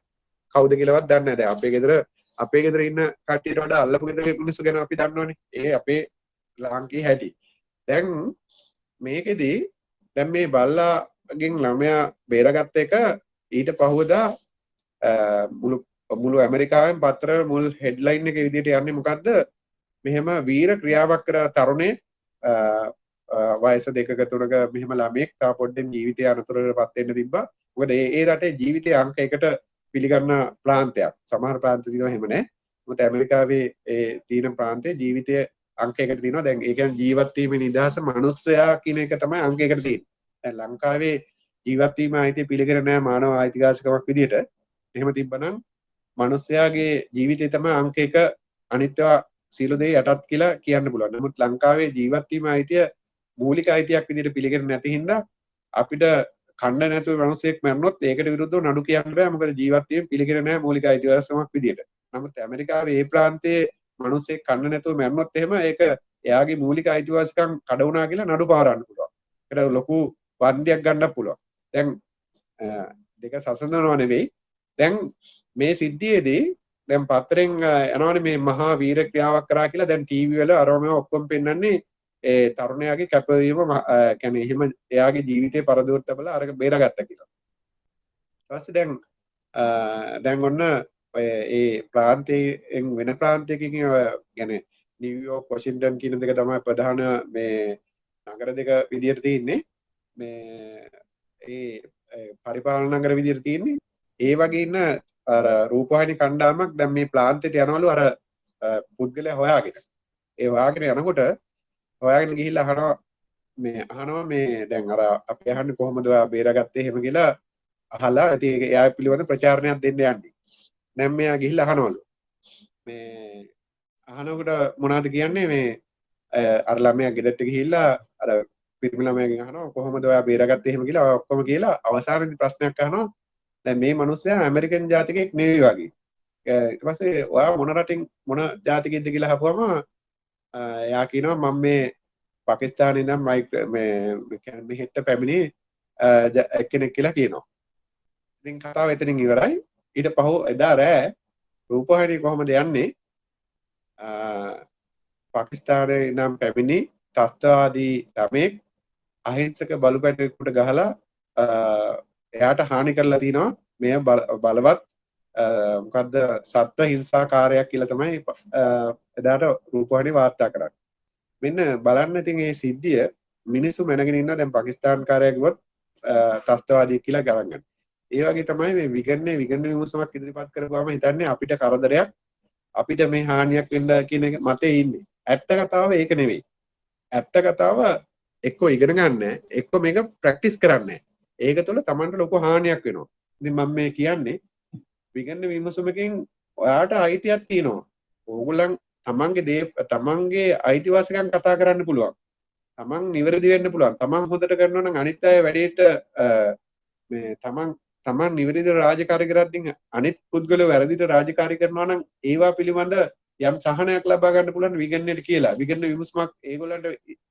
කවුද කියලාවත් දන්නේ නැහැ. දැන් අපේ ගෙදර ඉන්න කට්ටියට වඩා අල්ලපු ගෙදර මිනිස්සු ගැන අපි දන්නවනේ. ඒ අපේ ලාංකීය හැටි. දැන් මේකෙදි දැන් මේ බල්ලාගෙන් ළමයා බේරගත්ත එක ඊට පහුවදා මුළු ඇමරිකාවෙන් පත්‍ර මුල් හෙඩ්ලයින් එක විදිහට යන්නේ මොකද්ද? මෙහෙම වීර ක්‍රියාවක් කර තරුණේ වයස 2ක 3ක මෙහෙම ළමෙක් තා පොඩ්ඩෙන් ජීවිතය අනතුරකටපත් වෙන්න තිබ්බා. මොකද ඒ රටේ ජීවිතයේ අංක 1ට පිළිගන්න ප්‍රාන්තයක්. සමහර ප්‍රාන්ත තියෙනවා එහෙම නැහැ. මොකද ඇමරිකාවේ ඒ තියෙන ප්‍රාන්තයේ ජීවිතය අංක 1ට තියෙනවා. දැන් ඒ කියන්නේ ජීවත් වීමේ නිදහස මනුස්සයා කියන එක තමයි අංක 1ට තියෙන්නේ. දැන් ලංකාවේ ජීවත් වීම අයිතිය පිළිගෙන නැහැ මානව අයිතිවාසිකමක් විදිහට. එහෙම තිබ්බනම් මනුස්සයාගේ ජීවිතය තමයි අංක 1 අනිත්වා සියලු දේ යටත් කියලා කියන්න පුළුවන්. නමුත් ලංකාවේ ජීවත් වීම අයිතිය මූලික අයිතියක් විදිහට පිළිගෙන නැති හින්දා අපිට කණ්ඩ නැතුව මිනිස්සෙක් මැරුණොත් ඒකට විරුද්ධව නඩු කියන්න බෑ. මොකද ජීවත් වීම පිළිගෙන නැහැ මූලික අයිතිවාසිකමක් විදිහට. නමුත් ඇමරිකාවේ මේ ප්‍රාන්තයේ මිනිස්සෙක් කණ්ඩ නැතුව මැරුණොත් එහෙම ඒක එයාගේ මූලික අයිතිවාසිකම් කඩ වුණා කියලා නඩු පාරන්න පුළුවන්. ඒකට ලොකු වන්දියක් ගන්නත් පුළුවන්. දැන් දෙක සසඳනවා නෙවෙයි. දැන් මේ සිද්ධියේදී දැන් පත්තරෙන් යනවනේ මේ මහා වීර ක්‍රියාවක් කරා කියලා දැන් ටීවී වල අරම ඔක්කොම පෙන්වන්නේ ඒ තරුණයාගේ කැපවීම කියන්නේ එහෙම එයාගේ ජීවිතේ පරදූර්ත බලා අරක බේරගත්තා කියලා. ඊට පස්සේ දැන් ඔන්න ඔය ඒ ප්‍රාන්තයෙන් වෙන ප්‍රාන්තයකින් يعني නිව්යෝර්ක් වොෂින්ටන් කියන දෙක තමයි ප්‍රධාන මේ නගර දෙක විදියට තියෙන්නේ. මේ ඒ පරිපාලන නගර විදියට තියෙන්නේ. ඒ වගේ ඉන්න අර රූපවාහිනී කණ්ඩායමක් දැන් මේ ප්ලාන්තෙට යනවලු අර පුද්ගලයා හොයාගෙන. ඒ හොයාගෙන යනකොට හොයාගෙන ගිහිල්ලා අහනවා මේ දැන් අර අපි අහන්නේ කොහොමද ඔයා බේරාගත්තේ එහෙම කියලා අහලා ඉතින් එයා පිළිබඳ ප්‍රචාරණයක් දෙන්න යන්නේ. දැන් මෙයා ගිහිල්ලා අහනවලු. මේ අහනකොට මොනවද කියන්නේ මේ අර ළමයා ගෙදරට ගිහිල්ලා අර පිරිමි ළමයාගෙන් අහනවා කොහොමද ඔයා බේරාගත්තේ එහෙම කියලා ඔක්කොම කියලා අවසානයේදී ප්‍රශ්නයක් අහනවා. දැන් මේ මිනිස්සයා ඇමරිකන් ජාතිකයෙක් නෙවෙයි වගේ. ඊට පස්සේ ඔයා මොන රටින් මොන ජාතිකයෙක්ද කියලා අහපුවම එයා කියනවා මම මේ පාකිස්තානයේ ඉඳන් මෙහෙට පැමිණි එක්කෙනෙක් කියලා කියනවා. ඉතින් කතාව එතනින් ඉවරයි. ඊට පහුව එදා රෑ රූපවාහිනිය කොහමද යන්නේ? පාකිස්තානයේ ඉඳන් පැමිණි ත්‍ස්තවාදී ළමෙක් අහිංසක බලුපැටවෙකුට ගහලා එයාට හානි කරලා තිනවා. මේ බලවත් මොකද්ද සත්ව හිංසාකාරයක් කියලා තමයි එදාට රූපවාහිනිය වාර්තා කරන්නේ. මෙන්න බලන්න ඉතින් මේ සිද්ධිය මිනිස්සු මැනගෙන ඉන්නවා. දැන් පාකිස්තාන් කාරයා කිව්වොත් ත්‍ස්තවාදී කියලා ගණන් ගන්න. ඒ වගේ තමයි මේ විගණන විමසුමක් ඉදිරිපත් කරපුවාම හිතන්නේ අපිට කරදරයක් අපිට මේ හානියක් වෙන්න කියන එක මතේ ඉන්නේ. ඇත්ත කතාව ඒක නෙවෙයි. ඇත්ත කතාව එක්කෝ ඉගෙන ගන්න එක්කෝ මේක ප්‍රැක්ටිස් කරන්නේ. ඒක තුළ Tamanට ලොකු හානියක් වෙනවා. ඉතින් මම මේ කියන්නේ විගණන විමසුමකින් ඔයාට අයිතියක් තියෙනවා. ඕගොල්ලන් තමන්ගේ අයිතිවාසිකම් කතා කරන්න පුළුවන්. තමන් නිවැරදි වෙන්න පුළුවන්. තමන් හොඳට කරනවා නම් අනිත් අය වැඩේට මේ තමන් නිවැරදිව රාජකාරී කරද්දී අනිත් පුද්ගලයෝ වැරදිට රාජකාරී කරනවා නම් ඒවා පිළිබඳ යම් සහනයක් ලබා ගන්න පුළුවන් විගණනයට කියලා. විගණන විමසුමක් ඒගොල්ලන්ට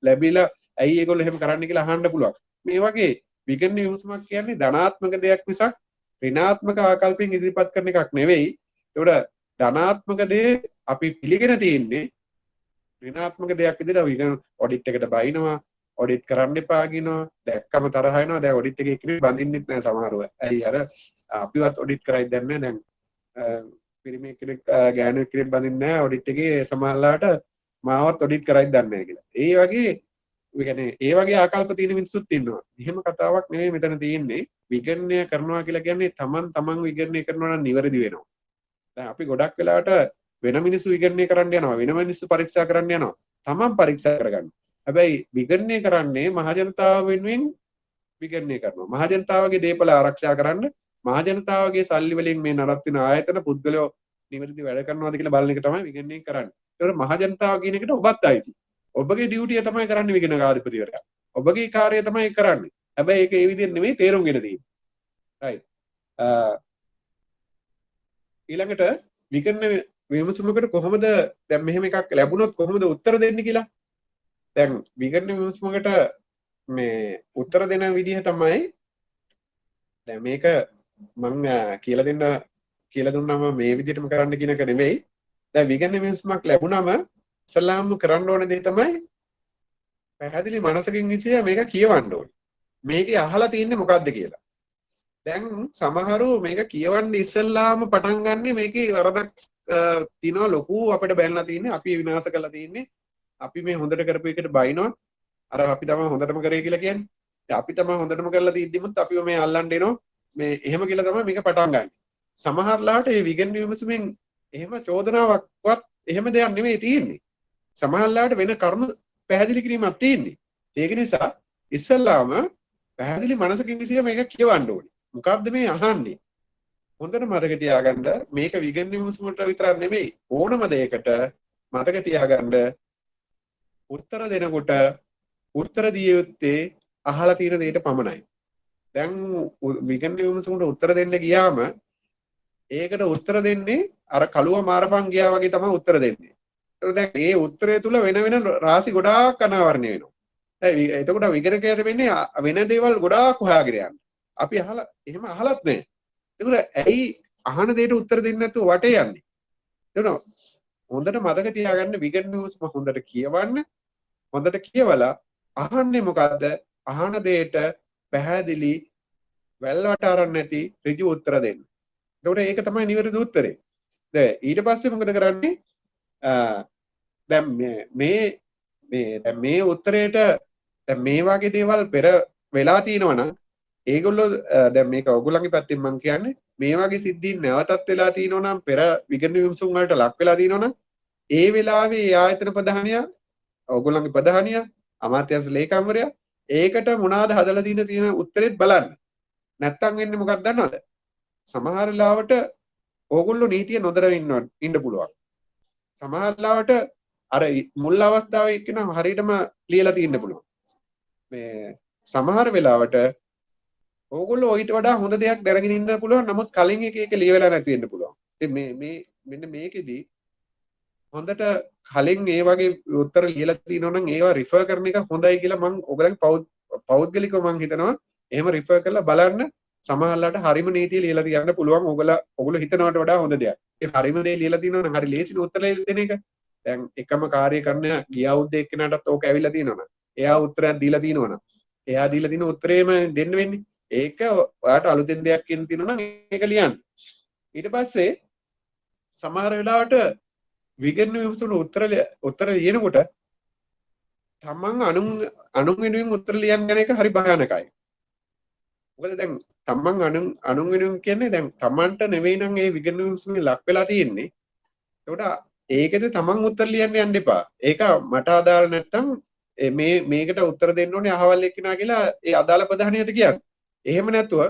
ලැබිලා ඇයි ඒගොල්ලෝ එහෙම කරන්න කියලා අහන්න පුළුවන්. මේ වගේ විගණන විමසුමක් කියන්නේ ධනාත්මක දෙයක් මිසක් ඍණාත්මක ආකල්පෙන් ඉදිරිපත් කරන එකක් නෙවෙයි. ඒකට ධනාත්මක දේ අපි පිළිගෙන තියෙන්නේ ඍණාත්මක දෙයක් විදිහට විගණන ඔඩිට් එකට බයිනවා, ඔඩිට් කරන්න එපා කියනවා, දැක්කම තරහ වෙනවා. දැන් ඔඩිට් එකේ කෙනෙක් බඳින්නෙත් නැහැ සමහරව. ඇයි අර අපිවත් ඔඩිට් කරයිද දන්නේ නැහැ. දැන් පිරිමි කෙනෙක් ගෑනු කෙනෙක් බඳින්නේ නැහැ ඔඩිට් එකේ සමහරලාට මාවත් ඔඩිට් කරයිද දන්නේ නැහැ කියලා. ඒ වගේ ඒ වගේ ආකල්ප තියෙන මිනිස්සුත් ඉන්නවා. එහෙම කතාවක් නෙවෙයි මෙතන තියෙන්නේ. විගණනය කරනවා කියලා කියන්නේ තමන් විගණනය කරනවා නම් නිවැරදි වෙනවා. දැන් අපි ගොඩක් වෙලාවට වෙන මිනිස්සු විගණනය කරන්න යනවා. වෙන මිනිස්සු පරීක්ෂා කරන්න යනවා. තමන් පරීක්ෂා කරගන්න. හැබැයි විගණනය කරන්නේ මහජනතාව වෙනුවෙන් විගණනය කරනවා. මහජනතාවගේ දේපල ආරක්ෂා කරන්න මහ ජනතාවගේ සල්ලි වලින් මේ නරත්වන ආයතන පුද්ගලයෝ නිවැරදි වැඩ කරනවාද කියලා බලන එක තමයි විගණනය කරන්නේ. ඒතකොට මහ ජනතාව කියන එකට ඔබත් අයිති. ඔබගේ ඩියුටිය තමයි කරන්නේ විගණකාධිපතිවරයා. ඔබගේ කාර්යය තමයි කරන්නේ. හැබැයි ඒක ඒ විදිහට නෙමෙයි තේරුම්ගෙන තියෙන්නේ. right. ඊළඟට විගණන විමසුමකට කොහොමද දැන් මෙහෙම එකක් ලැබුණොත් කොහොමද උත්තර දෙන්නේ කියලා. දැන් විගණන විමසුමකට මේ උත්තර දෙන විදිහ තමයි දැන් මේක මම කියලා දුන්නම මේ විදිහටම කරන්න කියන එක නෙමෙයි. දැන් විගණන විමසුමක් ලැබුණම ඉස්ලාම් කරන්න ඕන දේ තමයි පැහැදිලි මනසකින් විශ්ය මේක කියවන්න ඕනේ. මේකේ අහලා තින්නේ මොකද්ද කියලා. දැන් සමහරු මේක කියවන්න ඉස්සෙල්ලාම පටන් ගන්න මේකේ වරදක් තියනවා ලොකු අපිට බැලලා තින්නේ අපි විනාශ කරලා තින්නේ අපි මේ හොඳට කරපු එකට බයිනවා අර අපි තමයි හොඳටම කරේ කියලා කියන්නේ. අපි තමයි හොඳටම කරලා තිද්දිමුත් අපිව මේ අල්ලන්න එනවා මේ එහෙම කියලා තමයි මේක පටන් ගන්න. සමහරලාට මේ විගණන විමසුමෙන් එහෙම චෝදනාවක්වත් එහෙම දෙයක් නෙමෙයි තියෙන්නේ. සමහරලාට වෙන කර්ම පැහැදිලි කිරීමක් තියෙන්නේ. ඒක නිසා ඉස්සල්ලාම පැහැදිලි මනසකින් විසිය මේක කියවන්න ඕනේ. මොකද්ද මේ අහන්නේ? හොඳට මතක තියාගන්න මේක විගණන විමසුමට විතරක් නෙමෙයි ඕනම දෙයකට මතක තියාගන්න උත්තර දෙනකොට උත්තර දිය යුත්තේ අහලා තියෙන දෙයට පමණයි. දැන් විගණන විමසුමට උත්තර දෙන්න ගියාම ඒකට උත්තර දෙන්නේ අර කලුව මාරපන් ගියා වගේ තමයි උත්තර දෙන්නේ. ඒක දැන් මේ උත්තරය තුල වෙන වෙන රාශි ගොඩාක් අනාවරණය වෙනවා. දැන් එතකොට විගණකයට වෙන්නේ වෙන දේවල් ගොඩාක් හොයාගෙන යන්න. අපි එහෙම අහලත් නැහැ. ඒකට ඇයි අහන දෙයට උත්තර දෙන්නේ නැතුව වටේ යන්නේ? එතකොට හොඳට මතක තියාගන්න විගණන විමසුම හොඳට කියවන්න. හොඳට කියවලා අහන්නේ මොකද්ද? අහන දෙයට පැහැදිලි වැල්වට අරන් නැති ඍජු උත්තර දෙන්න. එතකොට ඒක තමයි නිවැරදි උත්තරේ. දැන් ඊට පස්සේ මොකද කරන්නේ? දැන් මේ උත්තරේට දැන් මේ වගේ දේවල් පෙර වෙලා තියෙනවනම් ඒගොල්ලෝ දැන් මේක ඔයගොල්ලන්ගේ පැත්තෙන් මම කියන්නේ මේ වගේ සිද්ධීන් නැවතත් වෙලා තියෙනවනම් පෙර විගණන විමසුම් වලට ලක් වෙලා තියෙනවනම් ඒ වෙලාවේ ආයතන ප්‍රධානියා ඔයගොල්ලන්ගේ ප්‍රධානියා අමාත්‍යාංශ ලේකම්වරයා ඒකට මොනවාද හදලා තියෙන උත්තරෙත් බලන්න. නැත්තම් වෙන්නේ මොකක්ද දන්නවද? සමහර ලාවට ඕගොල්ලෝ නීතිය නොදර ඉන්න පුළුවන්. සමහර ලාවට අර මුල් අවස්ථාවේ කියන හරියටම ලියලා තියෙන්න පුළුවන්. මේ සමහර වෙලාවට ඕගොල්ලෝ ඊට වඩා හොඳ දෙයක් දැනගෙන ඉන්න පුළුවන්. නමුත් කලින් එක ලියවලා නැති වෙන්න පුළුවන්. ඉතින් මෙන්න මේකෙදි හොඳට කලින් ඒ වගේ උත්තර ලියලා තියෙනවා නම් ඒවා රිෆර් කරන එක හොඳයි කියලා මම ඔයගලන්ට පෞද්ගලිකව මම හිතනවා. එහෙම රිෆර් කරලා බලන්න. සමහරලාට හරිම නීතිය ලියලා තියන්න පුළුවන්. ඔයගොල්ලෝ හිතනවට වඩා හොඳ දෙයක්. ඒ හරිම දේ ලියලා තියෙනවා නම් හරි ලේසියි උත්තර දෙන එක. දැන් එකම කාර්ය කරන ගිය අවුරුද්දේ එක්කෙනාටත් ඕක ඇවිල්ලා තියෙනවනේ. එයා උත්තරයක් දීලා තියෙනවනේ. එයා දීලා තියෙන උත්තරේම දෙන්න වෙන්නේ. ඒක ඔයාට අලුතෙන් දෙයක් කියන්න තියෙනවා නම් ඒක ලියන්න. ඊට පස්සේ සමහර වෙලාවට විගණන විමසුමට උත්තර ලියනකොට තමන් අනුන් වෙනුවෙන් උත්තර ලියන්න යන එක හරි භයානකයි. මොකද දැන් තමන් අනුන් වෙනුවෙන් කියන්නේ දැන් තමන්ට නෙවෙයි නම් ඒ විගණන විමසුමේ ලක් වෙලා තියෙන්නේ. ඒකට ඒකද තමන් උත්තර ලියන්න යන්න එපා. ඒක මට අදාළ නැත්තම් මේකට උත්තර දෙන්න ඕනේ අහවල් එක්කිනා කියලා ඒ අදාළ ප්‍රධානියට කියන්න. එහෙම නැතුව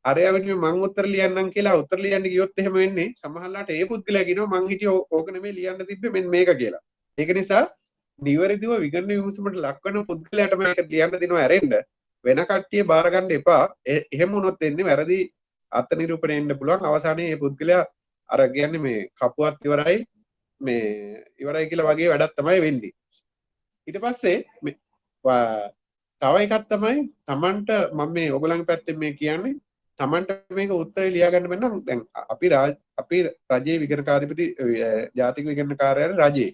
අරයා වෙනුවෙන් මං උත්තර ලියන්නම් කියලා උත්තර ලියන්න ගියොත් එහෙම වෙන්නේ සමහරලාට ඒ පුද්ගලයා කියනවා මං හිතියේ ඕක නෙමෙයි ලියන්න තිබ්බේ මෙන්න මේක කියලා. ඒක නිසා නිවැරදිව විගණන විමසුමට ලක්වන පුද්ගලයාට මේක ලියන්න දෙනවා ඇරෙන්න වෙන කට්ටිය බාර ගන්න එපා. එහෙම වුණොත් එන්නේ වැරදි අර්ථ නිරූපණය වෙන්න පුළුවන්. අවසානයේ මේ පුද්ගලයා අර කියන්නේ මේ කපුවත් ඉවරයි ඉවරයි කියලා වගේ වැඩක් තමයි වෙන්නේ. ඊට පස්සේ තව එකක් තමයි Tamanට මම මේ ඔයගොල්ලන්ගේ පැත්තෙන් මේ කියන්නේ Tamanට මේක උත්තරේ ලියා ගන්න බැන්න නම් දැන් අපි රජයේ විගණකාධිපති ජාතික විගණන කාර්යාලය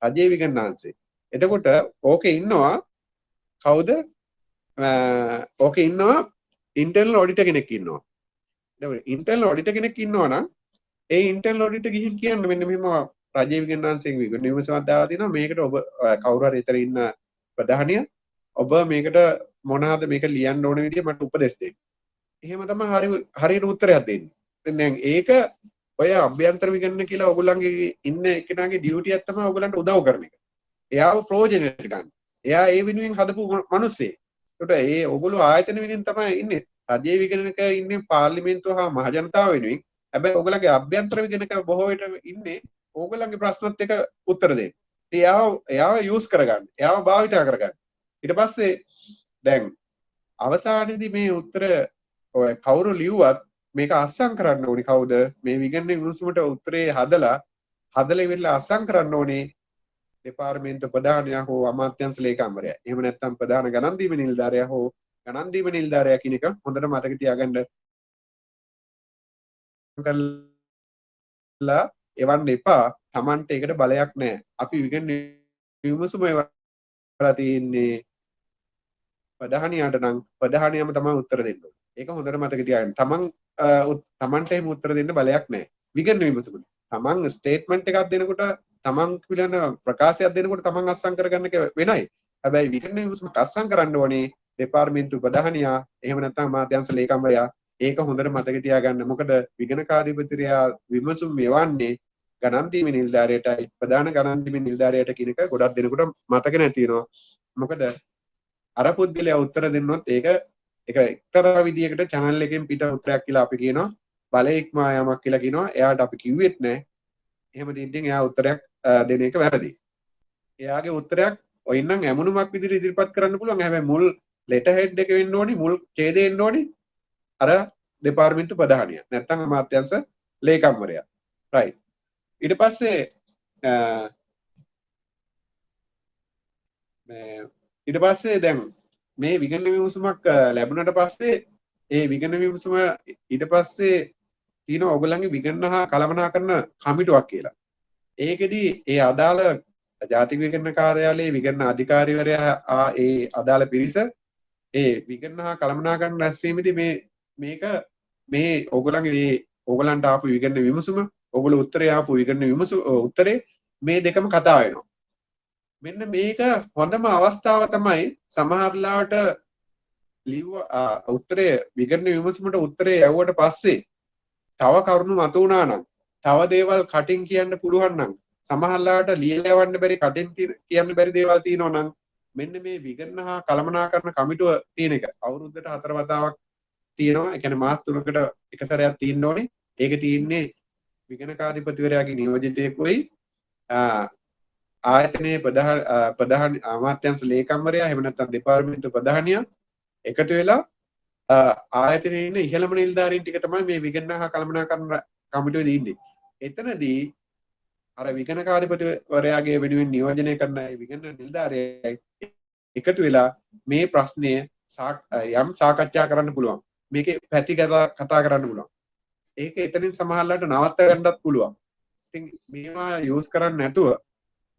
රජයේ විගණනාංශේ. එතකොට ඕකේ ඉන්නවා කවුද? ඕකේ ඉන්නවා ඉන්ටර්නල් ඔඩිටර් කෙනෙක් ඉන්නවා. දැන් ඉන්ටර්නල් ඔඩිටර් කෙනෙක් ඉන්නවා නම් ඒ ඉන්ටර්නල් ඔඩිටර් ගිහින් කියන්න මෙන්න මෙහෙම රජයේ විගණනාංශයෙන් විගණන විමසුමක් දාලා තියෙනවා. මේකට ඔබ කවුරු හරි එතන ඉන්න ප්‍රධානියා ඔබ මේකට මොනවාද මේක ලියන්න ඕන විදිය මට උපදෙස් දෙන්න. එහෙම තමයි හරියට උත්තරයක් දෙන්නේ. දැන් ඒක ඔය අභ්‍යන්තර විගණන කියලා ඔයගොල්ලන්ගේ ඉන්න එකනාගේ ඩියුටි එක තමයි ඔයගොල්ලන්ට උදව් කරන එක. එයාව ප්‍රයෝජනෙට ගන්න. එයා ඒ වෙනුවෙන් හදපු මිනිස්සේ. ඒකට ඒ ඔයගොල්ලෝ ආයතන වෙනුවෙන් තමයි ඉන්නේ. රජයේ විගණක ඉන්නේ පාර්ලිමේන්තුව හා මහජනතාව වෙනුවෙන්. හැබැයි ඕගොල්ලන්ගේ අභ්‍යන්තර විගණක බොහෝ විට ඉන්නේ ඕගොල්ලන්ගේ ප්‍රශ්නත් එක උත්තර දෙන්න. එයාව යූස් කරගන්න. එයාව භාවිතා කරගන්න. ඊට පස්සේ දැන් අවසානයේදී මේ උත්තර ඔය කවුරු ලිව්වත් මේක අස්සම් කරන්න ඕනි කවුද? මේ විගණන විමසුමට උත්තරේ හදලා ඉවරලා අස්සම් කරන්න ඕනේ දෙපාර්තමේන්තු ප්‍රධානයා හෝ අමාත්‍යංශ ලේකම්වරයා. එහෙම නැත්නම් ප්‍රධාන ගණන් දීම නිලධාරියා හෝ ගණන් දීම නිලධාරියා කියන එක හොඳට මතක තියාගන්න. කරලා එවන්න එපා. Tamante ඒකට බලයක් නැහැ. අපි විගණන විමසුම එවලා තියෙන්නේ ප්‍රධානියාට නම් ප්‍රධානියම තමයි උත්තර දෙන්න ඕනේ. ඒක හොඳට මතක තියාගන්න. තමන්ට එහෙම උත්තර දෙන්න බලයක් නැහැ. විගණන විමසුමට. තමන් ස්ටේට්මන්ට් එකක් දෙනකොට තමන් පිළිබඳ ප්‍රකාශයක් දෙනකොට තමන් අත්සන් කරගන්න එක වෙනයි. හැබැයි විගණන විමසුමට අත්සන් කරන්න ඕනේ දෙපාර්තමේන්තු ප්‍රධානියා එහෙම නැත්නම් අමාත්‍යාංශ ලේකම්වරයා. ඒක හොඳට මතක තියාගන්න. මොකද විගණකාධිපතිරයා විමසුම් මෙවන්නේ ගණන් දීමේ නිලධාරියටයි ප්‍රධාන ගණන් දීමේ නිලධාරියට කියන එක ගොඩක් දෙනෙකුට මතක නැති වෙනවා. මොකද අර පුද්ගලයා උත්තර දෙන්නොත් ඒක එක්තරා විදියකට channel එකෙන් පිට උත්තරයක් කියලා අපි කියනවා. බලය ඉක්මවා යාමක් කියලා කියනවා. එයාට අපි කිව්වෙත් නැහැ. එහෙම දෙද්දී එයා උත්තරයක් දෙන එක වැරදි. එයාගේ උත්තරයක් ඔයින්නම් ඇමුණුමක් විදිහට ඉදිරිපත් කරන්න පුළුවන්. හැබැයි මුල් ලෙටර් හෙඩ් එක වෙන්න ඕනි, මුල් ඡේදය එන්න ඕනි අර දෙපාර්තමේන්තු ප්‍රධානියා. නැත්නම් අමාත්‍යාංශ ලේකම්වරයා. රයිට්. ඊට පස්සේ දැන් මේ විගණන විමසුමක් ලැබුණට පස්සේ ඒ විගණන විමසුම ඊට පස්සේ තියෙන ඔයගොල්ලන්ගේ විගණන හා කළමනාකරන කමිටුවක් කියලා. ඒකෙදි ඒ අදාළ ජාතික විගණන කාර්යාලයේ විගණන අධිකාරිවරයා ඒ අදාළ පිරිස ඒ විගණන හා කළමනාකරන රැස්වීමේදී මේ ඕගොල්ලන්ට ආපු විගණන විමසුම ඕගොල්ලෝ උත්තරේ ආපු විගණන උත්තරේ මේ දෙකම කතා වෙනවා. මෙන්න මේක හොඳම අවස්ථාව තමයි සමහරලාට උත්තරේ විගණන විමසුමට උත්තරේ යවුවට පස්සේ තව කරුණු මතුවුණා නම් තව දේවල් කටින් කියන්න පුළුවන් නම් සමහරලාට ලියලා යවන්න බැරි කටින් කියන්න බැරි දේවල් තියෙනවා නම් මෙන්න මේ විගණන හා කළමනාකරන කමිටුව තියෙන එක අවුරුද්දට 4 වතාවක් තියෙනවා. ඒ කියන්නේ මාස 3කට එක සැරයක් තියෙන්න ඕනේ. ඒක තියෙන්නේ විගණකාධිපතිවරයාගේ නියෝජිතයෙකුයි ආයතනයේ ප්‍රධාන අමාත්‍යාංශ ලේකම්වරයා එහෙම නැත්නම් දෙපාර්තමේන්තු ප්‍රධානියා එකතු වෙලා ආයතනයේ ඉන්න ඉහළම නිලධාරීන් ටික තමයි මේ විගණන හා කළමනාකරන කමිටුවේ ඉන්නේ. එතනදී අර විගණකාධිපතිවරයාගේ වෙනුවෙන් නියෝජනය කරන විගණන නිලධාරියයි එකතු වෙලා මේ ප්‍රශ්නය යම් සාකච්ඡා කරන්න පුළුවන්. මේකේ පැති කතා කරන්න පුළුවන්. ඒක එතනින් සමහරවිට නවත්ත ගන්නත් පුළුවන්. ඉතින් මේවා යූස් කරන්නේ නැතුව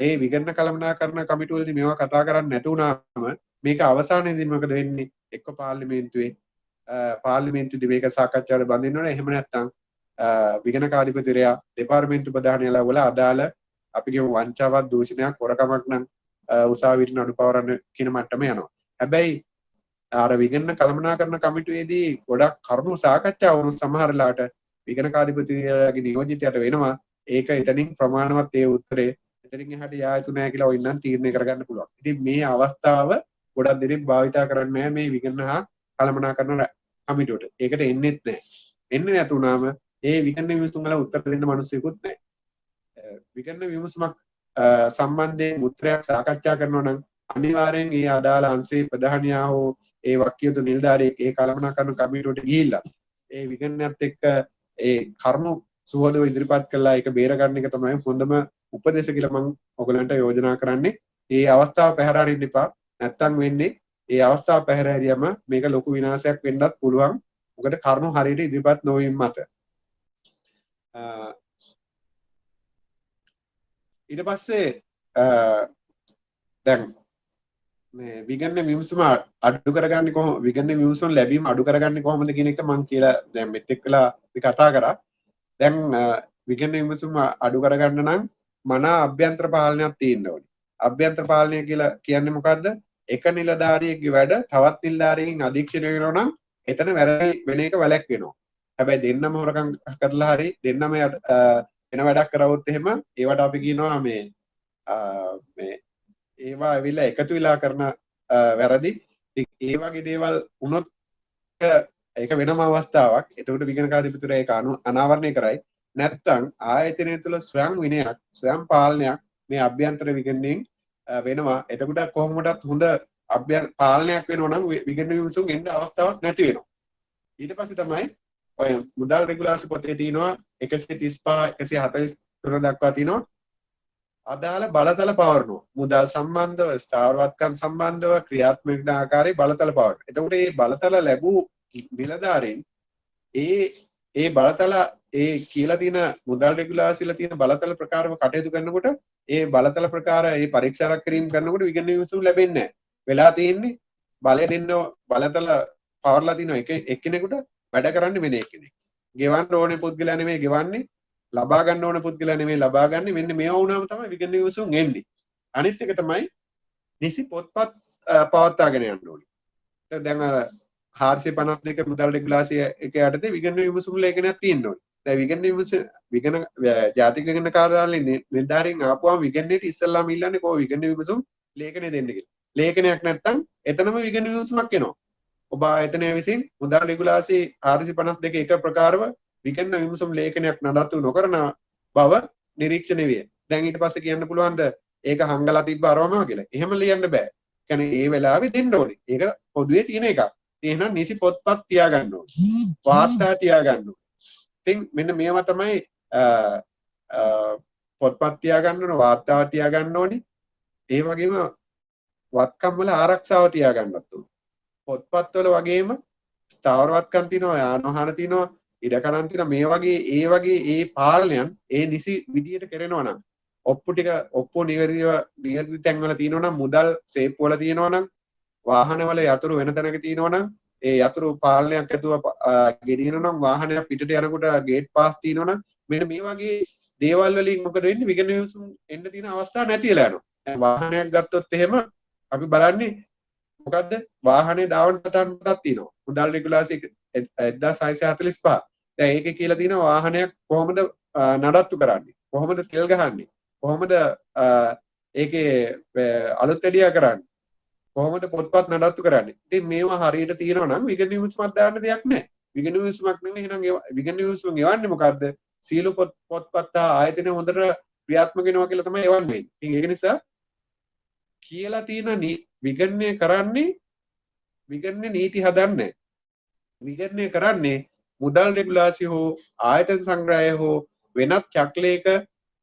ඒ විගණන කළමනාකරන කමිටුවේදී මේවා කතා කරන්නේ නැතු වුණාම මේක අවසානයේදී මොකද වෙන්නේ? එක්ක පාර්ලිමේන්තුවේදී මේක සාකච්ඡාවට බඳින්න ඕනේ. එහෙම නැත්නම් විගණකාධිපතිරයා දෙපාර්තමේන්තු ප්‍රධානියලා වල අදාළ අපි කියමු වංචාවක් දූෂණයක් හොරකමක් නම් උසාවියට නඩු පවරන්න කියන මට්ටම යනවා. හැබැයි අර විගණන කළමනාකරන කමිටුවේදී ගොඩක් කරුණු සාකච්ඡා වුණු සමහරලාට විගණකාධිපතිරයාගේ නියෝජිතයට වෙනවා ඒක එතනින් ප්‍රමාණවත් ඒ උත්තරේ එතනින් එහාට යා යුතු නැහැ කියලා ඔයින්නම් තීරණය කරගන්න පුළුවන්. ඉතින් මේ අවස්ථාව ගොඩක් දෙනෙක් භාවිතා කරන්නේ නැහැ මේ විගණන හා කළමනාකරන කමිටුවට. ඒකට එන්නෙත් නැහැ. එන්නේ නැතුණාම ඒ විගණන විමසුම් වල උත්තර දෙන්න මිනිස්සුකුත් නැහැ. විගණන විමසුමක් සම්බන්ධයෙන් උත්තරයක් සාකච්ඡා කරනවා නම් අනිවාර්යෙන් ඒ අදාළ අංශයේ ප්‍රධානියා හෝ ඒ වක්කියුතු නිලධාරියෙක් ඒ කළමනාකරන කමිටුවට ගිහිල්ලා ඒ විගණනයත් එක්ක ඒ කරුණු සුවදව ඉදිරිපත් කළා ඒක බේර ගන්න එක තමයි හොඳම උපදේශ කියලා මම ඔයගලන්ට යෝජනා කරන්නේ. මේ අවස්ථාව පැහැර අරින්න එපා. නැත්තම් වෙන්නේ ඒ අවස්ථාව පැහැර හැරියම මේක ලොකු විනාශයක් වෙන්නත් පුළුවන්. මොකද කරුණු හරියට ඉදිරිපත් නොවීම මත. ඊට පස්සේ දැන් මේ විගණන විමසුම අඩු කරගන්නේ කොහොමද? විගණන විමසුම් ලැබීම අඩු කරගන්නේ කොහොමද කියන එක මම කියලා දැන් මෙතෙක් වෙලා අපි කතා කරා. දැන් විගණන විමසුම අඩු කරගන්න නම් මනා අභ්‍යන්තර පාලනයක් තියෙන්න ඕනේ. අභ්‍යන්තර පාලනය කියලා කියන්නේ මොකද්ද? එක නිලධාරියෙක්ගේ වැඩ තවත් නිලධාරියකින් අධීක්ෂණය වෙනවා නම් එතන වැරදි වෙන එක වැළැක්වෙනවා. හැබැයි දෙන්නම හොරකම් කරලා හරි දෙන්නම වෙන වැඩක් කරවොත් එහෙම ඒවට අපි කියනවා මේ ඒවා ඇවිල්ලා එකතු වෙලා කරන වැරදි. ඒ වගේ දේවල් වුණොත් ඒක වෙනම අවස්ථාවක්. එතකොට විගණකාධිපතිතුමා ඒක අනාවරණය කරයි. නැත්නම් ආයතනය තුළ ස්වයං විනයක්, ස්වයං පාලනයක් මේ අභ්‍යන්තර විගණනයෙන් වෙනවා. එතකොට කොහොමදත් හොඳ පාලනයක් වෙනවා නම් විගණන විමසුම් එන්න අවස්ථාවක් නැති වෙනවා. ඊට පස්සේ තමයි ඔය මුදල් රෙගුලාසි පොතේ තියෙනවා 135 143 දක්වා තියෙනවා අදාළ බලතල පවරනවා. මුදල් සම්බන්ධව, ස්ථාවරවත්කම් සම්බන්ධව ක්‍රියාත්මක වෙන ආකාරයේ බලතල පවරනවා. එතකොට මේ බලතල ලැබූ නිලධාරීන් ඒ බලතල ඒ කියලා තියෙන මුදල් රෙගුලාසිලා තියෙන බලතල ප්‍රකාරව කටයුතු කරනකොට ඒ බලතල ප්‍රකාර ඒ පරීක්ෂා කිරීම කරනකොට විගණන විමසුම් ලැබෙන්නේ නැහැ. වෙලා තියෙන්නේ බලය දෙන්න බලතල පවර්ලා තියෙන එක්කෙනෙකුට වැඩ කරන්න වෙන එක්කෙනෙක්. ගෙවන්න ඕනේ පුද්ගලයා නෙමෙයි ගෙවන්නේ. ලබා ගන්න ඕන පුද්ගලයා නෙමෙයි ලබා ගන්න. මෙන්න මේවා වුණාම තමයි විගණන විමසුම් එන්නේ. අනිත් එක තමයි නිසි පොත්පත් පවත්වාගෙන යන්න ඕනේ. දැන් අර 452 මුදල් රෙගුලාසිය එක යටතේ විගණන විමසුම් ලේඛනයක් තියෙන්න ඕනේ. දැන් විගණන ජාතික විගණන කාර්යාලයේ නිලධාරීන් ආපුවාම විගණනයේට ඉස්සෙල්ලාම ඉල්ලන්නේ කොහොම විගණන විමසුම් ලේඛනය දෙන්න කියලා. ලේඛනයක් නැත්තම් එතනම විගණන විමසුමක් එනවා. ඔබ ආයතනය විසින් මුදල් රෙගුලාසි 452 එක ප්‍රකාරව විගණන විමසුම් ලේඛනයක් නඩත්තු නොකරන බව නිරීක්ෂණය විය. දැන් ඊට පස්සේ කියන්න පුළුවන්ද ඒක හංගලා තිබ්බ අරවම කියලා. එහෙම ලියන්න බෑ. කියන්නේ ඒ වෙලාවේ දෙන්න ඕනේ. ඒක පොදුවේ තියෙන එකක්. එහෙනම් නිසි පොත්පත් තියාගන්න ඕනේ. වාර්තා තියාගන්න ඕනේ. ඉතින් මෙන්න මේවා තමයි පොත්පත් තියාගන්න ඕනේ, වාර්තාව තියාගන්න ඕනේ. ඒ වගේම වත්කම් වල ආරක්ෂාව තියාගන්නත් ඕනේ. පොත්පත්වල වගේම ස්ථාවරවත්කම් තියෙනවා, යාන වාහන තියෙනවා, ඉඩකඩම් තියෙනවා. මේ වගේ ඒ පාලනයන් ඒ නිසි විදියට කරනවා නම් ඔප්පු නිවැරදි තැන්වල තියෙනවා නම්, මුදල් සේප්පු වල තියෙනවා නම්, වාහනවල යතුරු වෙන තැනක තියෙනවා නම්, ඒ යතුරු පාලනයක් ඇතුව ගෙනියනවා නම්, වාහනයක් පිටට යනකොට ගේට් පාස් තියෙනවා නම්, මෙන්න මේ වගේ දේවල් වලින් මොකද වෙන්නේ? විගණන විමසුම් එන්න තියෙන අවස්ථා නැති වෙලා යනවා. දැන් වාහනයක් ගත්තොත් එහෙම අපි බලන්නේ මොකද්ද? වාහනේ දාවන සටහනක් තියෙනවා. මුදල් රෙගුලාසි 1645. දැන් ඒකේ කියලා තියෙනවා වාහනයක් කොහොමද නඩත්තු කරන්නේ? කොහොමද තෙල් ගහන්නේ? කොහොමද ඒකේ අලුත් වැඩියා කරන්නේ? කොහොමද පොත්පත් නඩත්තු කරන්නේ? ඉතින් මේවා හරියට තියෙනවා නම් විගණන විමසුමක් දාන්න දෙයක් නැහැ. විගණන විමසුමක් නෙමෙයි. එහෙනම් විගණන විමසුම ගෙවන්නේ මොකද්ද? සීල පොත්පත් ආයතන හොඳට ක්‍රියාත්මක වෙනවා කියලා තමයි එවන්නේ. ඉතින් ඒක නිසා කියලා තියෙන විගණනය කරන්නේ විගණන නීති හදන්නේ. විගණනය කරන්නේ මුදල් රෙගුලාසි හෝ ආයතන සංග්‍රහය හෝ වෙනත් චක්ලයක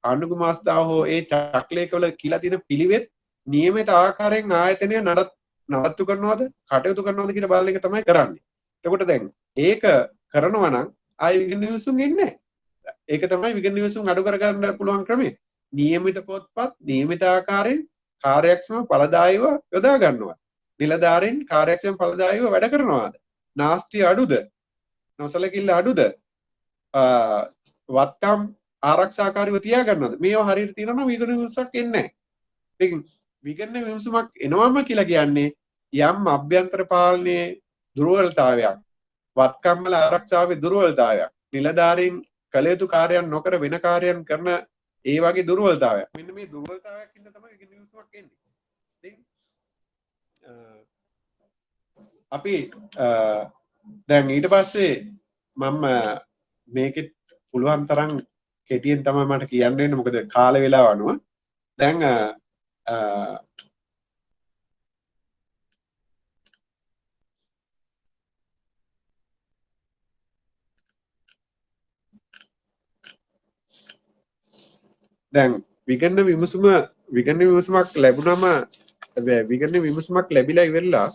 අනුගමස්ථාව හෝ ඒ චක්ලයකවල කියලා තියෙන පිළිවෙත් නියමිත ආකාරයෙන් ආයතනය නඩත්තු කරනවද කටයුතු කරනවද කියලා බලන එක තමයි කරන්නේ. එතකොට දැන් ඒක කරනවා නම් ආයෙ විගණන විමසුම් එන්නේ නැහැ. ඒක තමයි විගණන විමසුම් අඩු කරගන්න පුළුවන් ක්‍රමය. නියමිත පොත්පත් නියමිත ආකාරයෙන් කාර්යක්ෂම ඵලදායීව යොදා ගන්නවා. නිලධාරීන් කාර්යක්ෂම ඵලදායීව වැඩ කරනවාද? නාස්තිය අඩුද? නොසලකිල්ල අඩුද? වත්කම් ආරක්ෂාකාරීව තියාගන්නවද? මේවා හරියට තියෙනවා නම් විගණන විමසුමක් එන්නේ නැහැ. ඉතින් විගණන විමසුමක් එනවම කියලා කියන්නේ යම් අභ්‍යන්තර පාලනයේ දුර්වලතාවයක්, වත්කම් වල ආරක්ෂාවේ දුර්වලතාවයක්, නිලධාරීන් කළ යුතු කාර්යයන් නොකර වෙන කාර්යයන් කරන ඒ වගේ දුර්වලතාවයක්. මෙන්න මේ දුර්වලතාවයක් ඉන්න තමයි විගණන විමසුමක් එන්නේ. ඉතින් අපි දැන් ඊට පස්සේ මම මේකෙත් පුළුවන් තරම් කෙටියෙන් තමයි මට කියන්න වෙන්නේ මොකද කාල වේලාව අනුව දැන් දැන් විගණන විමසුමක් ලැබුණම විගණන විමසුමක් ලැබිලා ඉවරලා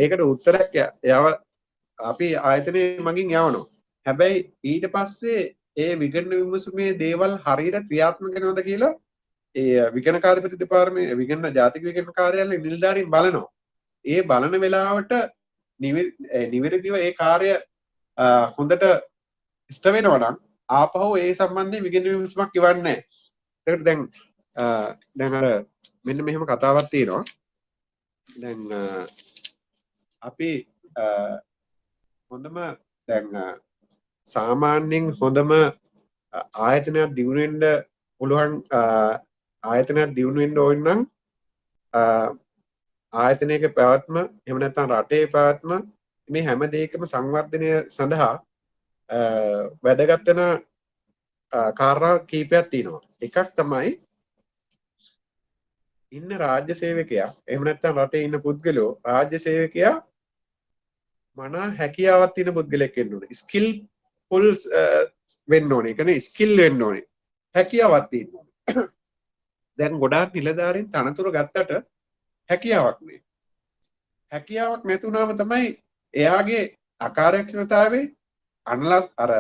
ඒකට උත්තරයක් අපි ආයතනයේ මගින් යවනවා. හැබැයි ඊට පස්සේ ඒ විගණන විමසුමේ දේවල් හරියට ක්‍රියාත්මක වෙනවද කියලා ඒ විගණකාධිපති දෙපාර්තමේන්තුවේ විගණන ජාතික විගණන කාර්යාලයේ නිලධාරීන් බලනවා. ඒ බලන වෙලාවට නිවැරදිව ඒ කාර්ය හොඳට ඉෂ්ට වෙනවා නම් ආපහු ඒ සම්බන්ධයෙන් විගණන විමසුමක් ඉවන්නේ නැහැ. ඒකට දැන් අර මෙන්න මෙහෙම කතාවක් තියෙනවා. දැන් අපි හොඳම දැන් සාමාන්‍යයෙන් හොඳම ආයතනයක් දියුණු වෙන්න පුළුවන් ආයතනයක් දියුණු වෙන්න ඕන නම් ආයතනයක පැවැත්ම එහෙම නැත්නම් රටේ පැවැත්ම මේ හැම දෙයකම සංවර්ධනය සඳහා වැදගත් වෙන කාරණා කීපයක් තියෙනවා. එකක් තමයි ඉන්න රාජ්‍ය සේවකයා එහෙම නැත්නම් රටේ ඉන්න පුද්ගලයෝ රාජ්‍ය සේවකයා මනා හැකියාවක් තියෙන පුද්ගලෙක් වෙන්න ඕනේ. ස්කිල් ෆුල් වෙන්න ඕනේ. ඒ කියන්නේ ස්කිල් වෙන්න ඕනේ. හැකියාවක් තියෙන්න ඕනේ. දැන් ගොඩාක් නිලධාරීන් තනතුරු ගත්තට හැකියාවක් නෑ. හැකියාවක් නැතුණාම තමයි එයාගේ අකාර්යක්ෂමතාවයේ අනලස් අර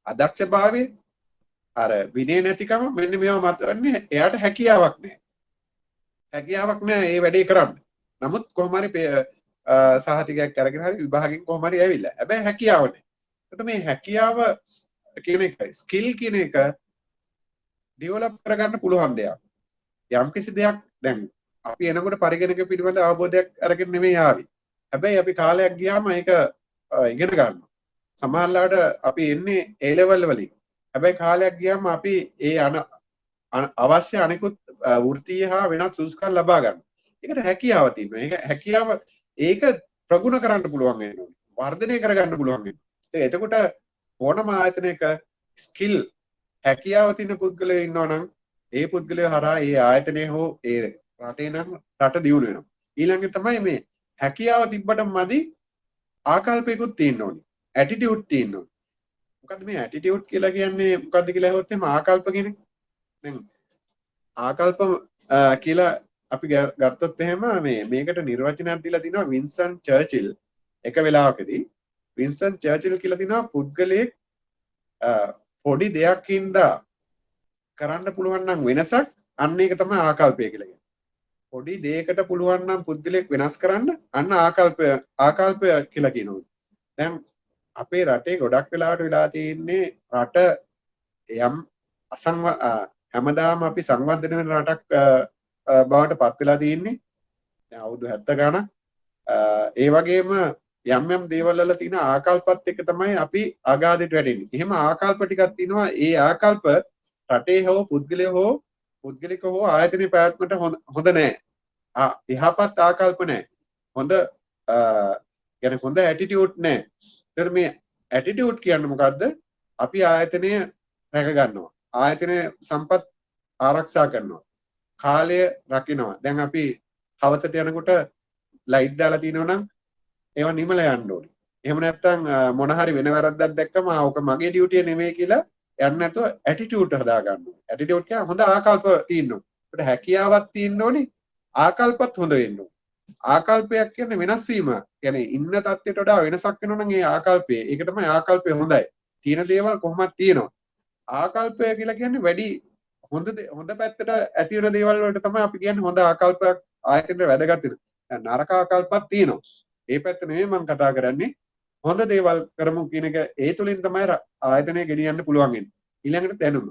අදක්ෂභාවය අර විනය නැතිකම මෙන්න මේවා මතන්නේ එයාට හැකියාවක් නෑ. හැකියාවක් නෑ ඒ වැඩේ කරන්න. නමුත් කොහොම හරි සහතිකයක් අරගෙන හරි විභාගයෙන් කොහොම හරි ඇවිල්ලා. හැබැයි හැකියාව නෑ. එතකොට මේ හැකියාව කියන එක ස්කිල් කියන එක ඩෙවලොප් කරගන්න පුළුවන් දෙයක්. යම්කිසි දෙයක් දැන් අපි එනකොට පරිගණක පිළිබඳ අවබෝධයක් අරගෙන නෙමෙයි ආවේ. හැබැයි අපි කාලයක් ගියාම ඒක ඉගෙන ගන්නවා. සමහරවිට අපි එන්නේ A level වලින්. හැබැයි කාලයක් ගියාම අපි ඒ අවශ්‍ය අනිකුත් වෘත්තීය හා වෙනත් සුසුකම් ලබා ගන්න. ඒකට හැකියාව තියෙනවා. ඒක හැකියාව ඒක ප්‍රගුණ කරන්න පුළුවන් වෙනවා. වර්ධනය කරගන්න පුළුවන් වෙනවා. එතකොට ඕනම ආයතනයක ස්කිල් හැකියාව තියෙන පුද්ගලයෝ ඉන්නවා නම් ඒ පුද්ගලයෝ හරහා ඒ ආයතනය හෝ ඒ රටේ නම් රට දියුණු වෙනවා. ඊළඟට තමයි මේ හැකියාව තිබ්බට මදි ආකල්පයකුත් තියෙන්න ඕනේ. ඇටිටියුඩ් තියෙන්න ඕනේ. මොකද්ද මේ ඇටිටියුඩ් කියලා කියන්නේ මොකද්ද කියලා අහුවොත් එහම ආකල්ප කියන්නේ දැන් ආකල්ප කියලා අපි ගත්තොත් එහෙම මේකට නිර්වචනයක් දීලා තිනවා වින්සන් චර්චිල් එක වෙලාවකදී වින්සන් චර්චිල් කියලා තිනවා පුද්ගලයෙක් පොඩි දෙයක් හින්දා කරන්න පුළුවන් නම් වෙනසක් අන්න ඒක තමයි ආකල්පය කියලා කියන්නේ. පොඩි දෙයකට පුළුවන් නම් පුද්ගලයෙක් වෙනස් කරන්න අන්න ආකල්පය කියලා කියනවා. දැන් අපේ රටේ ගොඩක් වෙලාවට වෙලා තියෙන්නේ රට යම් හැමදාම අපි සංවර්ධනය වෙන රටක් බවට පත් වෙලා තියෙන්නේ. දැන් අවුරුදු 70 ගණන් ඒ වගේම යම් යම් දේවල් වල තියෙන ආකල්පත් එක්ක තමයි අපි අගාධයට වැටෙන්නේ. එහෙම ආකල්ප ටිකක් තියෙනවා. ඒ ආකල්ප රටේ හෝ පුද්ගලික හෝ ආයතනයේ පැවැත්මට හොඳ නැහැ. යහපත් ආකල්ප නැහැ. හොඳ කියන්නේ හොඳ ඇටිටියුඩ් නැහැ. ඒතර මේ ඇටිටියුඩ් කියන්නේ මොකද්ද? අපි ආයතනය රැක ගන්නවා. ආයතනයේ සම්පත් ආරක්ෂා කරනවා. කාලය රකින්නවා. දැන් අපි හවසට යනකොට ලයිට් දාලා තිනවනම් ඒවා නිමලා යන්න ඕනේ. එහෙම නැත්නම් මොන හරි වෙන වැරද්දක් දැක්කම ඕක මගේ ඩියුටිය නෙමෙයි කියලා යන්න නැතුව ඇටිටියුඩ් හදා ගන්න ඕනේ. ඇටිටියුඩ් කියන්නේ හොඳ ආකල්ප තියෙන්න ඕනේ. ඒකට හැකියාවක් තියෙන්න ඕනේ. ආකල්පත් හොඳ වෙන්න ඕනේ. ආකල්පයක් කියන්නේ වෙනස් වීම. කියන්නේ ඉන්න තත්ත්වයට වඩා වෙනසක් වෙනවා නම් ඒ ආකල්පය. ඒක තමයි ආකල්පය හොඳයි. තියෙන දේවල් කොහොමද තියෙනවා. ආකල්පය කියලා කියන්නේ වැඩි හොඳ පැත්තට ඇති වෙන දේවල් වලට තමයි අපි කියන්නේ හොඳ ආකල්පයක් ආයතනයේ වැදගත් වෙන. නරක ආකල්පක් තියෙනවා. ඒ පැත්ත නෙමෙයි මම කතා කරන්නේ. හොඳ දේවල් කරමු කියන එක ඒ තුලින් තමයි ආයතනය ගෙනියන්න පුළුවන් වෙන්නේ. ඊළඟට දැනුම.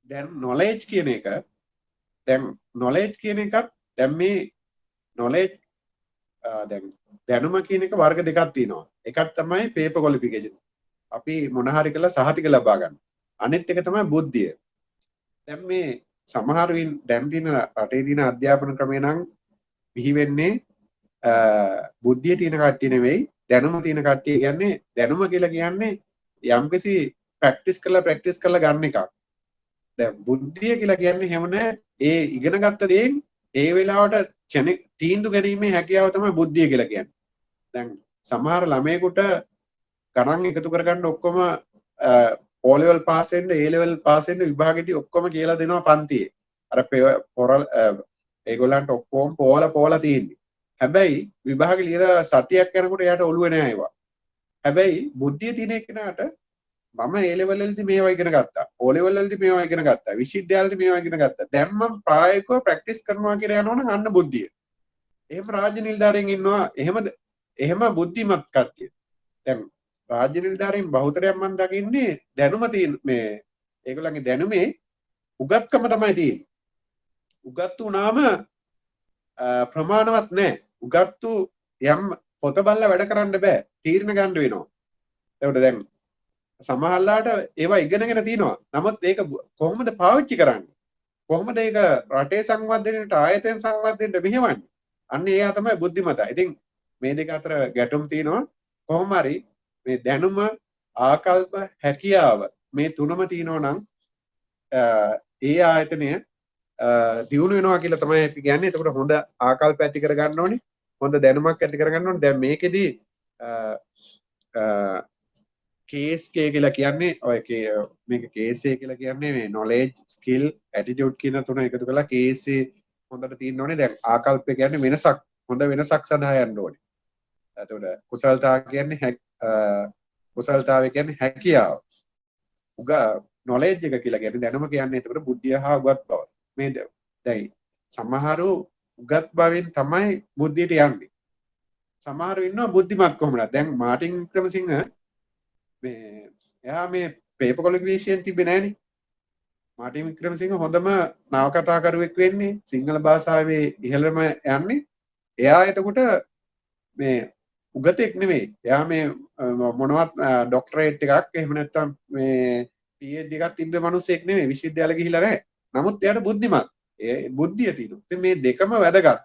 දැන් knowledge කියන එක දැන් knowledge කියන එකත් දැන් මේ knowledge දැන් දැනුම කියන එක වර්ග දෙකක් තියෙනවා. එකක් තමයි paper qualification. අපි මොන හරි කළා සහතික ලබා ගන්න. අනිත් එක තමයි බුද්ධිය. දැන් මේ සමහර දැන් තියෙන රටේ තියෙන අධ්‍යාපන ක්‍රමය නම් බිහි වෙන්නේ බුද්ධිය තියෙන කට්ටිය නෙවෙයි දැනුම තියෙන කට්ටිය. කියන්නේ දැනුම කියලා කියන්නේ යම්කිසි ප්‍රැක්ටිස් කරලා ගන්න එකක්. දැන් බුද්ධිය කියලා කියන්නේ හැම නෑ ඒ ඉගෙනගත්ත දේෙන් ඒ වෙලාවට තීන්දුව ගැනීමේ හැකියාව තමයි බුද්ධිය කියලා කියන්නේ. දැන් සමහර ළමයෙකුට ගණන් එකතු කරගන්න ඔක්කොම O level පාස් වෙන්න A level පාස් වෙන්න විභාගෙදී ඔක්කොම කියලා දෙනවා පන්තියේ. අර පොරල් ඒගොල්ලන්ට ඔක්කොම පෝලා තියෙන්නේ. හැබැයි විභාගෙ ලියලා සතියක් යනකොට එයාට ඔළුවේ නෑ ඒවා. හැබැයි බුද්ධිය තියෙන එක්කෙනාට මම A level වලදී මේවා ඉගෙන ගත්තා. O level වලදී මේවා ඉගෙන ගත්තා. විශ්වවිද්‍යාලෙදී මේවා ඉගෙන ගත්තා. දැන් මම ප්‍රායෝගිකව ප්‍රැක්ටිස් කරනවා කියලා යනවනම් අන්න බුද්ධිය. එහෙම රාජ්‍ය නිලධාරීන් ඉන්නවා. එහෙම බුද්ධිමත් කට්ටිය. දැන් රාජ්‍ය නිලධාරීන් බහුතරයක් මම දකින්නේ දැනුම තියෙන මේ ඒගොල්ලන්ගේ දැනුමේ උගත්කම තමයි තියෙන්නේ. උගත්තු වුණාම ප්‍රමාණවත් නැහැ. උගත්තු යම් පොත බලලා වැඩ කරන්න බෑ. තීරණ ගන්න වෙනවා. ඒකට දැන් සමහරලාට ඒවා ඉගෙනගෙන තියෙනවා. නමුත් ඒක කොහොමද පාවිච්චි කරන්නේ? කොහොමද ඒක රටේ සංවර්ධනයට ආයතන සංවර්ධනයට මෙහෙවන්නේ? අන්න එයා තමයි බුද්ධිමතා. ඉතින් මේ දෙක අතර ගැටුම් තියෙනවා. කොහොම හරි මේ දැනුම ආකල්ප හැකියාව මේ තුනම තියෙනවා නම් ඒ ආයතනය දියුණු වෙනවා කියලා තමයි අපි කියන්නේ. එතකොට හොඳ ආකල්ප ඇති කරගන්න ඕනේ. හොඳ දැනුමක් ඇති කරගන්න ඕනේ. දැන් මේකෙදි කේස් කේ කියලා කියන්නේ ඔය මේක කේසේ කියලා කියන්නේ මේ knowledge skill attitude කියන තුන එකතු කරලා කේසේ හොඳට තියෙන්න ඕනේ. දැන් ආකල්ප කියන්නේ වෙනසක් හොඳ වෙනසක් සඳහා යන්න ඕනේ. එතකොට කුසලතාව කියන්නේ කුසලතාවය කියන්නේ හැකියාව. knowledge එක කියලා කියන්නේ දැනුම කියන්නේ එතකොට බුද්ධිය හා උගත් බව. මේ දැන් සමහරු උගත් බවෙන් තමයි බුද්ධියට යන්නේ. සමහරු ඉන්නවා බුද්ධිමත් කොහොමද? දැන් මාටින් වික්‍රමසිංහ මේ එයා මේ පේපර් කොලිග්නේෂන් තිබ්බේ නෑනේ. මාටින් වික්‍රමසිංහ හොඳම නවකතාකරුවෙක් වෙන්නේ සිංහල භාෂාවේ ඉහළම යන්නේ. එයා එතකොට මේ උගතෙක් නෙමෙයි. එයා මේ මොනවත් ડોක්ටරේට් එකක් එහෙම නැත්නම් මේ PhD එකක් තිබ්බ මිනිහෙක් නෙමෙයි. විශ්වවිද්‍යාල ගිහිල්ලා නැහැ. නමුත් එයාට බුද්ධිමත්. ඒ බුද්ධිය තියෙනවා. ඉතින් මේ දෙකම වැදගත්.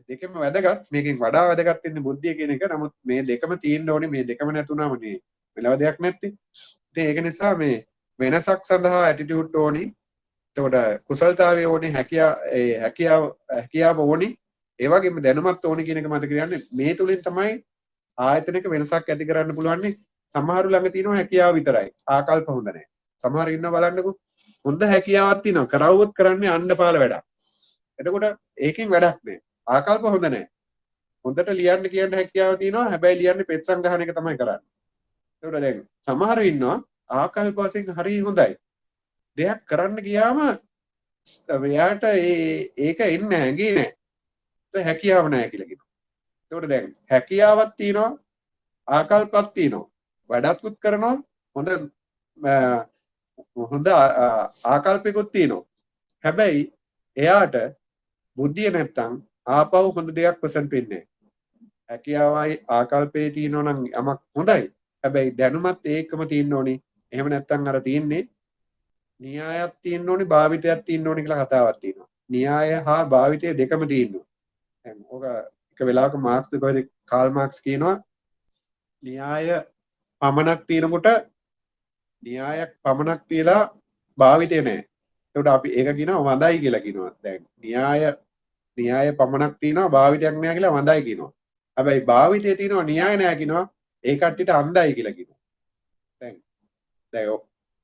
දෙකම වැදගත්. මේකෙන් වඩා වැදගත් වෙන්නේ බුද්ධිය කියන එක. නමුත් මේ දෙකම තියෙන්න ඕනේ. මේ දෙකම නැතුණාම නේ මෙලව දෙයක් නැත්තේ. ඉතින් ඒක නිසා මේ වෙනසක් සඳහා ඇටිටියුඩ් ඕනි. එතකොට කුසලතාවය ඕනි, හැකියාව ඕනි. ඒ වගේම දැනුමත් ඕනි කියන එක මතක තියාගන්න. මේ තුලින් තමයි ආයතනයක වෙනසක් ඇති කරන්න පුළුවන්. සමහරු ළඟ තියෙනවා හැකියාව විතරයි. ආකල්ප හොඳ නැහැ. සමහරු ඉන්නවා බලන්නකෝ. හොඳ හැකියාවක් තියෙනවා. කරවුවොත් කරන්නේ අණ්ඩපාල වැඩක්. එතකොට ඒකෙන් වැඩක් නැහැ. ආකල්ප හොඳ නැහැ. හොඳට ලියන්න කියන්න හැකියාව තියෙනවා. හැබැයි ලියන්නේ පෙත්සම් ගහන එක තමයි කරන්නේ. එතකොට දැන් සමහරු ඉන්නවා ආකල්ප වශයෙන් හරිය හොඳයි. දෙයක් කරන්න ගියාම එයාට ඒක එන්නේ ඇඟේ නැහැ. හැකියාව නැහැ කියලා කියනවා. එතකොට දැන් හැකියාවක් තියෙනවා ආකල්පයක් තියෙනවා. වැඩක්කුත් කරනවා හොඳ ආකල්පිකුත් තියෙනවා. හැබැයි එයාට බුද්ධිය නැත්තම් ආපහු හොඳ දෙයක් ප්‍රසන්ට් වෙන්නේ නැහැ. හැකියාවයි ආකල්පේ තියෙනවා නම් යමක් හොඳයි. හැබැයි දැනුමත් ඒකම තියෙන්න ඕනේ. එහෙම නැත්තම් අර තියෙන්නේ න්‍යායක් තියෙන්න ඕනේ, භාවිතයක් තියෙන්න ඕනේ කියලා කතාවක් තියෙනවා. න්‍යාය හා භාවිතය දෙකම තියෙනවා. දැන් ඔක එක වෙලාවක මාක්ස් කොහෙද කාල් මාක්ස් කියනවා න්‍යාය පමණක් තියෙනකොට න්‍යායක් පමණක් තියලා භාවිතය නැහැ. එතකොට අපි ඒක කියනවා වඳයි කියලා කියනවා. දැන් න්‍යාය පමණක් තියෙනවා භාවිතයක් නැහැ කියලා වඳයි කියනවා. හැබැයි භාවිතයේ තියෙනවා න්‍යාය නැහැ කියනවා ඒ කට්ටියට අන්ධයි කියලා කියනවා. දැන්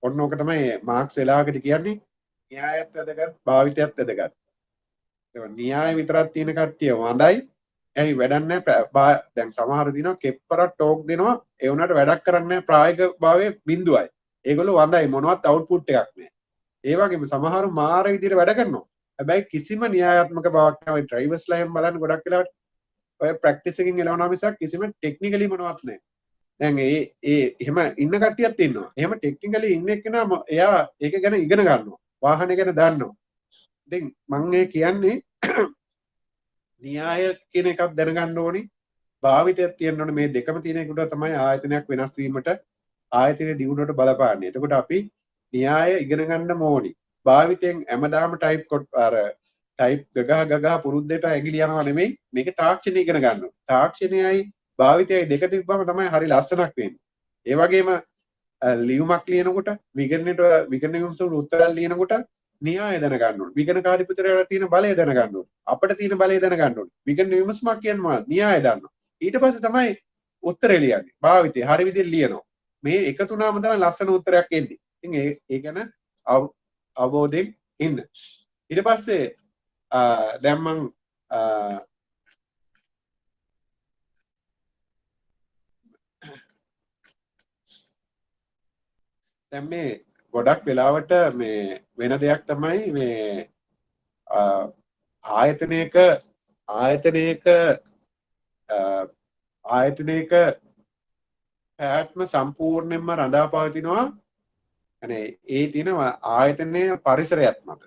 ඔන්න ඕක තමයි මාක්ස් වෙලාවකදී කියන්නේ න්‍යායත් වැදගත් භාවිතයත් වැදගත්. ඒක න්‍යාය විතරක් තියෙන කට්ටිය වඳයි. ඇයි වැඩක් නැහැ. දැන් සමහර දිනවා කෙප්පරක් ටෝක් දෙනවා ඒ උනාට වැඩක් කරන්නේ නැහැ ප්‍රායෝගික භාවයේ බිඳුවයි. ඒගොල්ලෝ වඳයි මොනවත් අවුට්පුට් එකක් නැහැ. ඒ වගේම සමහරු මාර විදිහට වැඩ කරනවා. හැබැයි කිසිම න්‍යායාත්මක බවක් නැහැ. ඔය ඩ්‍රයිවර්ස්ලා එහෙම බලන්න ගොඩක් වෙලාවට ඔය ප්‍රැක්ටිස් එකකින් එලවනවා මිසක් කිසිම ටෙක්නිකලි මොනවත් නැහැ. දැන් එහෙම ඉන්න කට්ටියක් ඉන්නවා. එහෙම ටෙක්නිකලි ඉන්න එක්කෙනා එයා ඒක ගැන ඉගෙන ගන්නවා. වාහනේ ගැන දන්නවා. ඉතින් මම ඒ කියන්නේ න්‍යාය කියන එකක් දැනගන්න ඕනි. භාවිතයක් තියෙන්න ඕනේ. මේ දෙකම තියෙන එකට තමයි ආයතනයක් වෙනස් වීමට ආයතනයේ දියුණුවට බලපාන්නේ. එතකොට අපි න්‍යාය ඉගෙන ගන්න ඕනි. භාවිතයෙන් හැමදාම ටයිප් ගගහ පුරුද්දට ඇගිලි යනවා නෙමෙයි. මේක තාක්ෂණය ඉගෙන ගන්න ඕනේ. තාක්ෂණයයි භාවිතයයි දෙක තිබ්බම තමයි හරි ලස්සනක් වෙන්නේ. ඒ වගේම ලියුමක් ලියනකොට විගණනයට උත්තරයක් ලියනකොට න්‍යාය දැනගන්න ඕනේ. විගණන කාර්යපත්‍රයට තියෙන බලය දැනගන්න ඕනේ. අපිට තියෙන බලය දැනගන්න ඕනේ. විගණන විමසුමක් කියන්නේ මොනවද? න්‍යාය දන්නවා. ඊට පස්සේ තමයි උත්තරේ ලියන්නේ. භාවිතය හරි විදිහට ලියනවා. මේ එක තුනම තමයි ලස්සන උත්තරයක් එන්නේ. ඉතින් ඒ ගැන අවබෝධයෙන් ඉන්න. ඊට පස්සේ දැන් මං දැන් මේ ගොඩක් වෙලාවට මේ වෙන දෙයක් තමයි මේ ආයතනයක පැවැත්ම සම්පූර්ණයෙන්ම රඳා පවතිනවා. අනේ ඒ තියෙන ආයතනයේ පරිසරයත් මත.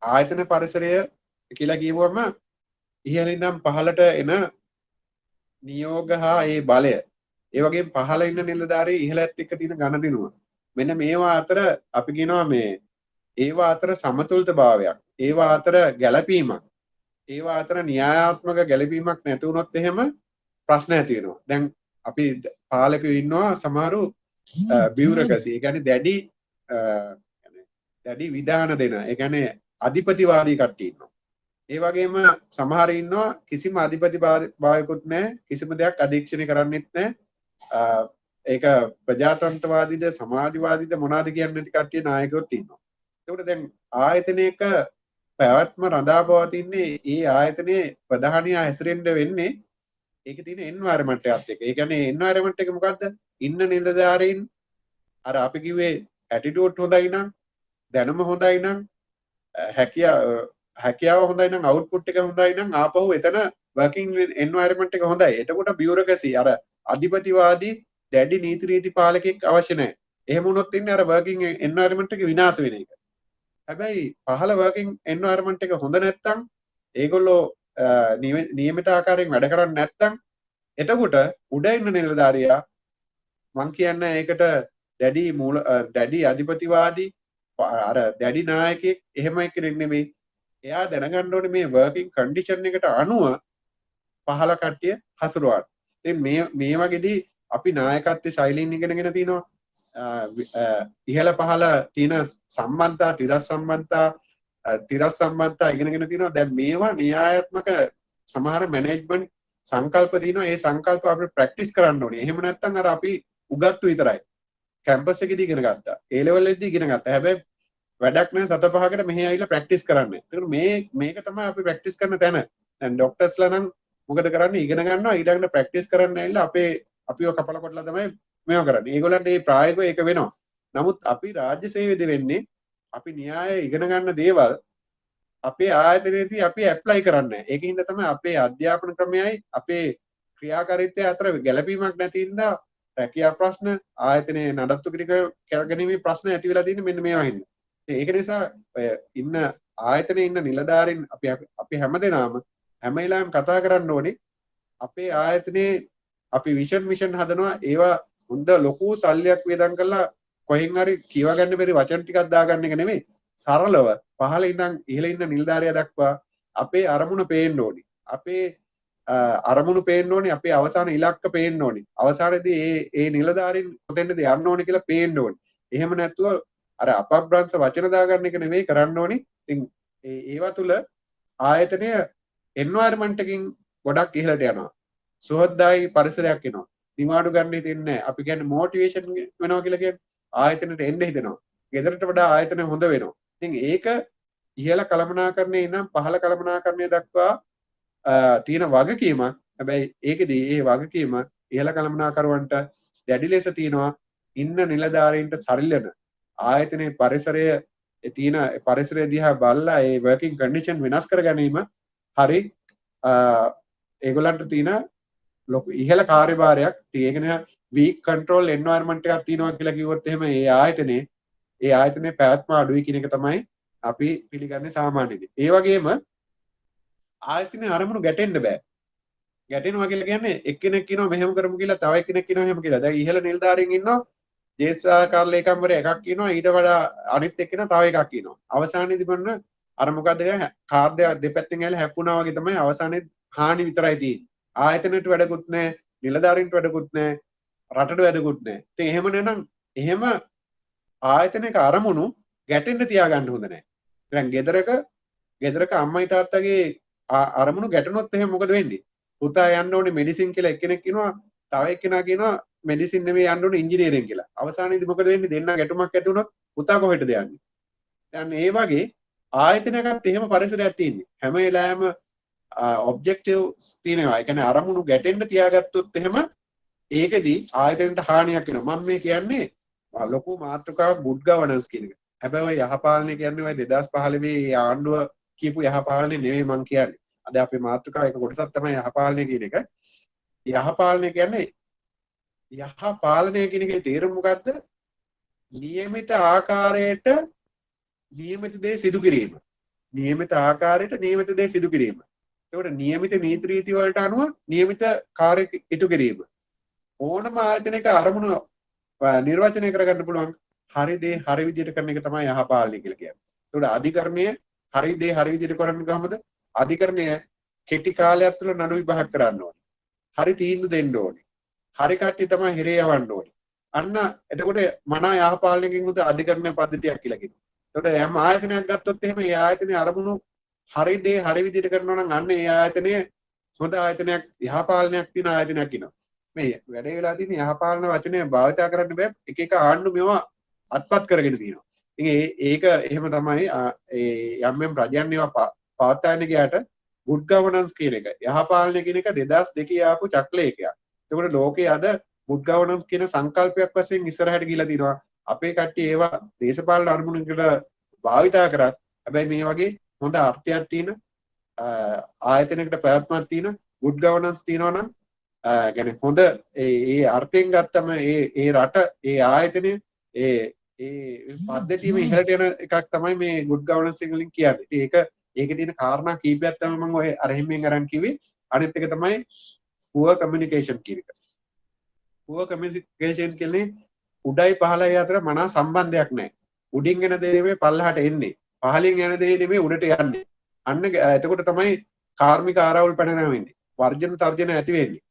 ආයතන පරිසරය කියලා කියවුවම ඉහළ ඉඳන් පහළට එන නියෝග හා ඒ බලය. ඒ වගේම පහළ ඉන්න නිලධාරී ඉහළට එක්ක තියෙන ගණදිනුව. මෙන්න මේවා අතර අපි කියනවා මේ ඒවා අතර සමතුලිතභාවයක්. ඒවා අතර ගැළපීමක්. ඒවා අතර න්‍යායාත්මක ගැළපීමක් නැති වුණොත් එහෙම ප්‍රශ්න ඇති වෙනවා. දැන් අපි පාලකයෝ ඉන්නවා සමහරු බියුරෝක්‍රසි. ඒ කියන්නේ දැඩි විධාන දෙන. ඒ කියන්නේ අධිපතිවාදී කට්ටිය ඉන්නවා. ඒ වගේම සමහර ඉන්නවා කිසිම අධිපතිභාවයකුත් නැහැ. කිසිම දෙයක් අධීක්ෂණය කරන්නෙත් නැහැ. ඒක ප්‍රජාතන්ත්‍රවාදීද සමාජවාදීද මොනවාද කියන්නේ නැති කට්ටිය නායකයෝත් ඉන්නවා. ඒකට දැන් ආයතනයක පැවැත්ම රඳා පවතින්නේ ඒ ආයතනයේ ප්‍රධානියා හැසිරෙන්න වෙන්නේ ඒකේ තියෙන එන්වයරන්මන්ට් එකත් එක්ක. ඒ කියන්නේ එන්වයරන්මන්ට් එක මොකද්ද? ඉන්න නිලධාරීන් අර අපි කිව්වේ ඇටිටියුඩ් හොඳයි නම් දැනුම හොඳයි නම් හැකියාව හොඳයි නම් අවුට්පුට් එක හොඳයි නම් ආපහු එතන වර්කින් එන්වයරන්මන්ට් එක හොඳයි. එතකොට බියුරෝක්‍රසි අර අධිපතිවාදී දැඩි නීති රීති පාලකෙක් අවශ්‍ය නැහැ. එහෙම වුණොත් ඉන්නේ අර වර්කින් එන්වයරන්මන්ට් එක විනාශ වෙන එක. හැබැයි පහළ වර්කින් එන්වයරන්මන්ට් එක හොඳ නැත්තම් ඒගොල්ලෝ නියමිත ආකාරයෙන් වැඩ කරන්නේ නැත්තම් එතකොට උඩ ඉන්න නිලධාරියා මං කියන්නේ ඒකට දැඩි අධිපතිවාදී අර දැඩි නායකයෙක් එහෙම කෙනෙක් නෙමෙයි. එයා දැනගන්න ඕනේ මේ වර්කින් කන්ඩිෂන් එකට අනුව පහළ කට්ටිය හසුරුවන්න. ඉතින් මේ වගේදී අපි නායකත්වයේ ශෛලීන් ඉගෙනගෙන තිනවා. ඉහළ පහළ තියෙන සම්බන්ධතා තිරස් සම්බන්ධතා ඉගෙනගෙන තිනවා. දැන් මේවා න්‍යායාත්මක සමහර මැනේජ්මන්ට් සංකල්ප තියෙනවා. ඒ සංකල්ප අපිට ප්‍රැක්ටිස් කරන්න ඕනේ. එහෙම නැත්නම් අර අපි උගත්තු විතරයි. කැම්පස් එකේදී ඉගෙන ගත්තා. ඒ ලෙවල් එකේදී ඉගෙන ගත්තා. හැබැයි වැඩක් නැහැ සත පහකට මෙහි ආවිලා ප්‍රැක්ටිස් කරන්න. ඒකට මේක තමයි අපි ප්‍රැක්ටිස් කරන තැන. දැන් ડોක්ටර්ස්ලා නම් මොකද කරන්නේ? ඉගෙන ගන්නවා ඊළඟට ප්‍රැක්ටිස් කරන්න ඇවිල්ලා අපිව කපලා කොටලා තමයි මේව කරන්නේ. ඒගොල්ලන්ට මේ ප්‍රායෝගිකව ඒක වෙනවා. නමුත් අපි රාජ්‍ය සේවයේදී වෙන්නේ අපි න්‍යාය ඉගෙන ගන්න දේවල් අපේ ආයතනයේදී අපි ඇප්ලයි කරන්නේ. ඒකින්ද තමයි අපේ අධ්‍යාපන ක්‍රමයයි අපේ ක්‍රියාකාරීත්වය අතර ගැළපීමක් නැති හින්දා රැකියා ප්‍රශ්න ආයතනයේ නඩත්තු කරගැනීමේ ප්‍රශ්න ඇති වෙලා තියෙන්නේ මෙන්න මේවා හින්දා. ඒක නිසා ඉන්න ආයතනයේ ඉන්න නිලධාරීන් අපි හැමදෙනාම හැම වෙලාවෙම කතා කරන්න ඕනේ අපේ ආයතනයේ අපි විෂන් මිෂන් හදනවා ඒවා හොඳ ලොකු සල්ලියක් වේදම් කරලා කොහෙන් හරි කියව ගන්න බැරි වචන ටිකක් දාගන්න එක නෙමෙයි සරලව පහළ ඉඳන් ඉහළ ඉන්න නිලධාරියා දක්වා අපේ අරමුණ පේන්න ඕනේ. අපේ අරමුණු පේන්න ඕනේ. අපේ අවසාන ඉලක්ක පේන්න ඕනේ. අවසානයේදී ඒ නිලධාරීන් කොතෙන්ද යන්න ඕනේ කියලා පේන්න ඕනේ. එහෙම නැතුව අර අපබ්‍රංශ වචන දාගන්න එක නෙමෙයි කරන්න ඕනේ. ඉතින් ඒවා තුල ආයතනය එන්වයරන්මන්ට් එකකින් ගොඩක් ඉහළට යනවා. සුහදදායි පරිසරයක් එනවා. නිවාඩු ගන්න හිතෙන්නේ නැහැ. අපි කියන්නේ මොටිවේෂන් වෙනවා කියලා කියන්නේ ආයතනයට එන්න හිතෙනවා. ගෙදරට වඩා ආයතනය හොඳ වෙනවා. ඉතින් ඒක ඉහළ කළමනාකරණයේ ඉඳන් පහළ කළමනාකරණය දක්වා තියෙන වගකීමක්. හැබැයි ඒකෙදී ඒ වගකීම ඉහළ කළමනාකරුවන්ට දැඩි ලෙස තියෙනවා. ඉන්න නිලධාරීන්ට සරිලන ආයතනයේ පරිසරය තියෙන පරිසරය දිහා බලලා ඒ වර්කින් කන්ඩිෂන් වෙනස් කර ගැනීම හරි ඒගොල්ලන්ට තියෙන ලොකු ඉහළ කාර්යභාරයක්. ඒකන වීක් කන්ට්‍රෝල් එන්වයරන්මන්ට් එකක් තියෙනවා කියලා කිව්වොත් එහෙම ඒ ආයතනයේ පැවැත්ම අඩුයි කියන එක තමයි අපි පිළිගන්නේ සාමාන්‍යයෙන්. ඒ වගේම ආයතනයේ අරමුණු ගැටෙන්න බෑ. ගැටෙනවා කියලා කියන්නේ එක්කෙනෙක් කියනවා මෙහෙම කරමු කියලා තව එක්කෙනෙක් කියනවා එහෙම කියලා. දැන් ඉහළ නිලධාරීන් ඉන්නවා ජේෂ්ඨාකාර ලේකම්වරයා එකක් කියනවා ඊට වඩා අනිත් එක්කෙනා තව එකක් කියනවා. අවසානයේදී මොන අර මොකද කාර්ය දෙපැත්තෙන් ඇවිල්ලා හැප්පුණා වගේ තමයි අවසානයේ හානි විතරයි තියෙන්නේ. ආයතනයට වැඩකුත් නැහැ, නිලධාරීන්ට වැඩකුත් නැහැ, රටට වැඩකුත් නැහැ. ඉතින් එහෙම නැනම් එහෙම ආයතනයක අරමුණු ගැටෙන්න තියාගන්න හොඳ නැහැ. දැන් ගෙදරක අම්මයි තාත්තගේ අරමුණු ගැටුණොත් එහෙම මොකද වෙන්නේ? පුතා යන්න ඕනේ මෙඩිසින් කියලා එක්කෙනෙක් කියනවා, තව එක්කෙනා කියනවා මෙඩිසින් නෙමෙයි යන්න ඕනේ ඉංජිනේරින් කියලා. අවසානයේදී මොකද වෙන්නේ? දෙන්නා ගැටුමක් ඇති වුණොත් පුතා කොහෙටද යන්නේ? දැන් ඒ වගේ ආයතනයකත් එහෙම පරිසරයක් තියෙන්නේ. හැම වෙලාවෙම ඔබ්ජෙක්ටිව්ස් තියෙනවා. ඒ කියන්නේ අරමුණු ගැටෙන්න තියාගත්තොත් එහෙම ඒකෙදී ආයතනයට හානියක් වෙනවා. මම මේ කියන්නේ ලොකු මාතෘකාවක් good governance කියන එක. හැබැයි යහපාලනය කියන්නේ ඔය 2015 ආණ්ඩුව කියපු යහපාලනය නෙවෙයි මං කියන්නේ. අද අපේ මාතෘකාව එක කොටසක් තමයි යහපාලනය කියන එක. යහපාලනය කියන්නේ යහපාලනය කියන එකේ තේරුම මොකද්ද? නියමිත ආකාරයට නියමිත දේ සිදු කිරීම. නියමිත ආකාරයට නියමිත දේ සිදු කිරීම. ඒකට නියමිත නීති රීති වලට අනුව නියමිත කාර්ය ඉටු කිරීම. ඕනම ආයතනයක අරමුණු නිර්වචනය කරගන්න පුළුවන් හරි දේ හරි විදිහට කරන එක තමයි යහපාලනය කියලා කියන්නේ. ඒකට අධිකරණය හරි දේ හරි විදිහට කරන්නේ කොහොමද? අධිකරණය කෙටි කාලයක් තුළ නඩු විභාග කරන්න ඕනේ. හරි තීන්දුව දෙන්න ඕනේ. හරි කට්ටිය තමයි හිරේ යවන්න ඕනේ. අන්න එතකොට මනා යහපාලනයකින් උද අධිකරණ පද්ධතියක් කියලා කියනවා. එතකොට හැම ආයතනයක් ගත්තොත් එහෙම ඒ ආයතනයේ අරමුණු හරි දේ හරි විදිහට කරනවා නම් අන්න ඒ ආයතනයේ හොඳ ආයතනයක් යහපාලනයක් තියෙන ආයතනයක් වෙනවා. මේ වැඩේ වෙලා තියෙන යහපාලන වචනය භාවිතා කරන්න බෑ. එක එක ආණ්ඩු මේවා අත්පත් කරගෙන තියෙනවා. ඉතින් ඒක එහෙම තමයි ඒ යම් යම් රජයන් ඒවා පවත්වාගෙන ගියාට good governance කියන එක යහපාලනය කියන එක 2002 ආපු චක්‍රයකයක්. ඒකට ලෝකයේ අද good governance කියන සංකල්පයක් වශයෙන් ඉස්සරහට ගිහිලා තිනවා. අපේ කට්ටිය ඒවා දේශපාලන අරමුණකට භාවිතා කරත් හැබැයි මේ වගේ හොඳ අර්ථයක් තියෙන ආයතනයකට පැවැත්මක් තියෙන good governance තියෙනවා නම් يعني හොඳ ඒ අර්ථයෙන් ගත්තම ඒ රට ඒ ආයතනය ඒ පද්ධතියම ඉහළට යන එකක් තමයි මේ good governance වලින් කියන්නේ. ඉතින් ඒකේ තියෙන කාරණා කීපයක් තමයි මම ඔය අරහිමින් අරන් කිව්වේ. අනිත් එක තමයි poor communication කියන එක. poor communication කියන්නේ උඩයි පහළයි අතර මනා සම්බන්ධයක් නැහැ. උඩින් එන දේ නෙමෙයි පල්ලහට එන්නේ. පහළින් යන දේ නෙමෙයි උඩට යන්නේ. අන්න එතකොට තමයි කාර්මික ආරවුල් පැන නැවෙන්නේ. වර්ජන තර්ජන ඇති වෙන්නේ.